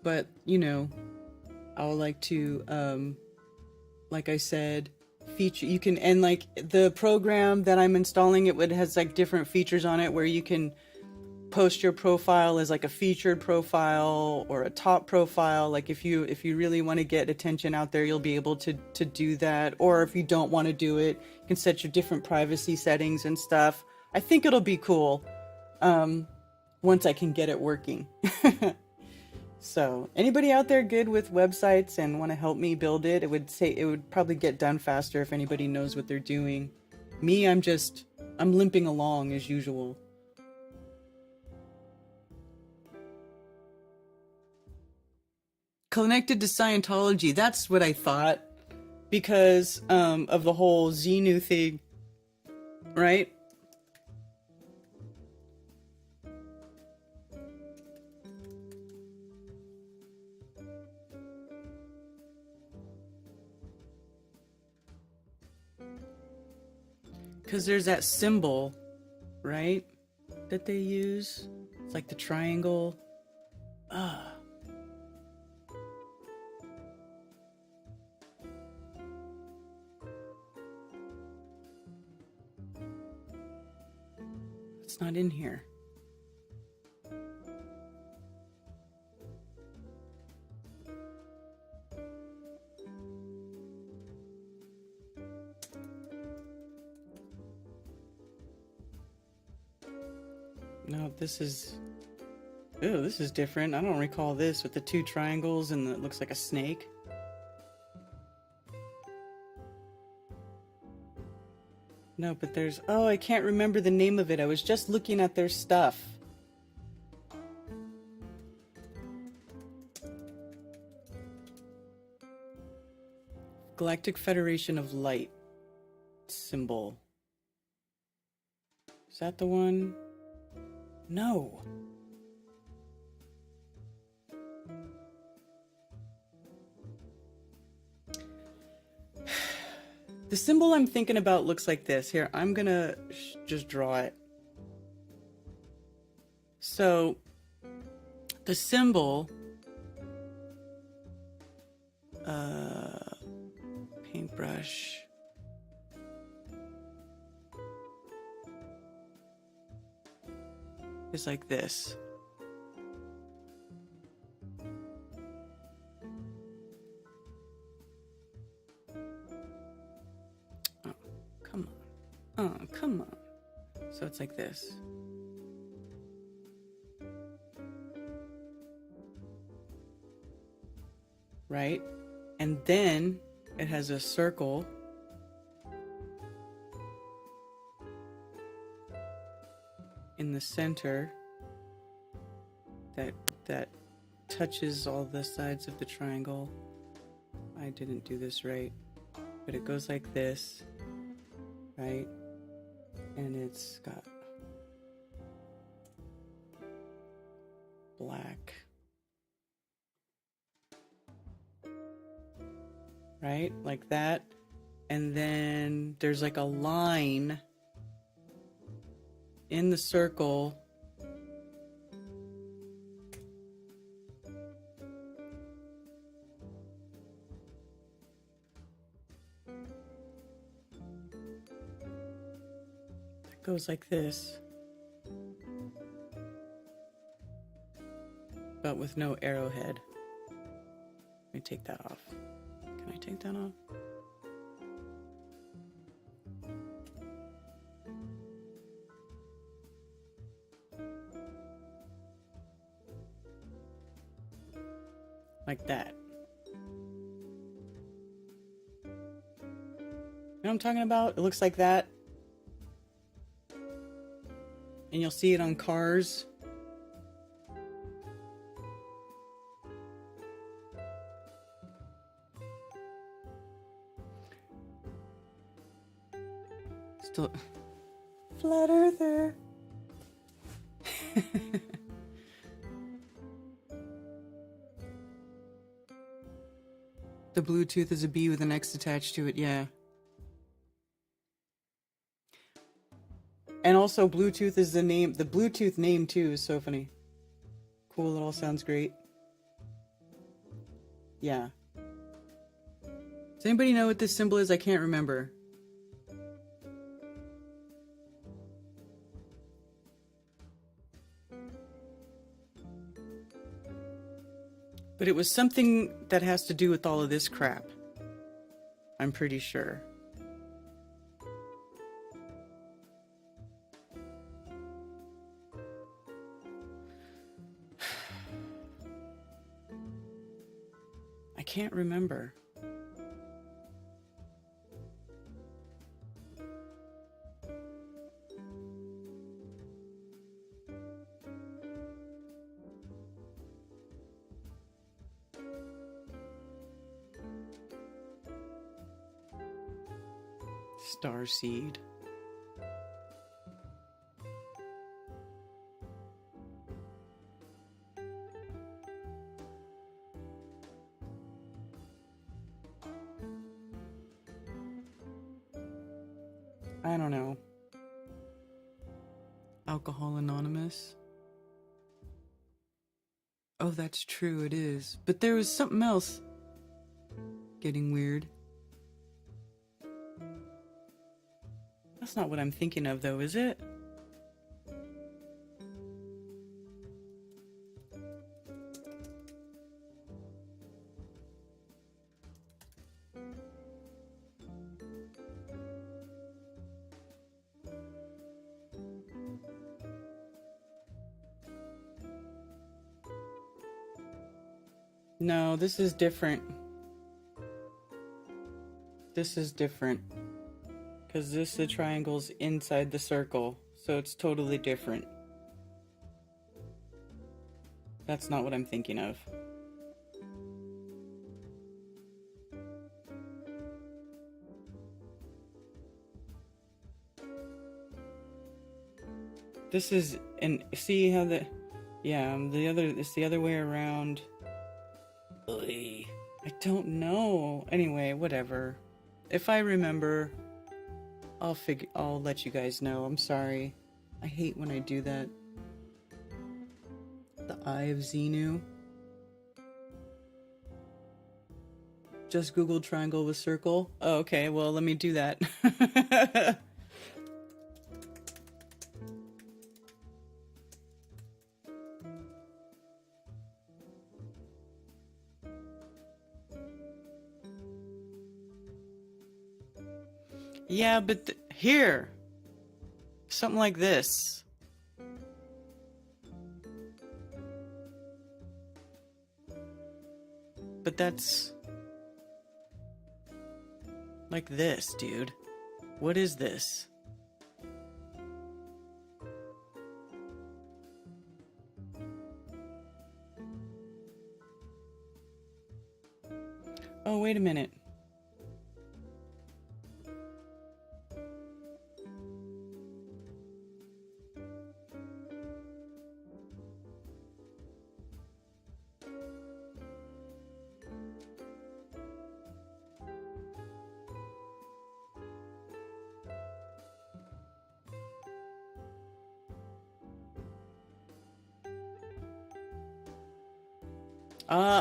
But, you know, I would like to, like I said, feature you can, and like the program that I'm installing, it has like different features on it where you can post your profile as like a featured profile or a top profile. Like if you really want to get attention out there, you'll be able to do that. Or if you don't want to do it, you can set your different privacy settings and stuff. I think it'll be cool once I can get it working. So anybody out there good with websites and want to help me build it, it would probably get done faster if anybody knows what they're doing. Me, I'm limping along as usual. Connected to Scientology, that's what I thought, because of the whole Xenu thing, right? Because there's that symbol, right? That they use. It's like the triangle. Ah. It's not in here. No, this is... Ew, this is different. I don't recall this with the two triangles and it looks like a snake. No, but there's... Oh, I can't remember the name of it. I was just looking at their stuff. Galactic Federation of Light symbol. Is that the one? No. The symbol I'm thinking about looks like this. Here, I'm gonna just draw it. So, the symbol, paintbrush, is like this. Oh, come on. Oh, come on. So it's like this. Right? And then it has a circle. In the center that touches all the sides of the triangle. I didn't do this right, but it goes like this, right? And it's got black, right? Like that. And then there's like a line in the circle that goes like this, but with no arrowhead. Let me take that off. Can I take that off? Like that. You know what I'm talking about? It looks like that. And you'll see it on cars. Still... Flat earther. The Bluetooth is a B with an X attached to it, yeah. And also Bluetooth is the name, the Bluetooth name too is so funny. Cool, it all sounds great. Yeah. Does anybody know what this symbol is? I can't remember. But it was something that has to do with all of this crap. I'm pretty sure. I can't remember. Starseed. I don't know. Alcohol Anonymous. Oh, that's true, it is. But there was something else getting weird. That's not what I'm thinking of, though, is it? No, this is different. This is different. Because the triangle's inside the circle, so it's totally different. That's not what I'm thinking of. This is, and see how it's the other way around. Oy, I don't know. Anyway, whatever. If I remember, I'll let you guys know. I'm sorry. I hate when I do that. The Eye of Xenu. Just Google triangle with circle. Oh, okay, well, let me do that. Yeah, but here. Something like this. But that's like this, dude. What is this? Oh, wait a minute.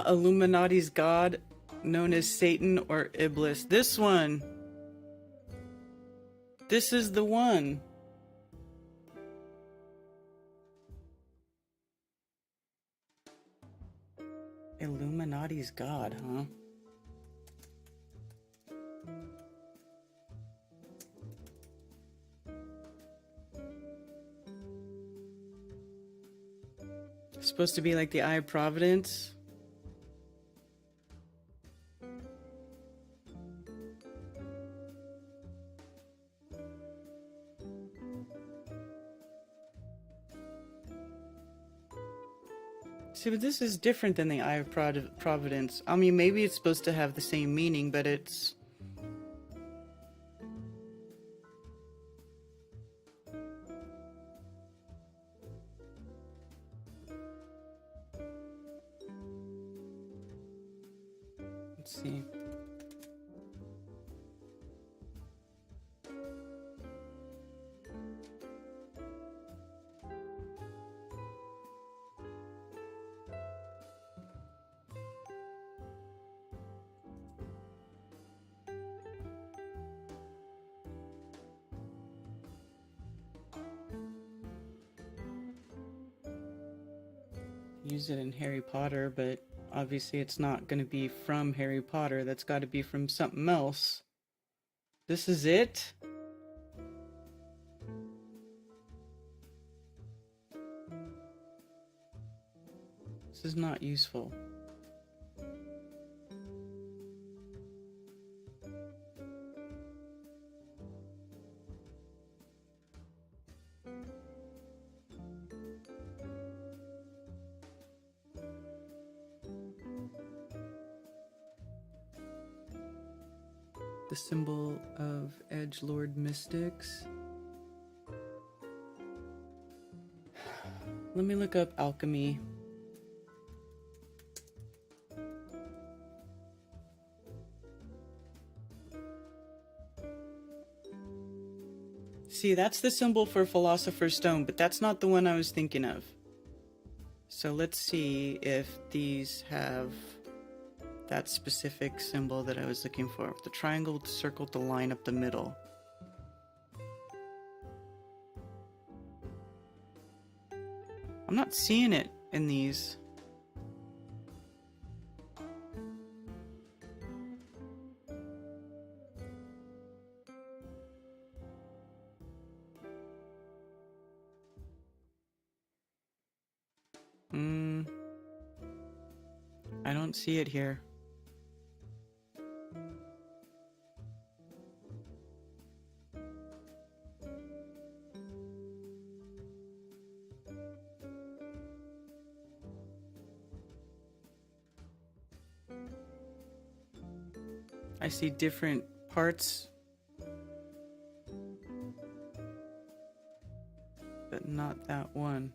Illuminati's god, known as Satan or Iblis. This one. This is the one. Illuminati's god, huh? Supposed to be like the Eye of Providence. See, but this is different than the Eye of Providence. I mean, maybe it's supposed to have the same meaning, but it's... Let's see. Use it in Harry Potter, but obviously it's not going to be from Harry Potter. That's got to be from something else. This is it? This is not useful. The symbol of edgelord mystics. Let me look up alchemy. See, that's the symbol for Philosopher's Stone, but that's not the one I was thinking of. So let's see if these have that specific symbol that I was looking for. The triangle with the circle to line up the middle. I'm not seeing it in these. I don't see it here. I see different parts, but not that one.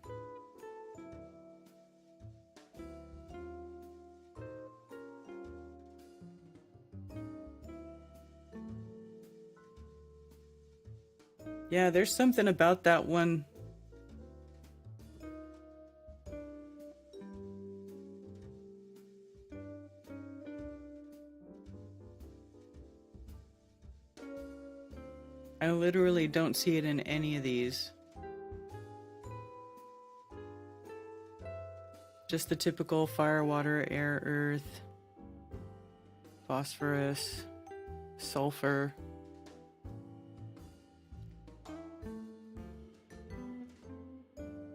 Yeah, there's something about that one. I literally don't see it in any of these. Just the typical fire, water, air, earth, phosphorus, sulfur.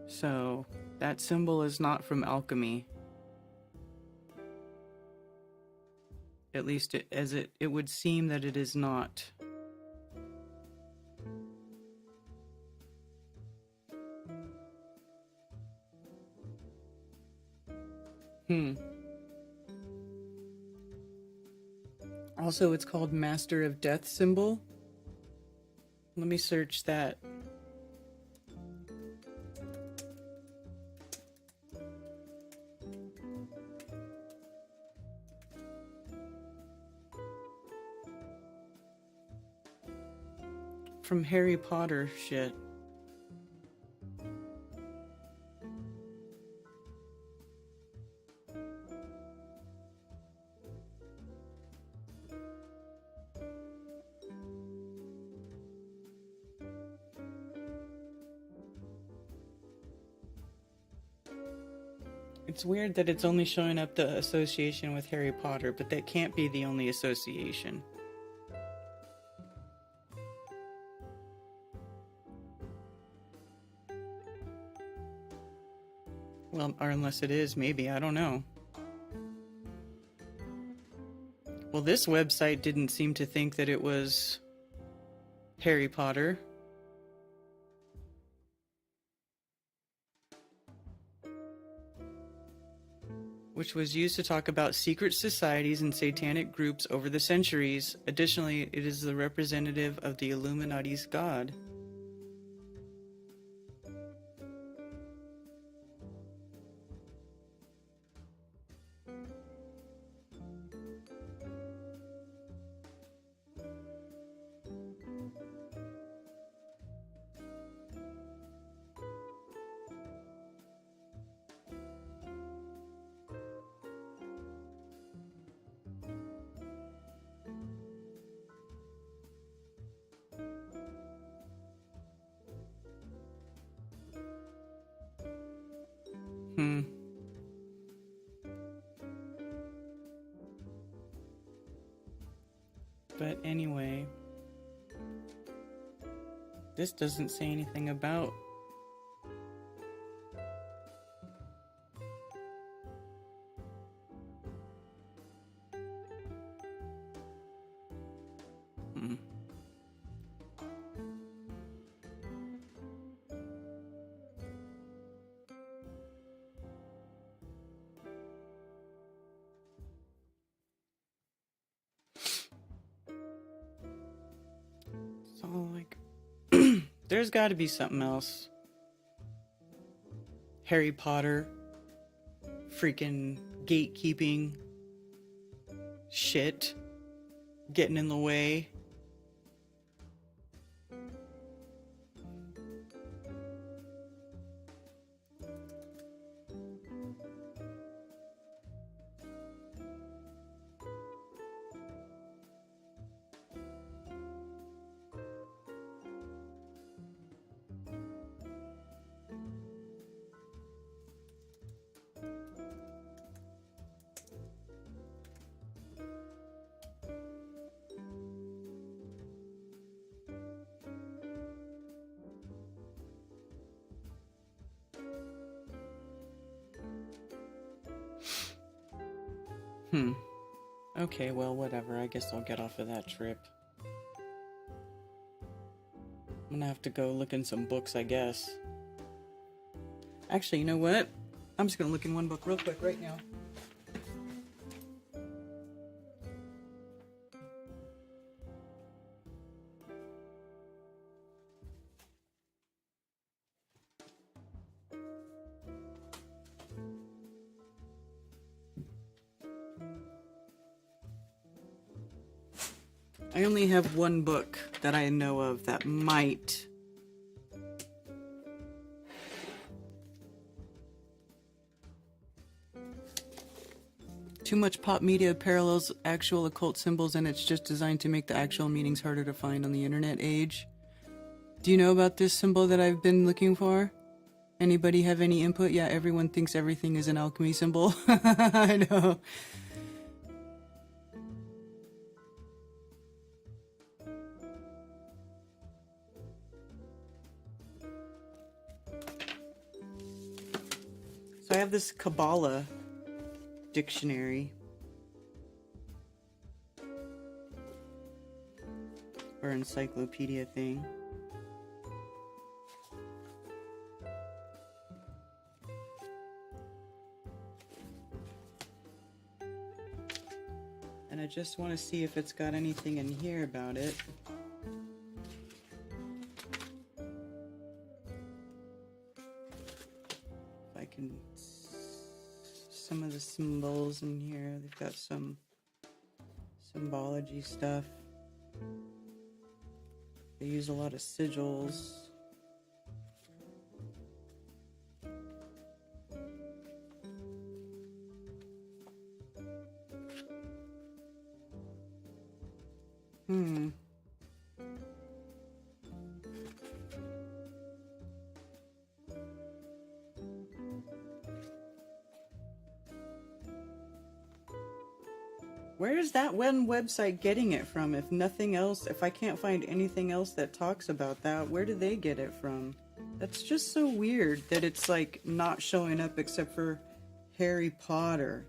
So, that symbol is not from alchemy. At least it would seem that it is not. Also, it's called Master of Death symbol. Let me search that. From Harry Potter shit. It's weird that it's only showing up the association with Harry Potter, but that can't be the only association. Well, or unless it is, maybe, I don't know. Well, this website didn't seem to think that it was Harry Potter. Which was used to talk about secret societies and satanic groups over the centuries. Additionally, it is the representative of the Illuminati's god. But anyway, this doesn't say anything about So, like, there's got to be something else. Harry Potter, freaking gatekeeping shit, getting in the way. Okay, well, whatever. I guess I'll get off of that trip. I'm gonna have to go look in some books, I guess. Actually, you know what? I'm just gonna look in one book real quick right now. I only have one book that I know of that might too much pop media parallels actual occult symbols and it's just designed to make the actual meanings harder to find on the internet age. Do you know about this symbol that I've been looking for? Anybody have any input? Yeah, everyone thinks everything is an alchemy symbol. I know. So I have this Kabbalah dictionary. Or encyclopedia thing. And I just want to see if it's got anything in here about it. If I can... Some of the symbols in here. They've got some symbology stuff. They use a lot of sigils. Where is that one website getting it from? If nothing else, if I can't find anything else that talks about that, where do they get it from? That's just so weird that it's like not showing up except for Harry Potter.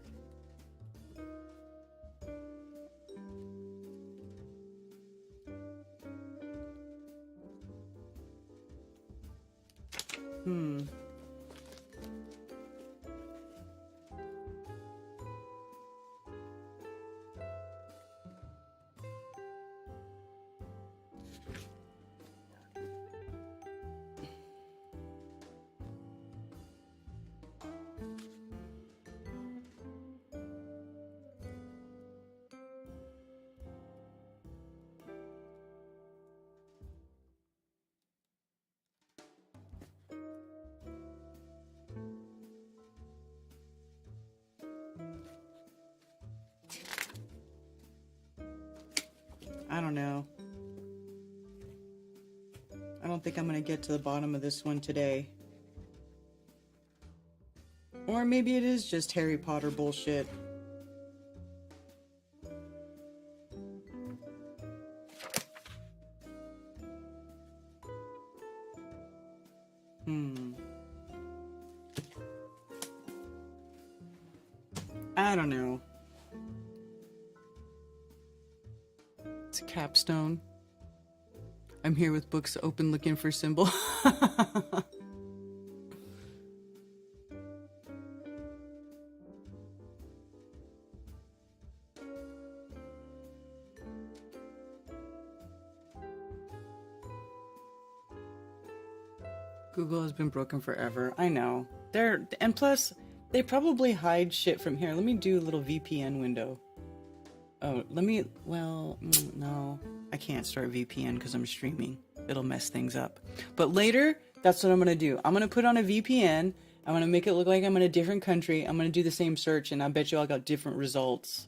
I don't know. I don't think I'm gonna get to the bottom of this one today. Or maybe it is just Harry Potter bullshit. I don't know. It's a capstone. I'm here with books open looking for symbol. Google has been broken forever. I know. And plus, they probably hide shit from here. Let me do a little VPN window. Oh, no. I can't start VPN because I'm streaming. It'll mess things up. But later, that's what I'm going to do. I'm going to put on a VPN. I'm going to make it look like I'm in a different country. I'm going to do the same search, and I bet you I got different results.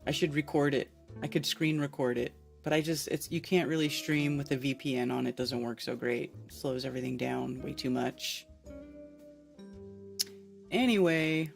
I should record it. I could screen record it. But you can't really stream with a VPN on. It doesn't work so great. It slows everything down way too much. Anyway.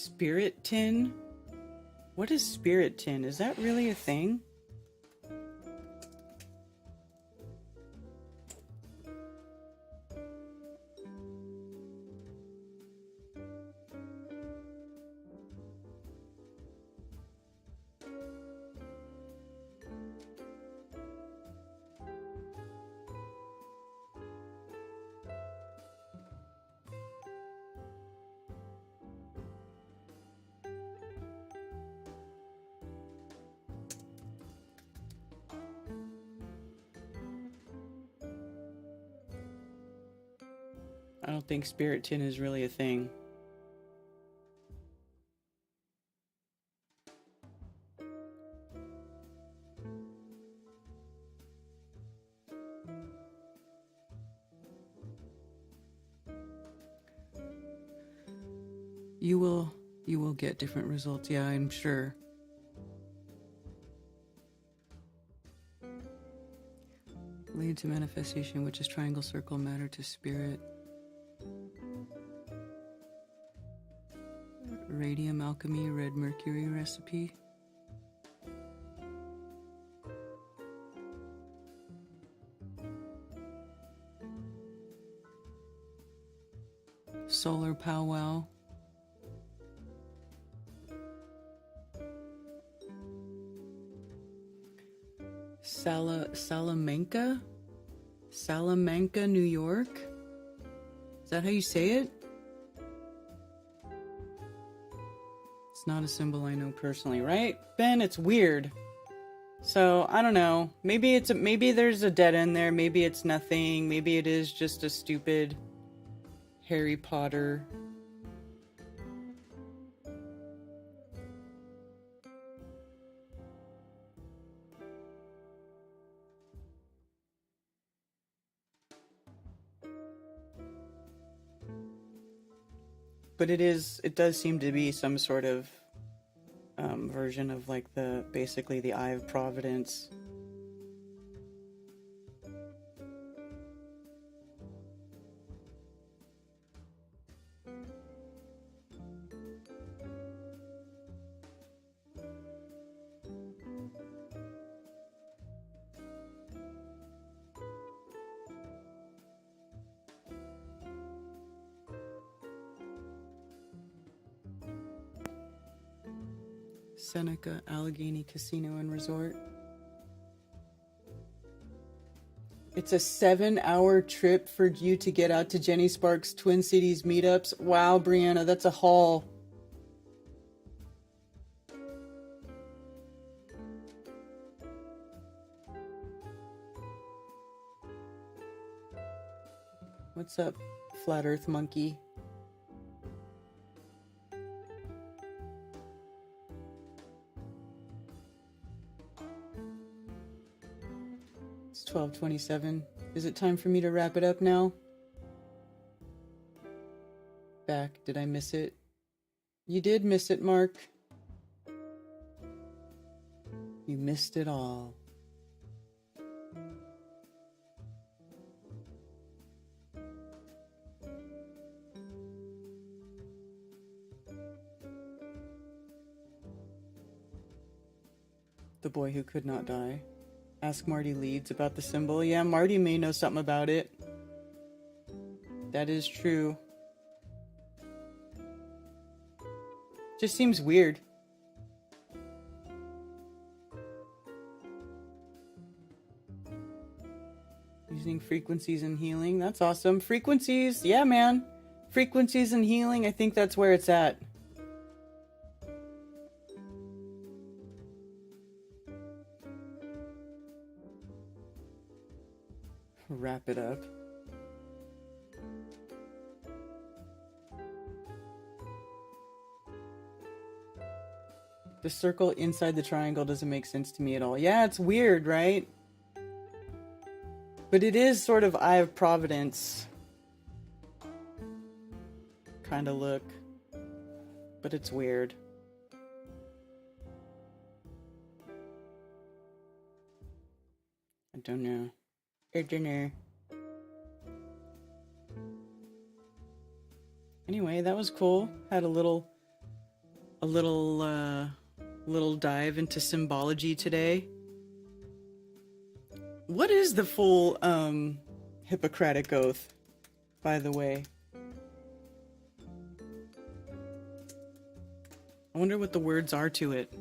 Spirit tin? What is spirit tin? Is that really a thing? I don't think spirit tin is really a thing. You will get different results, yeah, I'm sure. Lead to manifestation, which is triangle, circle, matter to spirit. Radium alchemy, red mercury recipe. Solar powwow. Salamanca? Salamanca, New York? Is that how you say it? It's not a symbol I know personally, right? Ben, it's weird. So, I don't know. Maybe there's a dead end there. Maybe it's nothing. Maybe it is just a stupid Harry Potter. But it does seem to be some sort of version of like basically the Eye of Providence. Seneca Allegheny Casino and Resort. It's a 7-hour trip for you to get out to Jenny Sparks' Twin Cities meetups. Wow, Brianna, that's a haul. What's up, Flat Earth Monkey? It's 12:27. Is it time for me to wrap it up now? Back. Did I miss it? You did miss it, Mark. You missed it all. The boy who could not die. Ask Marty Leeds about the symbol. Yeah, Marty may know something about it. That is true. Just seems weird. Using frequencies and healing. That's awesome. Frequencies. Yeah, man. Frequencies and healing. I think that's where it's at. Wrap it up. The circle inside the triangle doesn't make sense to me at all. Yeah, it's weird, right? But it is sort of Eye of Providence kind of look. But it's weird. I don't know. I don't know. Anyway, that was cool. Had a little a little dive into symbology today. What is the full Hippocratic Oath, by the way? I wonder what the words are to it.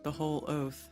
The whole oath.